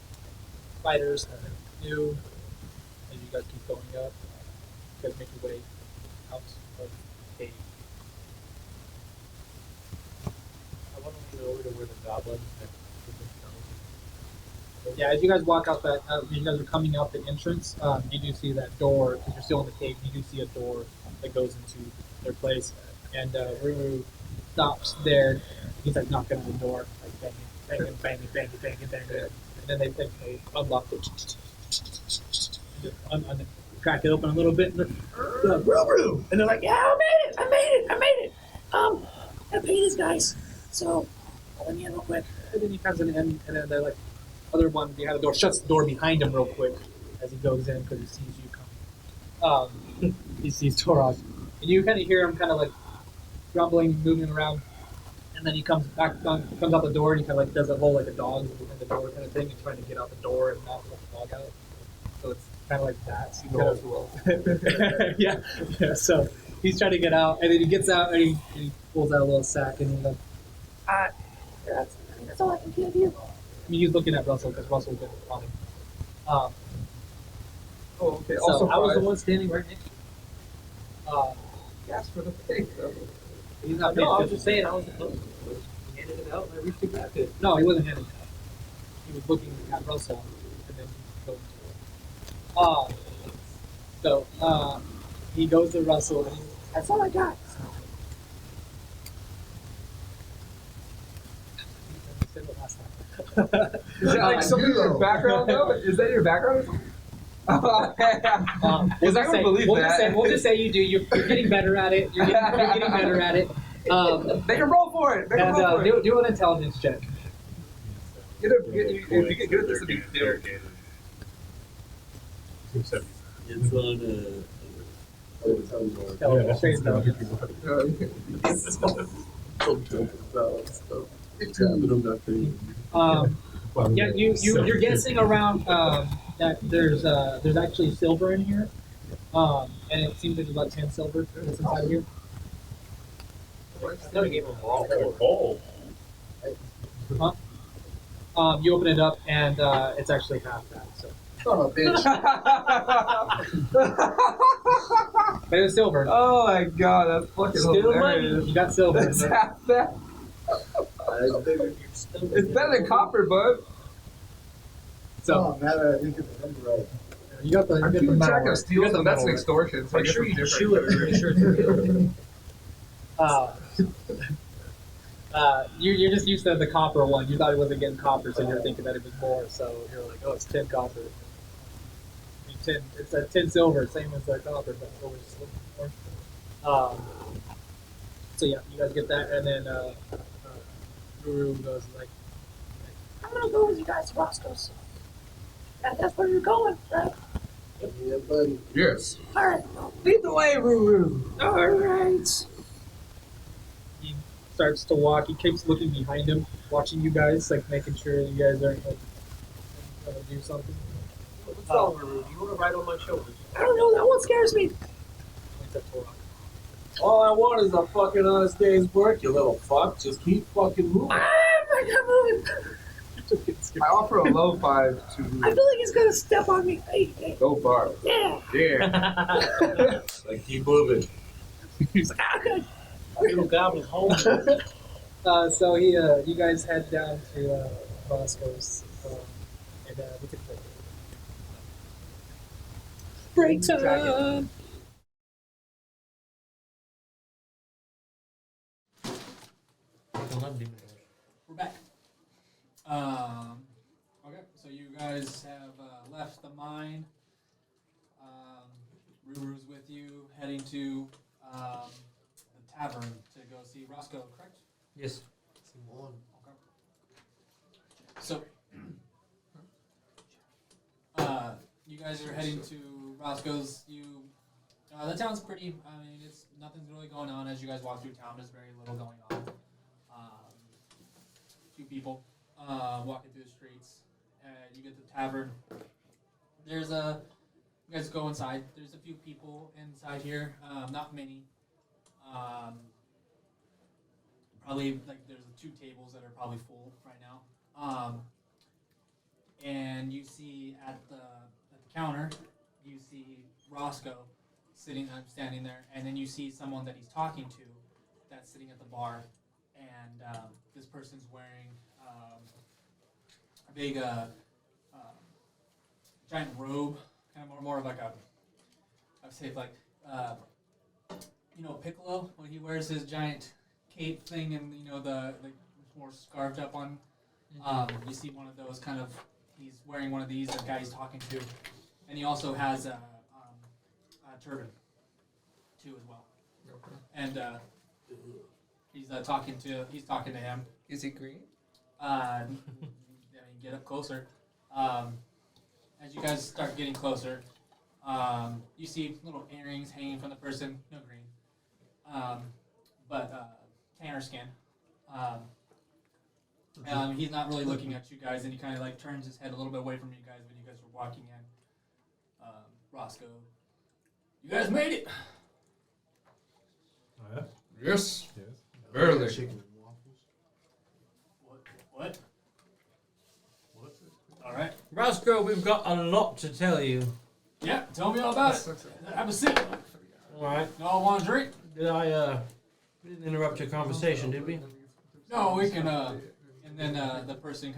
spiders, nothing new. And you guys keep going up. You guys make your way out of the cave. I want to go over to where the goblins have Yeah, as you guys walk out that, you guys are coming out the entrance. You do see that door because you're still in the cave. You do see a door that goes into their place, and Ruru stops there. He's like knocking on the door, like banging, and then they unlock it, crack it open a little bit, and they're like, Ruru, and they're like, yeah, I made it. I paid these guys, so let me in real quick. And then he comes in, and then they're like. Other one behind the door shuts the door behind him real quick as he goes in because he sees you coming. He sees Torog, and you kind of hear him kind of like grumbling, moving around, and then he comes back, comes out the door, and he kind of like does a whole like a dog behind the door kind of thing, and trying to get out the door and not let the dog out. So it's kind of like that. So yeah. So he's trying to get out, and then he gets out, and he pulls out a little sack, and he's like, that's all I can give you. I mean, he's looking at Russell because Russell's been running. Oh, okay. So Also, I was the one standing right next to you. Gas for the pig, though. He's not No, I was paying just saying, I was handed it out and I reached it back to No, he wasn't handing it out. He was looking at Russell and then he goes to he goes to Russell and he's that's all I got. He said it last time. Is that like something in your background, though? Is that your background? We'll Because I just don't say, believe that. We'll just say you do. You're getting better at it. You're getting better at it. They can roll for it. They can roll for it. Do an intelligence check. If you get good at this, it'll be different. It's on Straight yeah, you're guessing around that there's actually silver in here, and it seems like there's about 10 silver that's inside of here. I gave them all. Huh? You open it up and it's actually half that. So, Son of a bitch. but it's silver. Oh my god, that's fucking Still hilarious. money. You got silver. It's half that. It's better than copper, bud. So Oh, now that I think of the number right. you got the. I'm You got the keeping metal track right. of steals, and that's an metal extortion. So I Make guess sure it's you different. chew it to make sure it's real. You're just used to the copper one. You thought it wasn't getting copper, so you're thinking that it was more. So you're like, oh, it's 10 copper. I mean, 10. It's a 10 silver, same as the copper, but silver's just a little more. So yeah, you guys get that, and then Guru goes like, I'm gonna go with you guys to Roscoe's. That's where you're going, right? Yeah, buddy. Yes. All right. lead the way, Ruru. All right. He starts to walk. He keeps looking behind him, watching you guys, like making sure you guys aren't like gonna do something. What's wrong, Ruru? Do you want to ride on my shoulders? I don't know. That one scares me. Points at Torok. All I want is a fucking honest day's work, you little fuck. Just keep fucking moving. I'm not moving. Just getting scared. I offer a low five to I feel like he's gonna step on me. Hey, go far. yeah. Yeah. Like, keep moving. He's like, okay. Little goblin home. So you guys head down to Roscoe's, and we can play. Break time. We're back. Okay, so you guys have left the mine. Ruru's with you, heading to the tavern to go see Roscoe, correct? Yes. Okay. So, you guys are heading to Roscoe's. The town's pretty. I mean, it's nothing's really going on as you guys walk through town. There's very little going on. Few people walking through the streets, and you get to the tavern. There's a. You guys go inside. There's a few people inside here. Not many. Probably like there's 2 tables that are probably full right now. and you see at the counter, you see Roscoe standing there, and then you see someone that he's talking to that's sitting at the bar, and this person's wearing a big giant robe, kind of more of like a, I would say like, Piccolo when he wears his giant cape thing, and the more scarfed up on. You see one of those kind of. He's wearing one of these. The guy he's talking to, and he also has a turban, too, as well. Okay. And he's talking to him. Is he green? Get up closer. As you guys start getting closer, you see little earrings hanging from the person. No green, but tanner skin. He's not really looking at you guys, and he kind of like turns his head a little bit away from you guys when you guys were walking in. Roscoe, you guys made it. Oh, yeah? Yes. Yes. Barely. Chicken and waffles. What? All right. Roscoe, we've got a lot to tell you. Yeah, tell me all about it. Have a sip. All right. Y'all want a drink? We didn't interrupt your conversation, did we? No, we can. And then the person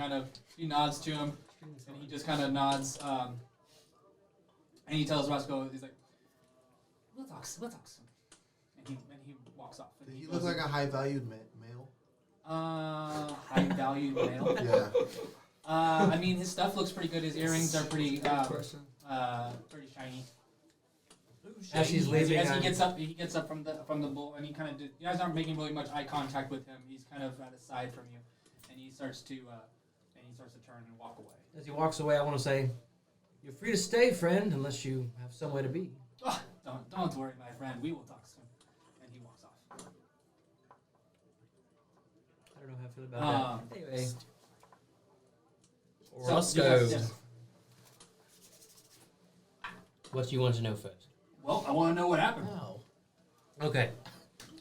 he nods to him, and he just kind of nods. And he tells Roscoe, he's like, "We'll talk soon." And he walks off. Did he look like a high-valued male? High-valued male. Yeah. I mean, his stuff looks pretty good. His earrings are pretty Question. pretty shiny. As he's leaving, As he gets up from the bowl, and he kind of. You guys aren't making really much eye contact with him. He's kind of at a side from you, and he starts to turn and walk away. As he walks away, I want to say, "You're free to stay, friend, unless you have somewhere to be." Oh, don't worry, my friend. We will talk soon. And he walks off. I don't know how I feel about that. Anyway, So, Roscoe, yes. what do you want to know first? Well, I want to know what happened. Wow. Okay.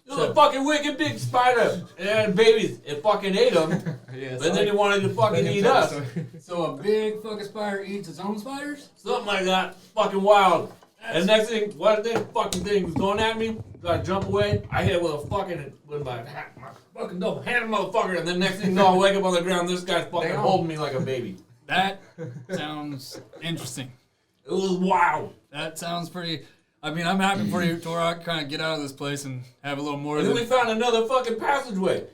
There's a fucking wicked big spider and babies. It fucking ate them, and then it wanted to fucking eat us. So a big fucking spider eats its own spiders? Something like that. Fucking wild. And next thing, what that fucking thing was going at me, so I jump away. I hit it with my fucking double handed motherfucker, and then next thing you know, I wake up on the ground. This guy's fucking holding me like a baby. That sounds interesting. It was wild. That sounds pretty. I mean, I'm happy for you, Tora. Kind of get out of this place and have a little more. And then we found another fucking passageway.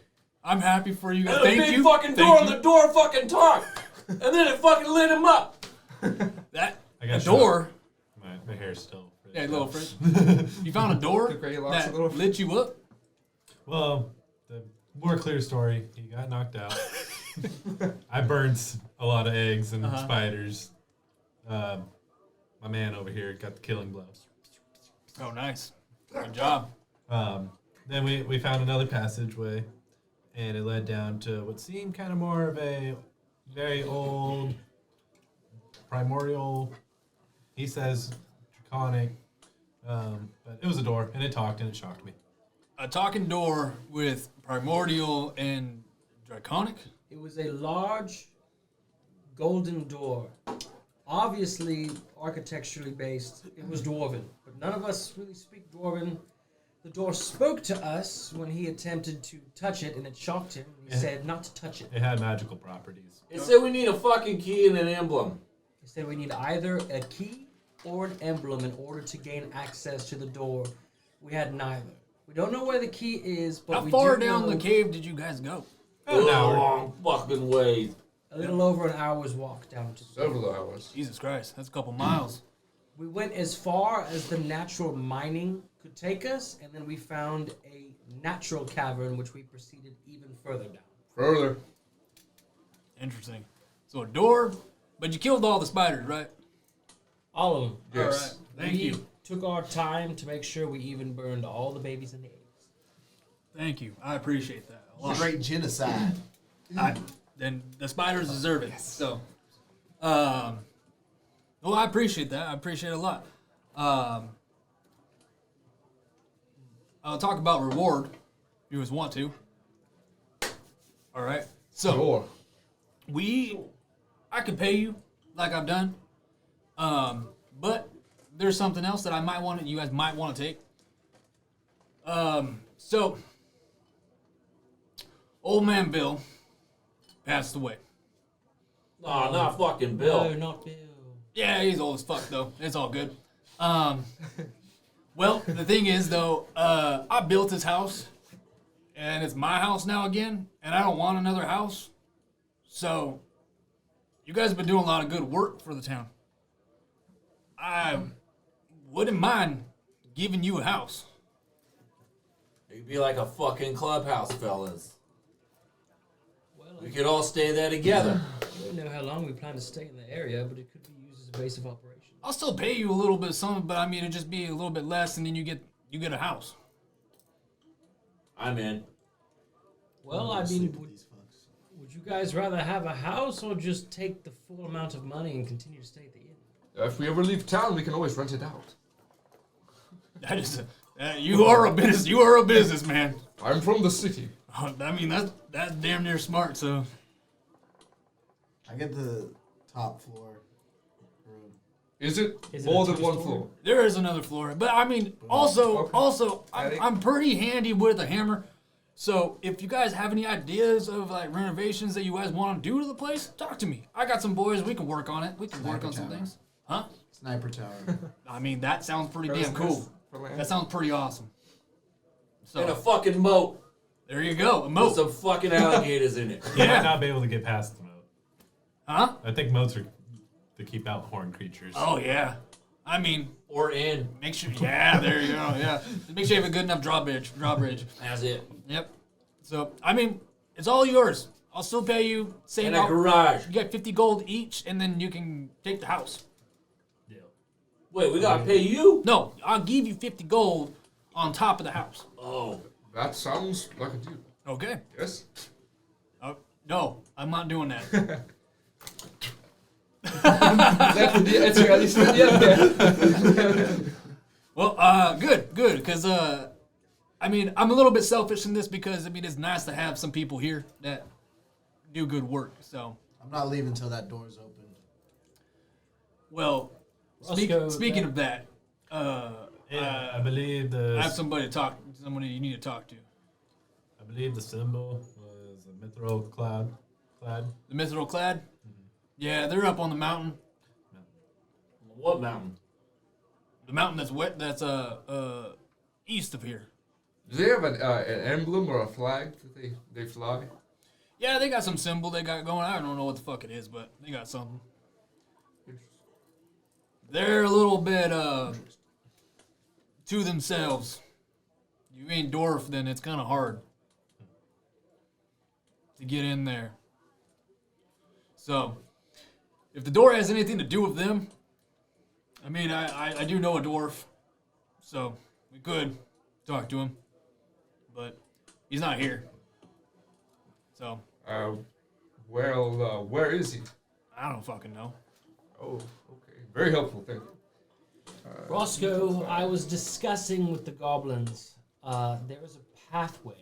I'm happy for you guys. And a big fucking door, and the door fucking talked. And then it fucking lit him up. That I got a door. My hair's still. Yeah, little Fritz. You found a door that lit you up. Well, the more clear story, he got knocked out. I burned a lot of eggs and spiders. My man over here got the killing blows. Oh, nice. Good job. Then we found another passageway, and it led down to what seemed kind of more of a very old, primordial, he says, draconic, but it was a door, and it talked, and it shocked me. A talking door with primordial and draconic? It was a large golden door. Obviously architecturally based. It was dwarven, but none of us really speak dwarven. The door spoke to us when he attempted to touch it, and it shocked him. He said not to touch it. It had magical properties. It said we need a fucking key and an emblem. He said we need either a key or an emblem in order to gain access to the door. We had neither. We don't know where the key is, but How we far do down know the cave did you guys go? A long fucking ways. a little over an hour's walk down to the door. Several hours. Jesus Christ, that's a couple miles. We went as far as the natural mining could take us, and then we found a natural cavern, which we proceeded even further down. Further. Interesting. So a door, but you killed all the spiders, right? All of them. Yes. All right. Thank we you. took our time to make sure we even burned all the babies and the eggs. Thank you. I appreciate that a lot. Great genocide. Then the spiders deserve it. So, well, I appreciate that. I appreciate it a lot. I'll talk about reward. If you guys want to. All right. So Sure. I could pay you like I've done. But there's something else that you guys might want to take. So old man Bill passed away. Aw, not fucking Bill. No, not Bill. Yeah, he's old as fuck though. It's all good. Well, the thing is though, I built his house, and it's my house now again, and I don't want another house. So, you guys have been doing a lot of good work for the town. I wouldn't mind giving you a house. It'd be like a fucking clubhouse, fellas. Well, We could all stay there together. I don't know how long we plan to stay in the area, but it could be used as a base of operations. I'll still pay you a little bit of something, but I mean it'd just be a little bit less, and then you get a house. I'm in. Well, I mean, would you guys rather have a house or just take the full amount of money and continue to stay at the inn? If we ever leave town, we can always rent it out. That is, you are a businessman. I'm from the city. I mean that's damn near smart. So I get the top floor room. Is it Is it more a than one two-story? floor? there is another floor, but I mean also Okay. I'm pretty handy with a hammer. So if you guys have any ideas of like renovations that you guys want to do to the place, talk to me. I got some boys. We can work on it. We can work Sniper on some tower. things. Huh? Sniper tower. I mean that sounds pretty Bird's damn cool. nest for land. That sounds pretty awesome. And a So fucking moat there you go. A with moat. some fucking alligators in it. You Yeah. might not be able to get past the moat. Huh? I think moats are to keep out horned creatures. Oh yeah. I mean, Or in. make sure. Yeah, there you go. Yeah, make sure you have a good enough drawbridge. That's it. Yep. So I mean, it's all yours. I'll still pay you. Same. In a garage. You get 50 gold each, and then you can take the house. Yeah. Wait, we gotta pay you? No, I'll give you 50 gold on top of the house. Oh. That sounds like a deal. Okay. Yes? No, I'm not doing that. Well, good, because I mean, I'm a little bit selfish in this because I mean, it's nice to have some people here that do good work. So, I'm not leaving until that door's open. well, Roscoe, speaking that- of that, Yeah, I believe I have somebody you need to talk to. I believe the symbol was a mithril clad. The Mithril Clad? Yeah, they're up on the mountain. What mountain? The mountain that's wet. That's east of here. Do they have an emblem or a flag that they fly? Yeah, they got some symbol they got going. I don't know what the fuck it is, but they got something. They're a little bit to themselves. You ain't dwarf, then it's kind of hard to get in there. So, if the door has anything to do with them, I mean, I do know a dwarf, so we could talk to him, but he's not here. So, Where is he? I don't fucking know. Oh, okay. Very helpful, thank you. Roscoe, I was discussing with the goblins. There is a pathway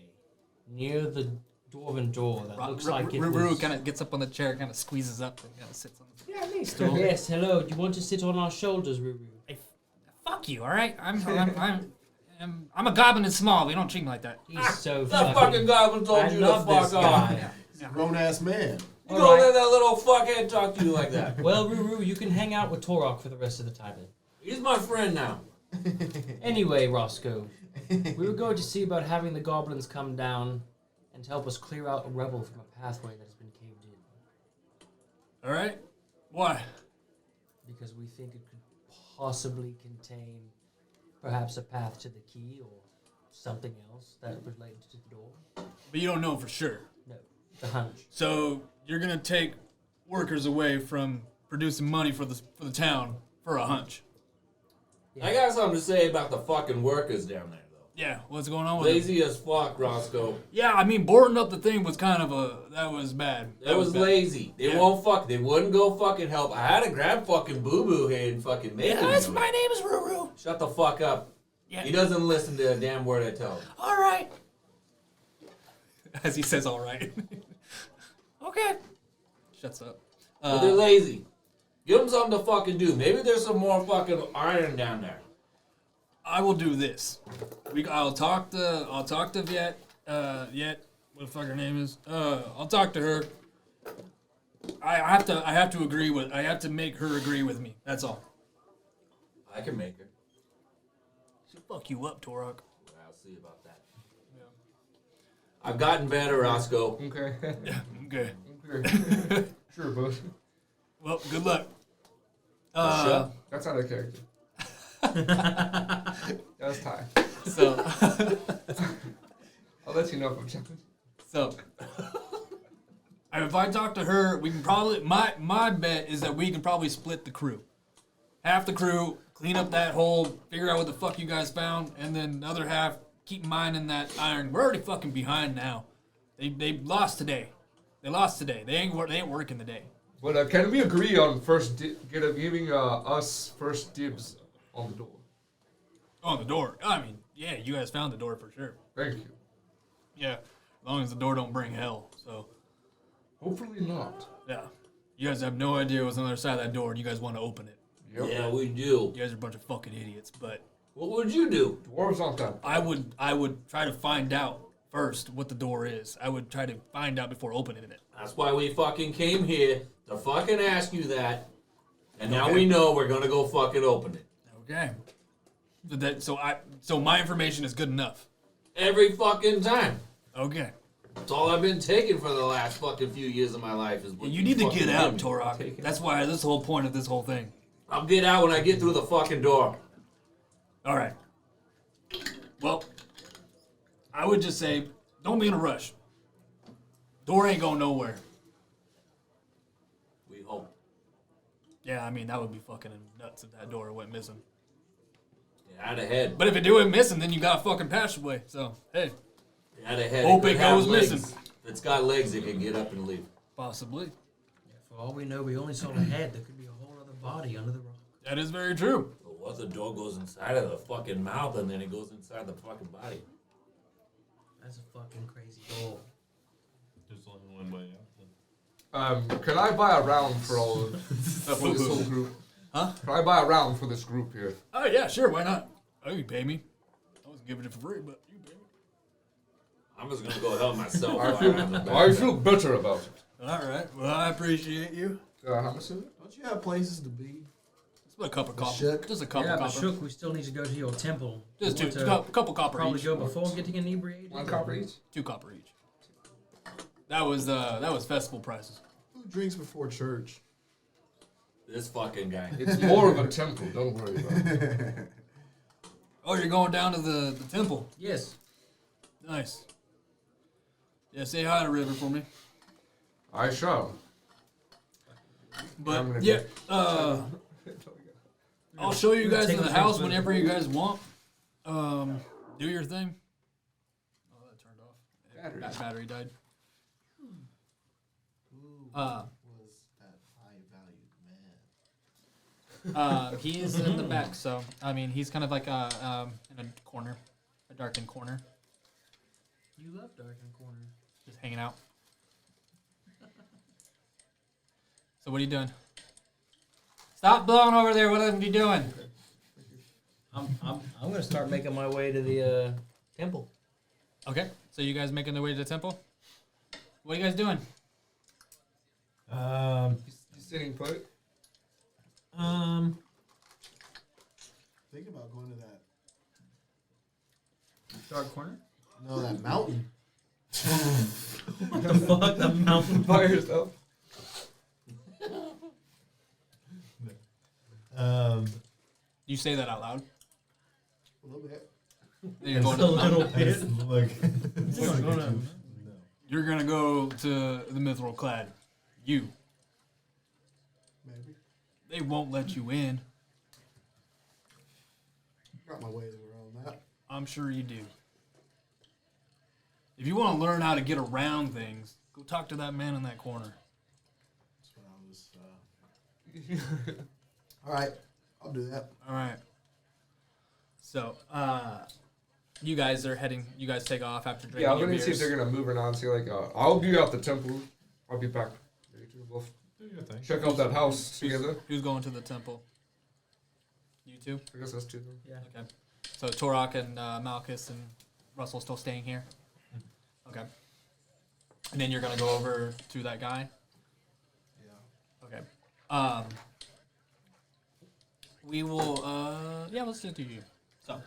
near the dwarven door that looks like it Ruru was... kind of gets up on the chair, kind of squeezes up, and kind of sits on the Yeah, me too. Yes, hello. Do you want to sit on our shoulders, Ruru? Fuck you, all right? I'm a goblin and small. We don't treat me like that. He's so That fucking goblin told I you to love fuck this off. guy. He's a grown ass man. You All don't right. let that little fuckhead talk to you like that. Well, Ruru, you can hang out with Torok for the rest of the time then. He's my friend now. Anyway, Roscoe, we were going to see about having the goblins come down and help us clear out a rebel from a pathway that has been caved in. All right? Why? Because we think it could possibly contain perhaps a path to the key or something else that related to the door. But you don't know for sure. No, the hunch. So you're gonna take workers away from producing money for the town for a hunch. I got something to say about the fucking workers down there, though. Yeah, what's going on with it? Lazy as fuck, Roscoe. Yeah, I mean, boarding up the thing was kind of that was bad. That was bad. lazy. They Yeah. won't fuck. They wouldn't go fucking help. I had to grab fucking Boo Boo here and fucking make him. Yes, do it. my name is Ruru. Shut the fuck up. Yeah. He doesn't listen to a damn word I tell him. All right. As he says, all right. Okay. Shuts up. But they're lazy. Give them something to fucking do. Maybe there's some more fucking iron down there. I will do this. I'll talk to Viet, what the fuck her name is. I'll talk to her. I have to make her agree with me. That's all. I can make her. She'll fuck you up, Torok. I'll see about that. I've gotten better, Roscoe. Okay. Okay. Okay. Sure, bud. Well, good luck. Sure. That's not a character. That's Ty. So, I'll let you know if I'm jumping. so, if I talk to her, we can probably. My bet is that we can probably split the crew. Half the crew clean up that hole, figure out what the fuck you guys found, and then the other half keep mining that iron. We're already fucking behind now. They lost today. They lost today. They ain't working today. But can we agree on giving us first dibs on the door? On the door. I mean, yeah, you guys found the door for sure. Thank you. Yeah, as long as the door don't bring hell. So, Hopefully not. yeah, you guys have no idea what's on the other side of that door, and you guys want to open it. Yep. Yeah, we do. You guys are a bunch of fucking idiots. But What would you do? Dwarves aren't that. I would try to find out first what the door is. I would try to find out before opening it. That's why we fucking came here to fucking ask you that. And now we know we're gonna go fucking open it. Okay. So my information is good enough. Every fucking time. Okay. That's all I've been taking for the last fucking few years of my life is what You need to fucking get out, give me. Torok. That's why this whole point of this whole thing. I'll get out when I get through the fucking door. All right. Well, I would just say, don't be in a rush. Door ain't going nowhere. We hope. Yeah, I mean, that would be fucking nuts if that door went missing. It had a head. But if it went missing, then you got a fucking passageway. So, hey, It had a head. Hope could it have goes legs. missing. If it's got legs, it can get up and leave. possibly. For all we know, we only saw the head. There could be a whole other body under the rock. That is very true. But what the door goes inside of the fucking mouth and then it goes inside the fucking body? That's a fucking crazy door. There's only one way out. Can I buy a round for all for this whole group? Huh? Can I buy a round for this group here? Oh, yeah, sure, why not? Oh, you pay me. I wasn't giving it for free, but you pay me. I'm just gonna go help myself. I feel better about it. All right, well, I appreciate you. How much is it? Don't you have places to be? It's about a cup of copper. Shook. Just a couple Yeah, but copper. Shook, we still need to go to your temple. Just We two, want to couple copper Probably each. go before getting inebriated. 1 copper each? 2 copper each. That was festival prices. Who drinks before church? This fucking guy. It's more of a temple, don't worry about it. Oh, you're going down to the temple. Yes. Nice. Yeah, say hi to River for me. I shall. I'm But gonna yeah, go. I'll show you guys Take in the a house picture. whenever you guys want. Do your thing. Oh, that turned off. Battery. That battery died. Was that high valued man? He is in the back, so I mean, he's kind of like in a corner, a darkened corner, You love darkened corners. just hanging out. So what are you doing? Stop blowing over there. What are you doing? I'm gonna start making my way to the temple. Okay. So you guys making their way to the temple? What are you guys doing? You sitting put? Think about going to that. Dark corner. No, that mountain. What the fuck? The mountain. By yourself? You say that out loud. A little bit. Then you're going to A the mountain. little bit. Look. You're gonna go to the Mithril Clad. You. Maybe. They won't let you in. Got my ways around that. I'm sure you do. If you want to learn how to get around things, go talk to that man in that corner. That's what I was. All right, I'll do that. All right. So, you guys are heading. You guys take off after drinking Yeah, I'm your gonna see if beers. they're gonna move or not. See, like, I'll be at the temple. I'll be back. Later, we'll your thing. Check out that house together. Who's going to the temple? You two? I guess that's two. Yeah. Okay. So Torok and Malchus and Russell still staying here? Okay. And then you're going to go over to that guy? Yeah. Okay. We will, yeah, let's do it to you. So,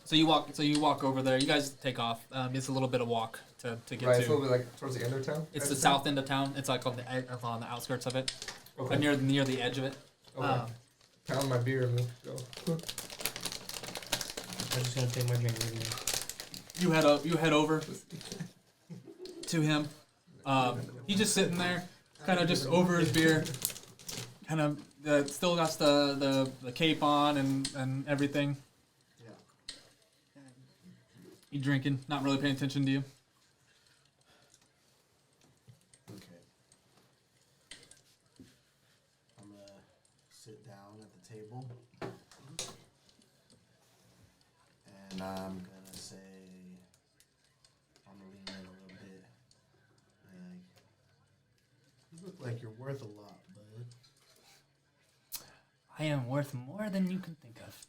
so you walk over there. You guys take off. It's a little bit of walk to get Right, to. it's a little bit like towards the end of town. It's the south end of town. It's like on the outskirts of it, Okay. near the edge of it. Okay. Pound my beer and go. I'm just gonna take my drink with me. You head over to him. He's just sitting there, kind of just over his beer, kind of still got the cape on and everything. Yeah. He drinking, not really paying attention to you. Okay. I'm gonna sit down at the table. And I'm gonna say, I'm gonna lean in a little bit. Like, you look like you're worth a lot, bud. I am worth more than you can think of.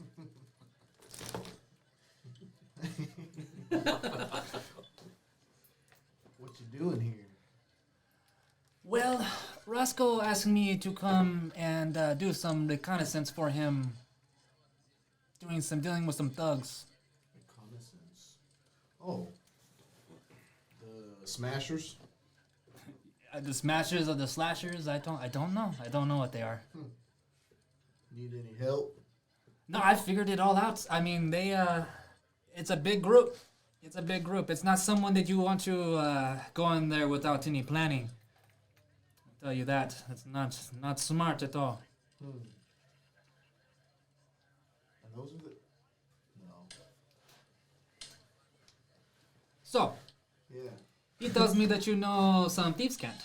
What you doing here? Well, Roscoe asked me to come and do some reconnaissance for him. Dealing with some thugs. Reconnaissance. Oh. The Smashers? The smashers or the slashers? I don't know. I don't know what they are. Need any help? No, I figured it all out. I mean, it's a big group. It's not someone that you want to go in there without any planning. I'll tell you that. It's not smart at all. And those are the... No. So, Yeah. he tells me that you know some thieves' cant.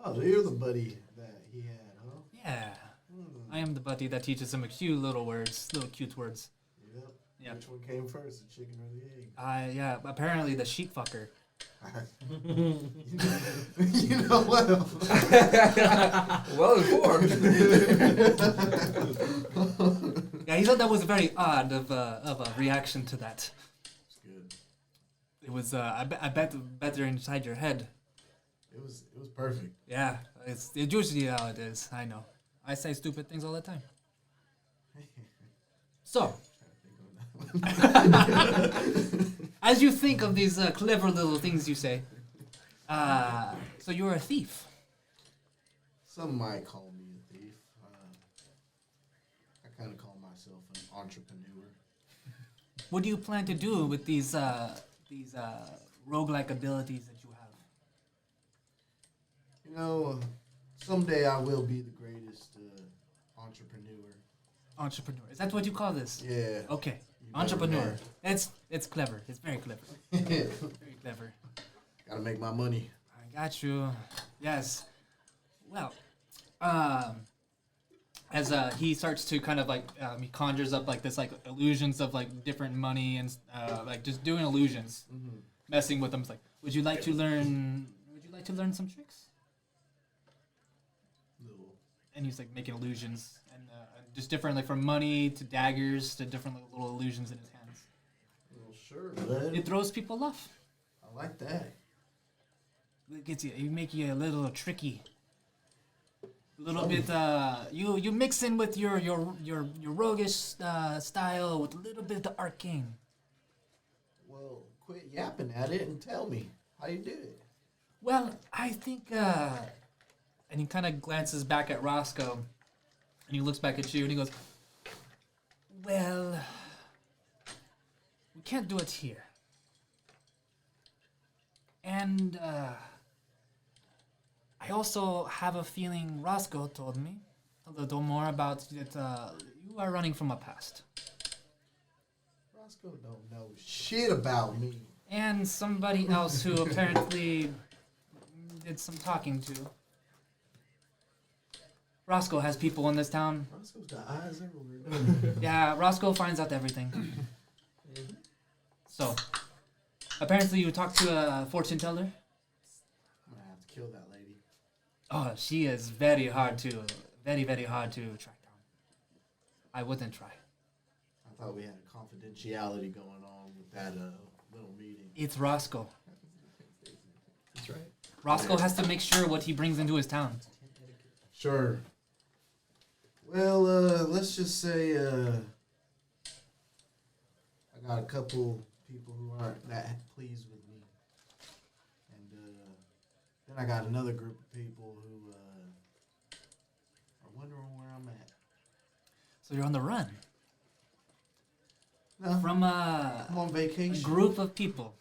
Oh, you're the buddy that he had, huh? Yeah. I am the buddy that teaches him a few little cute words. Yep. Yeah. Which one came first, the chicken or the egg? Yeah, apparently the sheep fucker. You know what? Well informed. Yeah, he thought that was very odd of a reaction to that. It's good. It was, I bet better inside your head. It was perfect. Yeah, it's usually how it is. I know. I say stupid things all the time. So, as you think of these clever little things you say, so you're a thief. Some might call me a thief. I kind of call myself an entrepreneur. What do you plan to do with these roguelike abilities that you have? You know, someday I will be the greatest entrepreneur. Entrepreneur. Is that what you call this? Yeah. Okay. You better Entrepreneur. not. It's clever. It's very clever. Very clever. Gotta make my money. I got you. Yes. Well, as he starts to kind of like he conjures up like this like illusions of like different money and like just doing illusions, messing with them. It's like, would you like to learn some tricks? Little. And he's like making illusions and just different like from money to daggers to different little illusions in his hands. Well, sure, bud. It throws people off. I like that. It gets you. You make you a little tricky. A little bit. You mix in with your roguish style with a little bit of the arcane. Well, quit yapping at it and tell me how you did it. Well, I think. And he kind of glances back at Roscoe, and he looks back at you, and he goes, "Well, we can't do it here." And I also have a feeling Roscoe told me a little more about that you are running from a past. Roscoe don't know shit about me. And somebody else who apparently did some talking to. Roscoe has people in this town. Roscoe's got eyes everywhere. Yeah, Roscoe finds out everything. So, apparently you talked to a fortune teller. I'm gonna have kill that lady? Oh, she is very hard to track down. I wouldn't try. I thought we had a confidentiality going on with that little meeting. It's Roscoe. That's right. Roscoe has to make sure what he brings into his town. Sure. Well, let's just say I got a couple people who aren't that pleased with me, and then I got another group of people who are wondering where I'm at. So you're on the run No, from I'm on a vacation. group of people.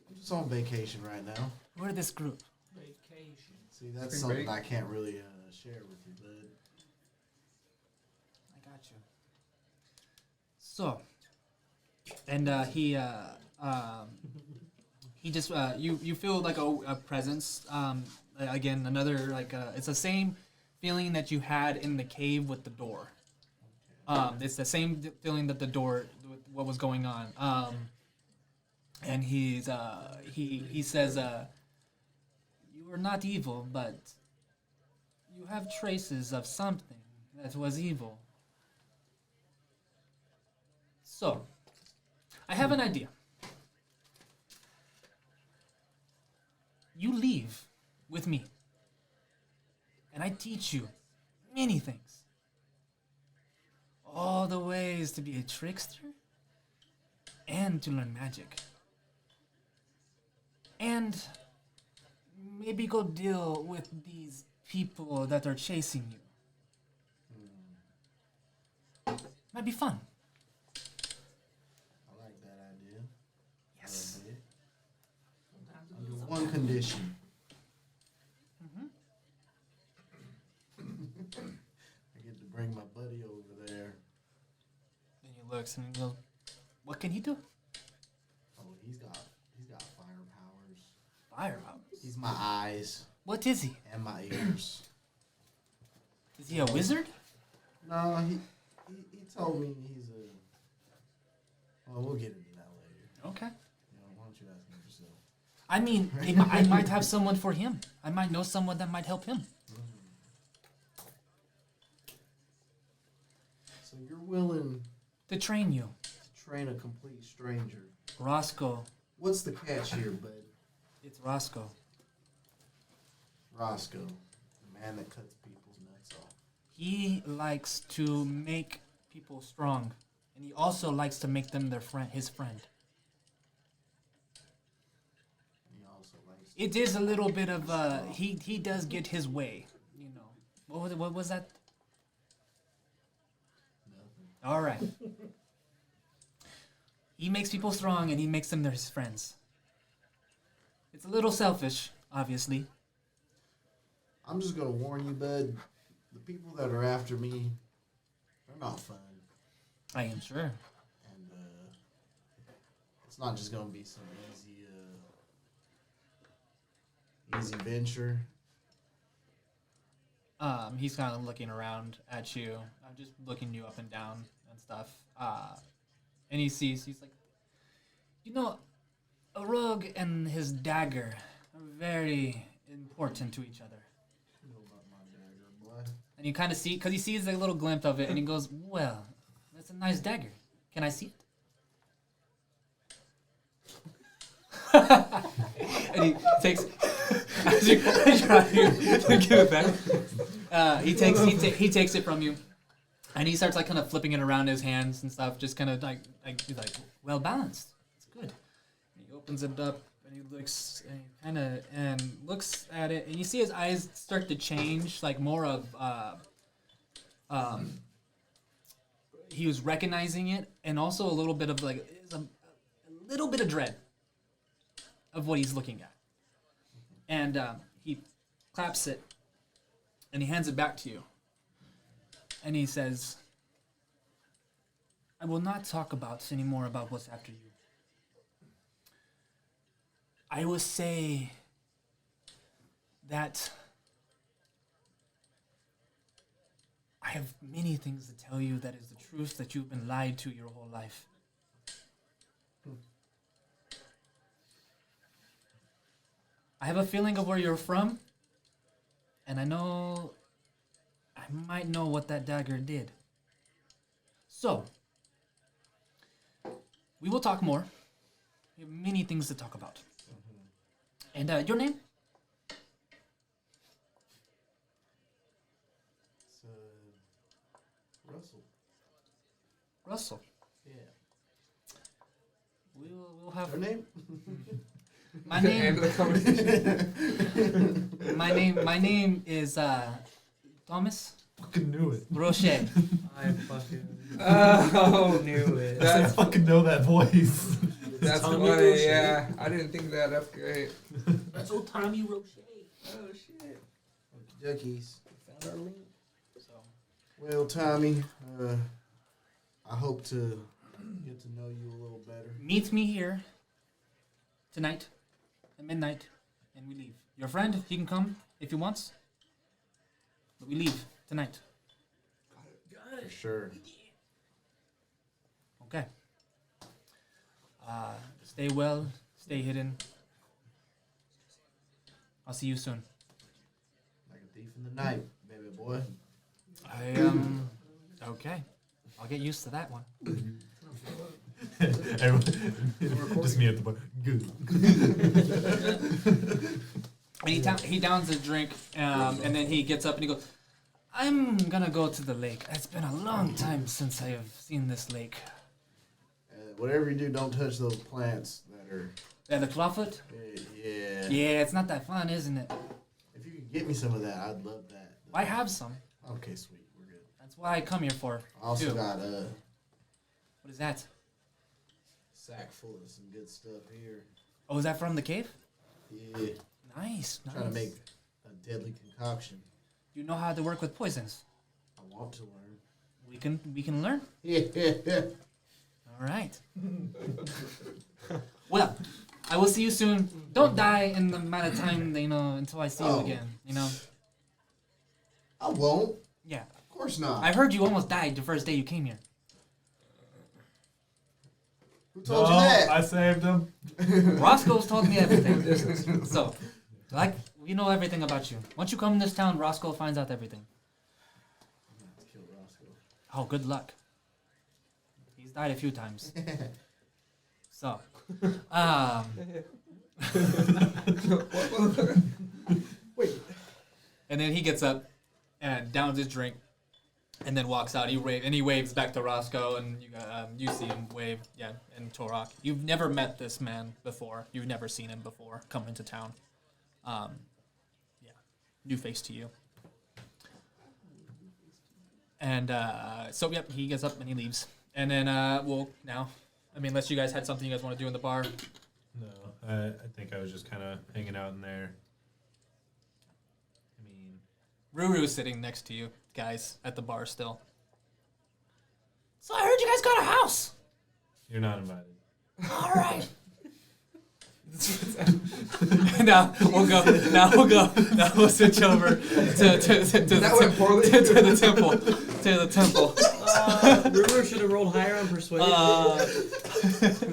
I'm just on vacation right now. Who are this group? Vacation. See, that's Spring something break. I can't really share with you, bud. I got you. So, and he just you feel like a presence. Again, another like it's the same feeling that you had in the cave with the door. It's the same feeling that the door, what was going on. And he says, you are not evil, but you have traces of something that was evil. So, I have an idea. You leave with me, and I teach you many things. All the ways to be a trickster and to learn magic. And maybe go deal with these people that are chasing you. Might be fun. I like that idea. Yes. Under one condition. I get to bring my buddy over there. Then he looks and he goes, "What can he do?" Oh, he's got fire powers. Fire out. He's my eyes What is he? and my ears. Is he a wizard? No, he told me he's a. Well, we'll get into that later. Okay. You know, why don't you ask him yourself? I mean, I might have someone for him. I might know someone that might help him. So you're willing To train you. to train a complete stranger? Roscoe. What's the catch here, bud? It's Roscoe. Roscoe, the man that cuts people's nuts off. He likes to make people strong. And he also likes to make them his friend. He also likes. It is a little bit of he does get his way, you know. What was that? Nothing. All right. He makes people strong and he makes them his friends. It's a little selfish, obviously. I'm just gonna warn you, bud. The people that are after me, they're not fun, I am sure. and it's not just gonna be some easy venture. He's kind of looking around at you. I'm just looking you up and down and stuff. And he's like, you know, a rogue and his dagger are very important to each other. You know about my dagger, boy. And you kind of see, because he sees a little glimpse of it, and he goes, "Well, that's a nice dagger. Can I see it?" And he takes. As you try to give it back, he takes it from you, and he starts like kind of flipping it around his hands and stuff, just kind of like he's like, well balanced. It's good. And he opens it up and he looks and looks at it, and you see his eyes start to change, like more of he was recognizing it, and also a little bit of like a little bit of dread of what he's looking at. And he claps it, and he hands it back to you. And he says, "I will not talk anymore about what's after you. I will say that I have many things to tell you that is the truth that you've been lied to your whole life. I have a feeling of where you're from, and I might know what that dagger did. So, we will talk more. We have many things to talk about. And your name? It's Russell. Russell. Yeah. We'll have Your name? my End name. of the conversation. My name is Thomas Fucking knew it. Rocher. I fucking Oh, knew it. I fucking know that voice. that's Tommy funny. Roche. Yeah, I didn't think that up great. That's old Tommy Roche. Oh shit. Okie dokies. Found our link. So. Well, Tommy, I hope to get to know you a little better. Meet me here tonight at midnight, and we leave. Your friend, he can come if he wants, but we leave tonight. For sure. Okay. Stay well, stay hidden. I'll see you soon. Like a thief in the night, baby boy. Okay. I'll get used to that one. Just me at the bar. Good. And he downs his drink, and then he gets up and he goes, I'm gonna go to the lake. It's been a long time since I have seen this lake. Whatever you do, don't touch those plants that are. Yeah, the clawfoot? Yeah. Yeah, it's not that fun, isn't it? If you could get me some of that, I'd love that. I have some. Okay, sweet. We're good. That's why I come here for. I also too. got What is that? sack full of some good stuff here. Oh, is that from the cave? Yeah. Nice. Trying to make a deadly concoction. You know how to work with poisons. I want to learn. We can learn. Yeah. All right. Well, I will see you soon. Don't die in the amount of time until I see you again. I won't. Yeah. Of course not. I heard you almost died the first day you came here. Who told you that? I saved him. Roscoe's told me everything. So, we know everything about you. Once you come in this town, Roscoe finds out everything. I'm gonna have to kill Roscoe. Oh, good luck. He's died a few times. So, Wait. and then he gets up and downs his drink, and then walks out. He waves back to Roscoe, and you see him wave. Yeah, and Torok. You've never met this man before. You've never seen him before come into town. New face to you. And so yep, he gets up and he leaves. And then unless you guys had something you guys want to do in the bar. No, I think I was just kind of hanging out in there. I mean, Ruru's sitting next to you guys at the bar still. So I heard you guys got a house. you're not invited. All right. Now we'll switch over to That went poorly. to the temple. To the temple. Ruru should have rolled higher on persuasion.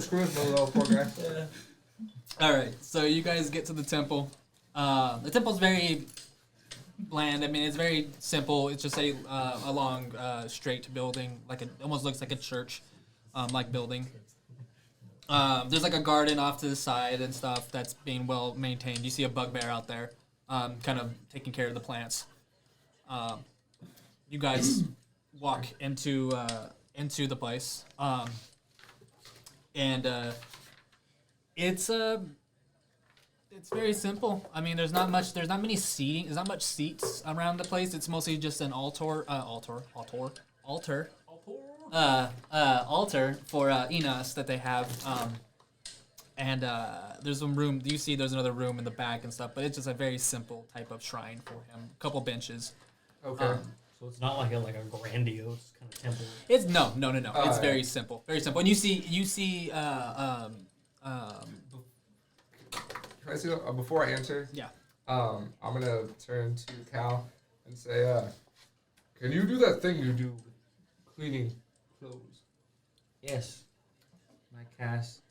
Screw with the little poor guy. Yeah. All right, so you guys get to the temple. The temple's very bland. I mean, it's very simple. It's just a long, straight building, almost looks like a church, like building. There's like a garden off to the side and stuff that's being well maintained. You see a bugbear out there, kind of taking care of the plants. You guys walk into the place, and it's very simple. I mean, there's not much seats around the place. It's mostly just an altar for Enos that they have. And there's some room. You see, there's another room in the back and stuff. But it's just a very simple type of shrine for him. A couple benches. Okay. So it's not like a grandiose kind of temple. It's no. It's yeah. very simple, very simple. And you see. Can I see before I answer? Yeah. I'm gonna turn to Cal and say, can you do that thing you do, cleaning clothes? Yes. I cast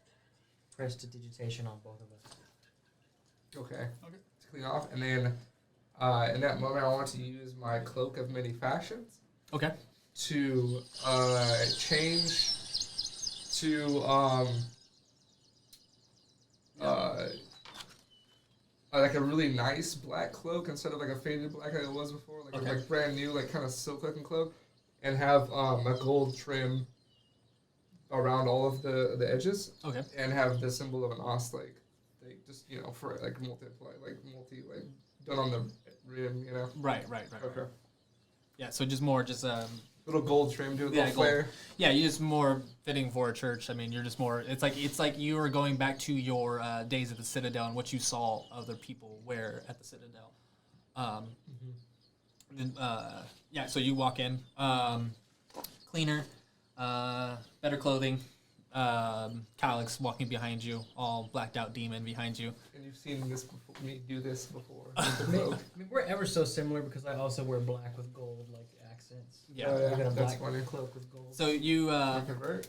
prestidigitation on both of us. Okay. clean off, and then in that moment, I want to use my cloak of many fashions Okay. to change to like a really nice black cloak instead of like a faded black like it was before, like Okay. a like brand new like kind of silk looking cloak, and have a gold trim around all of the edges, Okay. and have the symbol of an os like just for like multi done on the rim, Right. Okay. Yeah. So just more Little gold trim, do a little gold. flare. Yeah, you're just more fitting for a church. I mean, you're just more. It's like you were going back to your days at the Citadel and what you saw other people wear at the Citadel. Then, yeah. So you walk in, cleaner, better clothing. Calyx walking behind you, all blacked out demon behind you. And you've seen this before, me do this before. I mean, we're ever so similar because I also wear black with gold, like accents. Yeah. Oh, yeah, I got a that's black funny. cloak with gold. So you Convert.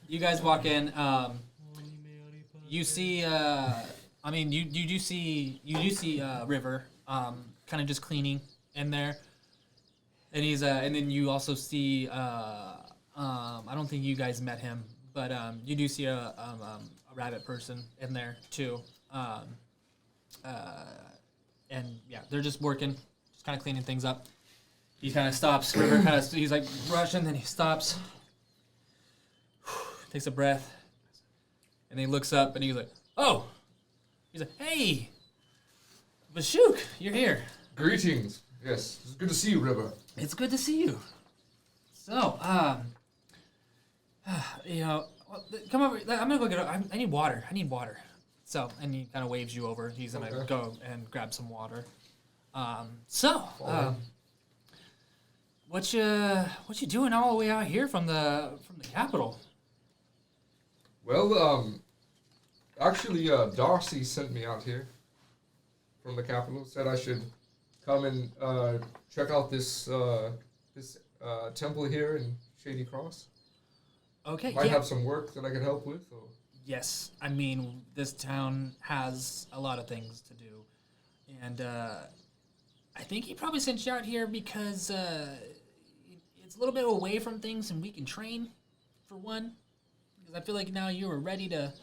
you guys walk in. You see. I mean, you do see River, kind of just cleaning in there, and he's and then you also see. I don't think you guys met him, but you do see a rabbit person in there too. And yeah, they're just working, just kind of cleaning things up. He kind of stops. River he's like rushing, then he stops, takes a breath, and he looks up and he's like, "Oh," he's like, "Hey, Bashuk, you're here. Greetings. Yes, it's good to see you, River. It's good to see you. So, come over. I'm gonna go get. I need water. So, and he kind of waves you over. He's gonna Okay. go and grab some water. What you doing all the way out here from the capital? Well, actually, Darcy sent me out here from the capital. Said I should come and check out this temple here in Shady Cross. Okay. Might yeah. have some work that I could help with. Or... Yes, I mean this town has a lot of things to do, and I think he probably sent you out here because it's a little bit away from things, and we can train for one. Because I feel like now you are ready to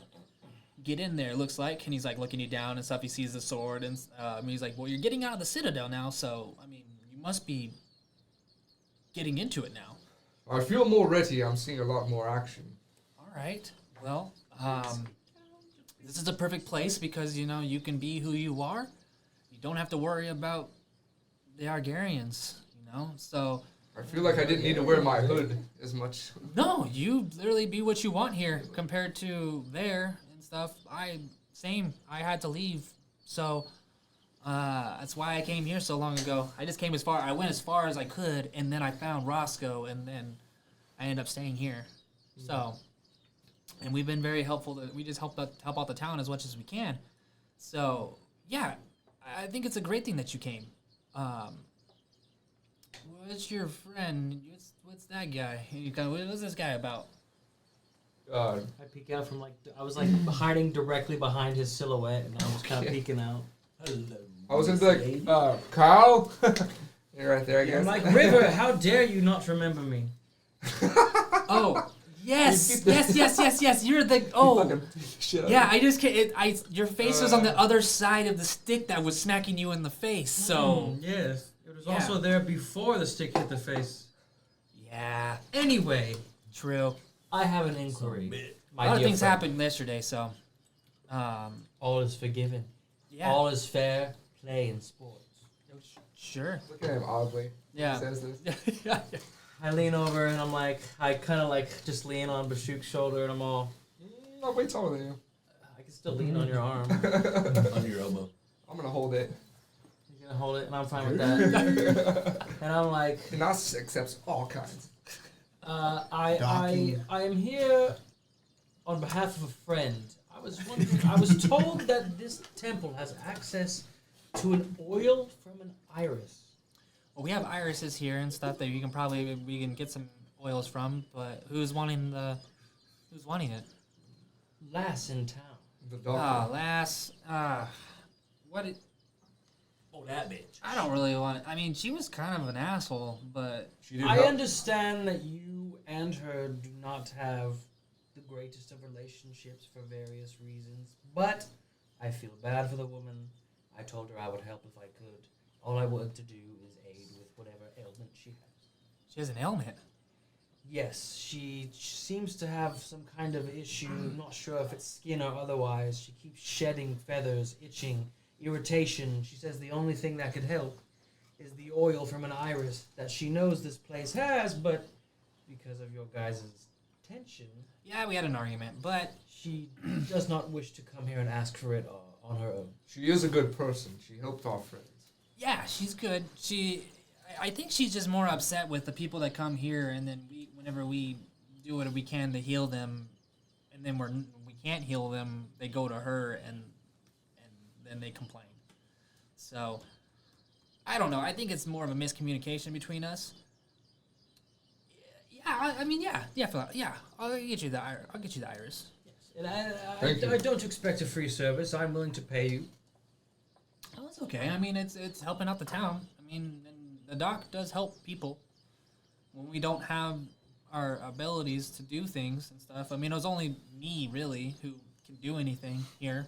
get in there. Looks like, and he's like looking you down and stuff. He sees the sword, and he's like, "Well, you're getting out of the Citadel now, so I mean, you must be getting into it now." I feel more ready. I'm seeing a lot more action. All right. Well, this is a perfect place because you can be who you are. You don't have to worry about the Argarians. So. I feel like I didn't need to wear my hood as much. No, you literally be what you want here compared to there and stuff. I had to leave, so that's why I came here so long ago. I went as far as I could, and then I found Roscoe, and then I ended up staying here. So, and we've been very helpful. We just help out the town as much as we can. So, yeah, I think it's a great thing that you came. What's your friend? What's that guy? What's this guy about? I peek out from I was hiding directly behind his silhouette, and I was kind of peeking out. Hello. I was gonna be like, Carl. You're right there, I guess. I'm like, River, how dare you not remember me? Oh, yes. You're the yeah. I just can't. Your face was on the other side of the stick that was smacking you in the face. So Yes, it was Yeah. also there before the stick hit the face. yeah, Anyway, true. I have an inquiry. A lot of things happened yesterday, so All is forgiven. yeah. All is fair play in sports. Sure. Look at him oddly. Yeah. He says this. I lean over and I'm like, I kind of just lean on Bashuk's shoulder and I'm all, I'm way taller than you. I can still lean on your arm. Under your elbow. I'm gonna hold it. You're gonna hold it, and I'm fine with that. And I'm like, Nas accepts all kinds. I am here on behalf of a friend. I was wondering. I was told that this temple has access to an oil from an iris. Well, we have irises here and stuff that we can get some oils from. But who's wanting it? Lass in town. The doctor. Lass. What? Oh, that bitch. I don't really want. I mean, she was kind of an asshole, but She did I help. understand that you and her do not have the greatest of relationships for various reasons, but I feel bad for the woman. I told her I would help if I could. All I wanted to do is aid with whatever ailment she has. she has an ailment. Yes, she seems to have some kind of issue. Not sure if it's skin or otherwise. She keeps shedding feathers, itching, irritation. She says the only thing that could help is the oil from an iris that she knows this place has, but because of your guys' tension, Yeah, we had an argument, but she does not wish to come here and ask for it on her own. She is a good person. She helped our friends. yeah, she's good. I think she's just more upset with the people that come here, and then whenever we do what we can to heal them, and then we can't heal them, they go to her and then they complain. So I don't know. I think it's more of a miscommunication between us. Yeah, I mean, yeah. I'll get you the iris. And Thank you. I don't expect a free service. I'm willing to pay you. Oh, it's okay. I mean, it's helping out the town. I mean, and the doc does help people when we don't have our abilities to do things and stuff. I mean, it was only me really who can do anything here,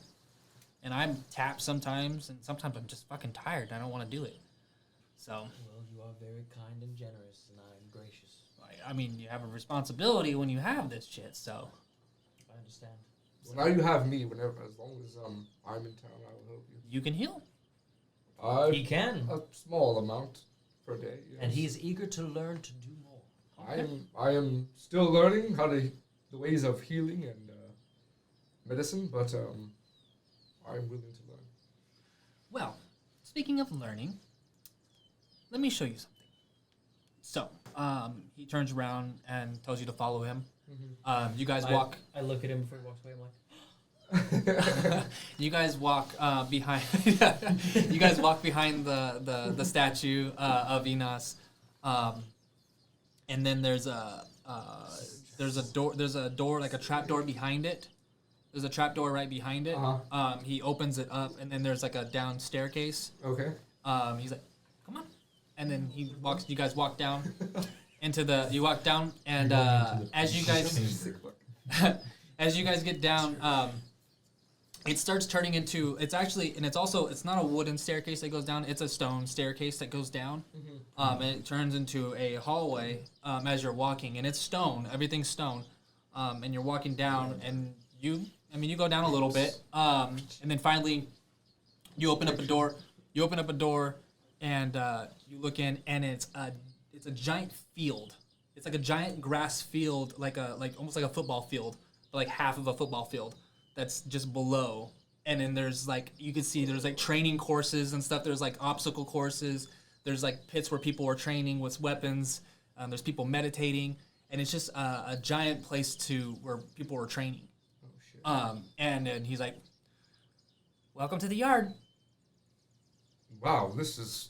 and I'm tapped sometimes, and sometimes I'm just fucking tired. I don't want to do it. So, Well, you are very kind and generous, and I'm gracious. I mean, you have a responsibility when you have this shit. So, I understand. Well, now you have me. Whenever, as long as I'm in town, I will help you. you can heal. He can, A small amount per day. Yes. and he is eager to learn to do more. I am still learning the ways of healing and medicine, but I'm willing to learn. Well, speaking of learning, let me show you something. So, he turns around and tells you to follow him. You guys walk. I look at him before he walks away. I'm like, You guys walk behind. You guys walk behind the statue of Enos, and then there's a door. There's a door, like a trap door behind it. There's a trap door right behind it. He opens it up, and then there's like a down staircase. Okay. He's like, "Come on," and then he walks. You guys walk down into the. You walk down, and as you guys get down, it starts turning into. It's actually, and it's not a wooden staircase that goes down. It's a stone staircase that goes down. And it turns into a hallway as you're walking, and it's stone. Everything's stone, and you're walking down, and you go down a little bit, and then finally, you open up a door. You open up a door, and you look in, and it's a giant field. It's like a giant grass field, like almost like a football field, but like half of a football field. That's just below, and then there's like you can see there's like training courses and stuff. There's like obstacle courses. There's like pits where people are training with weapons. There's people meditating, and it's just a giant place where people are training. Oh shit. And then he's like, "Welcome to the yard." Wow, this is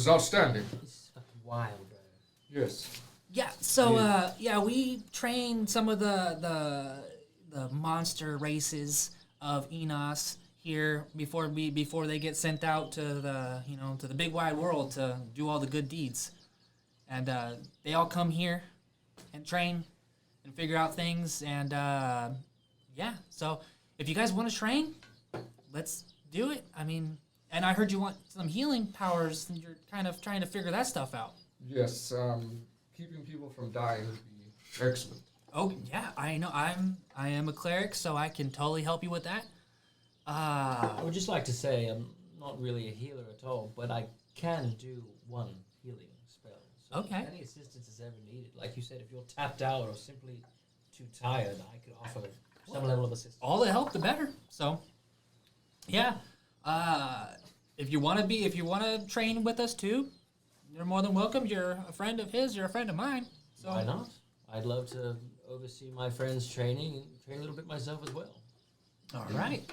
outstanding. this is fucking wild, brother. Yes. Yeah. So we train some of the monster races of Enos here before they get sent out to the big wide world to do all the good deeds, and they all come here and train and figure out things, and so if you guys want to train, let's do it. I mean, and I heard you want some healing powers, and you're kind of trying to figure that stuff out. Yes. Keeping people from dying would be excellent. Oh yeah, I know. I am a cleric, so I can totally help you with that. I would just like to say I'm not really a healer at all, but I can do one healing spell. So Okay. if any assistance is ever needed, like you said, if you're tapped out or simply too tired, I could offer some level of assistance. All the help, the better. So, yeah. If you want to train with us too, you're more than welcome. You're a friend of his. You're a friend of mine. So Why not? I'd love to oversee my friends' training and train a little bit myself as well. All right.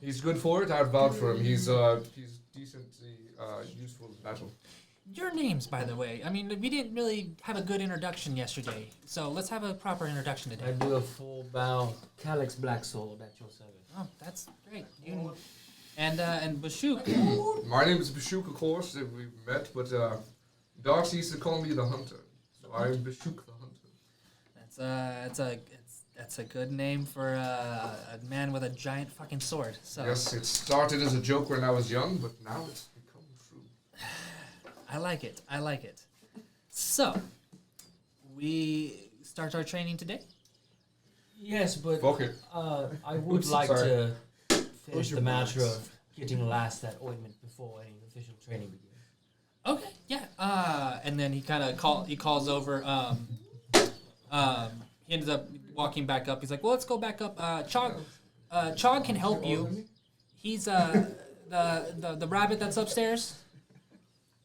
He's good for it. I'd vouch for him. He's decently useful in battle. Your names, by the way. I mean, we didn't really have a good introduction yesterday, so let's have a proper introduction I today. do a full bow, Calyx Blacksword at your service. Oh, that's great. And Bashuk. My name is Bashuk, of course. We've met, but Darcy used to call me the Hunter, so I'm Bashuk the Hunter. That's a good name for a man with a giant fucking sword. So Yes, it started as a joke when I was young, but now it's become true. I like it. I like it. So we start our training today. Yes, but Fuck it. I would Oops, like sorry. to finish Close the your matter box. of getting Lass that ointment before any official training begins. Okay, yeah. And then he kind of calls over. He ends up walking back up. He's like, "Well, let's go back up. Chog can help you. He's the rabbit that's upstairs."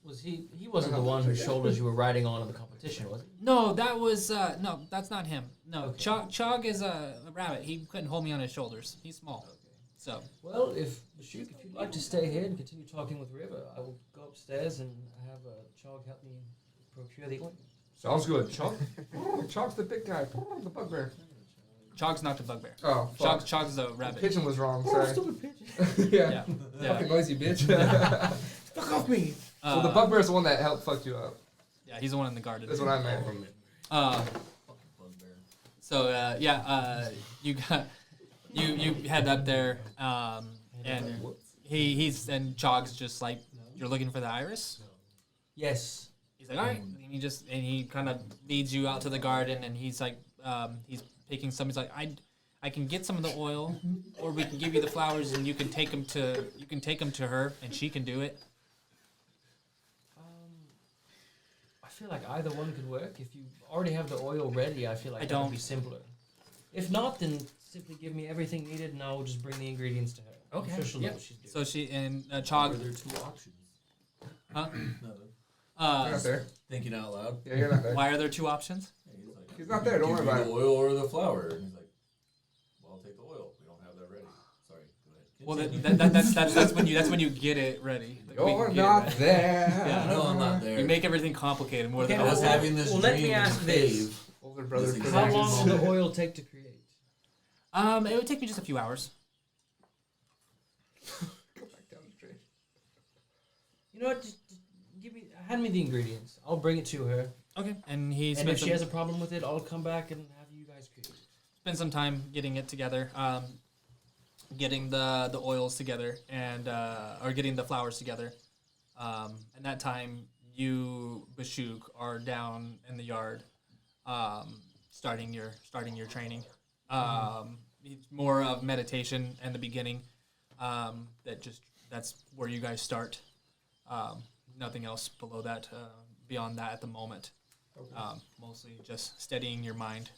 Was he? He wasn't the one whose shoulders you were riding on in the competition, was he? No, that was no. That's not him. No, Okay. Chog is a rabbit. He couldn't hold me on his shoulders. He's small. So Well, if Bashuk, if you'd like to stay here and continue talking with River, I will go upstairs and have Chog help me procure the ointment. Sounds good. Chog? Chog's the big guy. The bugbear. Chog's not the bugbear. Oh, fuck. Chog's the The rabbit. pigeon was wrong, sorry. Stupid pigeon. yeah. Yeah. Fucking noisy bitch. Fuck off me! So the bugbear's the one that helped fuck you up. Yeah, he's the one in the garden. That's what I meant. So you got you head up there, and he's and Chog's just like, "You're looking for the iris?" Yes. He's like, "All right," and he kind of leads you out to the garden, and he's like, he's picking some. He's like, I can get some of the oil, or we can give you the flowers, and you can take them to her, and she can do it. I feel like either one could work. If you already have the oil ready, I feel like I that would don't. be simpler. If not, then simply give me everything needed, and I will just bring the ingredients to her. I'm sure she'll know Yep. what she's doing. So she and Are Chog. there two options? Huh? Nothing. You're not there. Thinking out loud. Yeah, you're not there. Why are there two options? Yeah, he's like, He's not there, don't give worry me about the it. oil or the flour. And he's like, well, I'll take the oil. We don't have that ready. Sorry, go ahead. Well, that's when you get it ready. Like, we You're can get it not ready. there. Yeah. No, I'm not there. You make everything complicated more Okay, than I was well, having this well, dream let me in ask the this. cave. Older brother. This for exact How long will moment. the oil take to create? It would take me just a few hours. Go back down the drain. You know what? Just hand me the ingredients. I'll bring it to her. Okay. And he And spent if she has a problem with it, I'll come back and have you guys create it. spend some time getting it together, getting the oils together, and or getting the flowers together. And that time, you Bashuk are down in the yard, starting your training. It's more of meditation in the beginning. That's where you guys start. Nothing else below that, beyond that at the moment. Mostly just steadying your mind.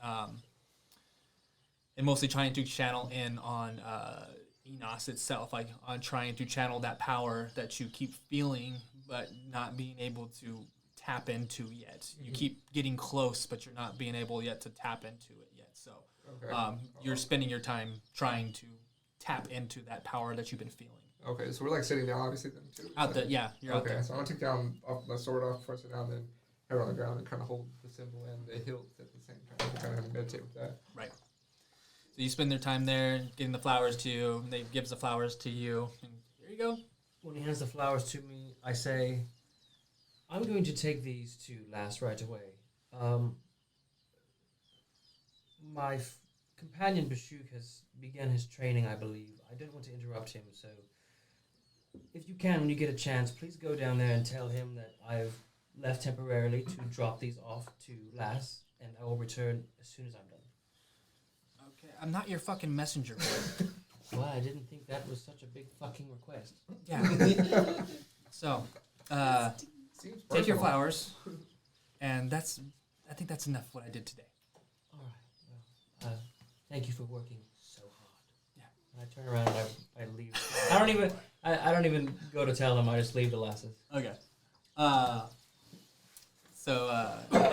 And mostly trying to channel in on Enos itself, like on trying to channel that power that you keep feeling but not being able to tap into yet. You keep getting close, but you're not being able yet to tap into it yet. So you're spending your time trying to tap into that power that you've been feeling. Okay, so we're like sitting down, obviously, then too. You're out Okay, there. so I'm gonna take down off my sword off first and down, then have it on the ground and kind of hold the symbol and the hilt at the same time. Kind of meditate with that. Right. So you spend their time there, getting the flowers to you. And they gives the flowers to you, and here you go. When he hands the flowers to me, I say, I'm going to take these to Lass right away. My companion Bashuk has begun his training, I believe. I don't want to interrupt him, so if you can, when you get a chance, please go down there and tell him that I've left temporarily to drop these off to Lass, and I will return as soon as I'm done. Okay, I'm not your fucking messenger boy. Well, I didn't think that was such a big fucking request. Yeah. So, Seems take your personal. flowers, and I think that's enough what I did today. All right. Well, thank you for working so hard. Yeah. And I turn around and I leave. I don't even go to tell them. I just leave the lasses. Okay. And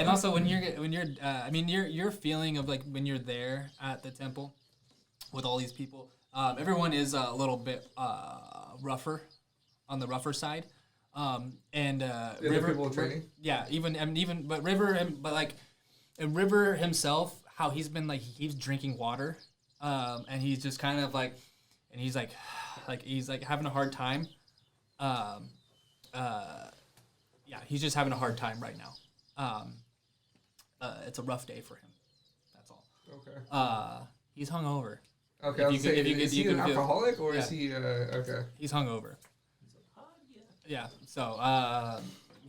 also when your feeling of like when you're there at the temple with all these people, everyone is a little bit rougher, on the rougher side. People training? Yeah, but River himself, how he's been like he keeps drinking water, and he's just kind of like, and he's like, like he's like having a hard time. Yeah, he's just having a hard time right now. It's a rough day for him. That's all. Okay. He's hungover. Okay. If I you was could- saying, if you could- is you he an could feel- alcoholic or is yeah. he? Okay. He's hungover. Yeah. So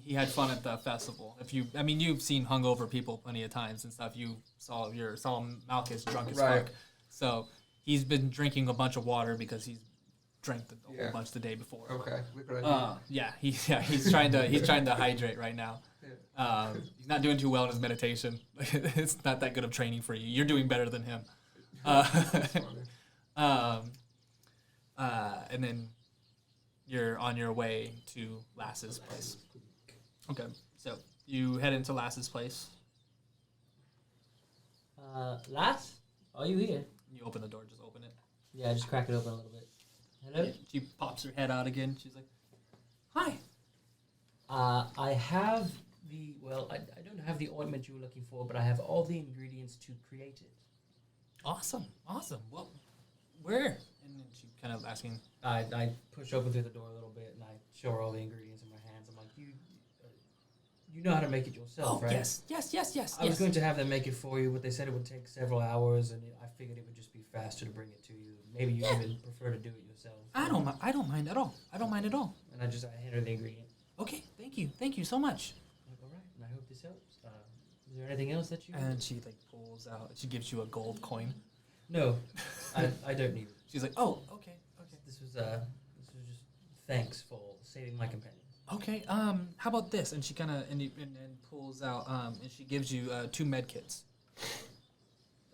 he had fun at the festival. I mean, you've seen hungover people plenty of times and stuff. You saw Malchus drunk as Right. fuck. So he's been drinking a bunch of water because he's drank a Yeah. whole bunch the day before. Okay. Liquid IV. He's trying to hydrate right now. He's not doing too well in his meditation. It's not that good of training for you. You're doing better than him. And then you're on your way to Lass's place. Okay, so you head into Lass's place. Lass, are you here? You open the door, just open it. Yeah, just crack it open a little bit. Hello? She pops her head out again. She's like, "Hi." I have I don't have the ointment you were looking for, but I have all the ingredients to create it. Awesome. Well, where? And then she kind of asking. I push open through the door a little bit and I show her all the ingredients in my hands. I'm like, you know how to make it yourself, right? Yes. I was going to have them make it for you, but they said it would take several hours, and I figured it would just be faster to bring it to you. Maybe you even prefer to do it yourself. I don't mind at all. And I hand her the ingredient. Okay, thank you so much. I'm like, all right, and I hope this helps. Is there anything else that you? And she like pulls out. She gives you a gold coin. No, I don't need it. She's like, oh, okay. This was just thanks for saving my companion. Okay. How about this? And she kind of and pulls out. And she gives you 2 med kits.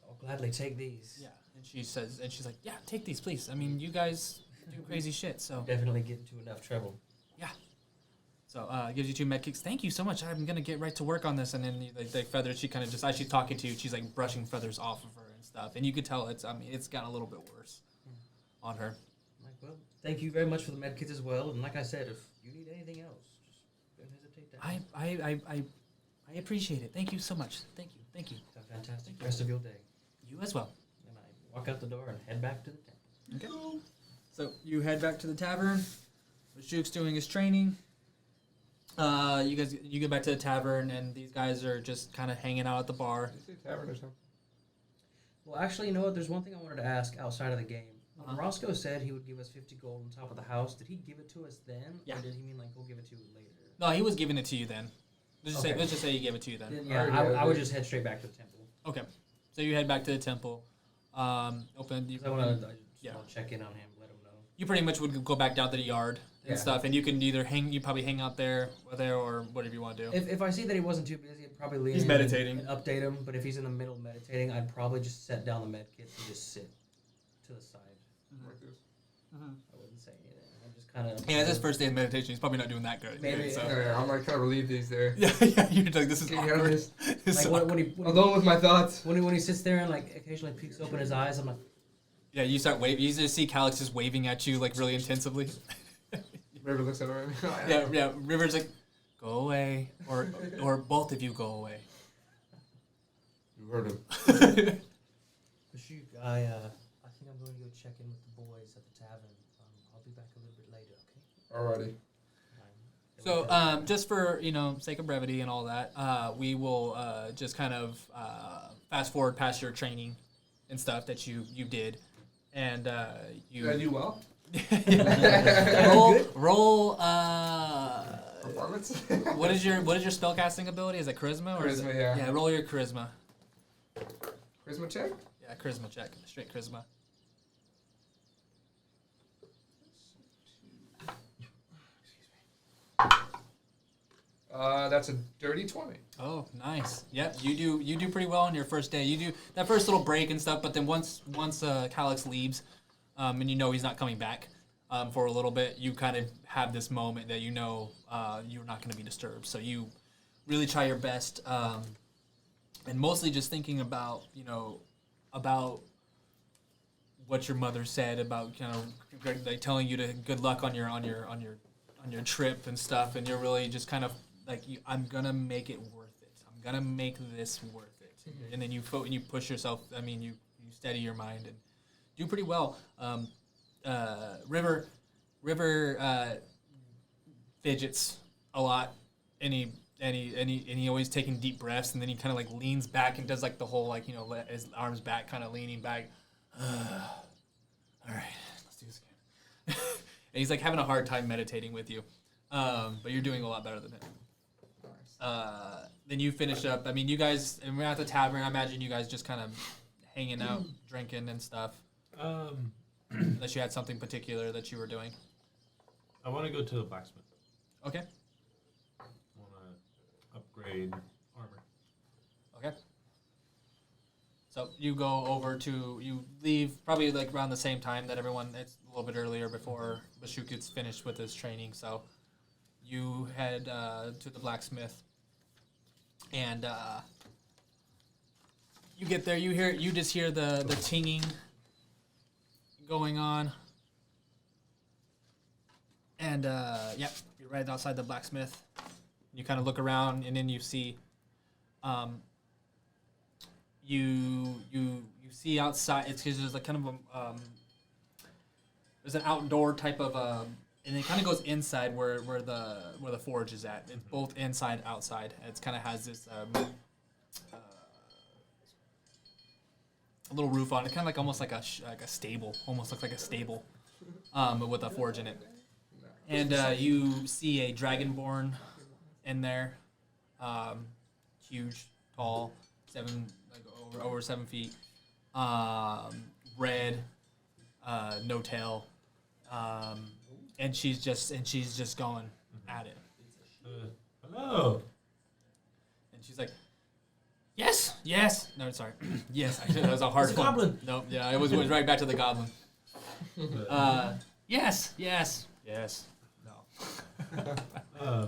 I'll gladly take these. Yeah. And she's like, yeah, take these, please. I mean, you guys do crazy shit, so. Definitely get into enough trouble. Yeah. So gives you 2 med kits. Thank you so much. I'm gonna get right to work on this. And then the feathers. She kind of just as she's talking to you, she's like brushing feathers off of her and stuff. And you could tell it's gotten a little bit worse on her. I'm like, well, thank you very much for the med kits as well. And like I said, if you need anything else, just don't hesitate to ask. I appreciate it. Thank you so much. Thank you. Have a fantastic rest of your day. You as well. And I walk out the door and head back to the temple. Okay. So you head back to the tavern. Shuk's doing his training. You get back to the tavern, and these guys are just kind of hanging out at the bar. Did you say tavern or something? Well, actually, you know what? There's one thing I wanted to ask outside of the game. Roscoe said he would give us 50 gold on top of the house. Did he give it to us then? Yeah. Or did he mean like he'll give it to you later? No, he was giving it to you then. Let's Okay. just say he gave it to you then. Then, yeah, I would just head straight back to the temple. Okay. So you head back to the temple. Open. You, 'Cause I want yeah. to check in on him, let him know. You pretty much would go back down to the yard and Yeah. stuff, and you can either you probably hang out there or whatever you want to do. If I see that he wasn't too busy, I'd probably leave He's him meditating. and update him. But if he's in the middle of meditating, I'd probably just set down the med kits and just sit to the side. Like this. I wouldn't say anything. I'm just kind of. Yeah, it's his first day of meditation. He's probably not doing that good. Maybe, So. Yeah, I'm like kind of relieved he's there. Yeah, you're like, this is Get out of awkward. this. It's Like awkward. when Alone with my thoughts. he sits there and like occasionally peeks open his eyes, I'm like, Yeah, you start waving. You just see Calix just waving at you like really intensively. River looks at him. Yeah. River's like, go away, or both of you go away. You heard him. shoot, I think I'm going to go check in with the boys at the tavern. I'll be back a little bit later, okay? Alrighty. So, just for sake of brevity and all that, we will just kind of fast forward past your training and stuff that you did, and you. Did I do well? roll. Performance. What is your spellcasting ability? Is it charisma or is it? Charisma, yeah. Yeah, roll your charisma. Charisma check? Yeah, charisma check. Straight charisma. That's a dirty 20. Oh, nice. Yep, you do pretty well on your first day. You do that first little break and stuff, but then once Calix leaves, and he's not coming back for a little bit, you kind of have this moment that you're not going to be disturbed. So you really try your best, and mostly just thinking about about what your mother said about like telling you to good luck on your trip and stuff, and you're really just kind of like I'm gonna make it worth it. I'm gonna make this worth it. Mm-hmm. And then you push yourself. I mean, you steady your mind and do pretty well. River fidgets a lot, and he always taking deep breaths, and then he kind of like leans back and does like the whole like let his arms back, kind of leaning back. All right, let's do this again. And he's like having a hard time meditating with you, but you're doing a lot better than him. Then you finish up. I mean, you guys, and we're at the tavern. I imagine you guys just kind of hanging out, drinking and stuff. Unless you had something particular that you were doing. I want to go to the blacksmith. Okay. I want to upgrade armor. Okay. So you go over to, you leave probably like around the same time that everyone, it's a little bit earlier before Bashuk gets finished with his training. So you head to the blacksmith, and you get there, you just hear the tinging going on. And yep, you're right outside the blacksmith. You kind of look around, and then you see, you see outside. It's because there's like kind of a there's an outdoor type of and it kind of goes inside where the forge is at. It's both inside outside. It's kind of has this a little roof on it, kind of like almost like a stable. Almost looks like a stable, but with a forge in it. And you see a dragonborn in there, huge, tall, over 7 feet, red, no tail, and she's just going at it. Hello. And she's like, yes. No, sorry. Yes, actually, that was a hard It's a one. goblin. Nope. Yeah, it was right back to the goblin. Yes. No.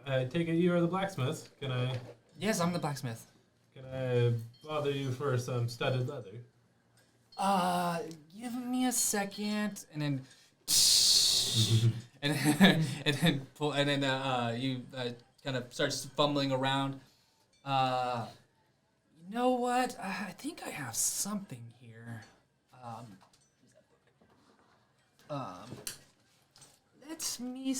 I take it you are the blacksmith. Can I Yes, I'm the blacksmith. bother you for some studded leather? Give me a second, and then, and then you kind of starts fumbling around. You know what? I think I have something here. Let me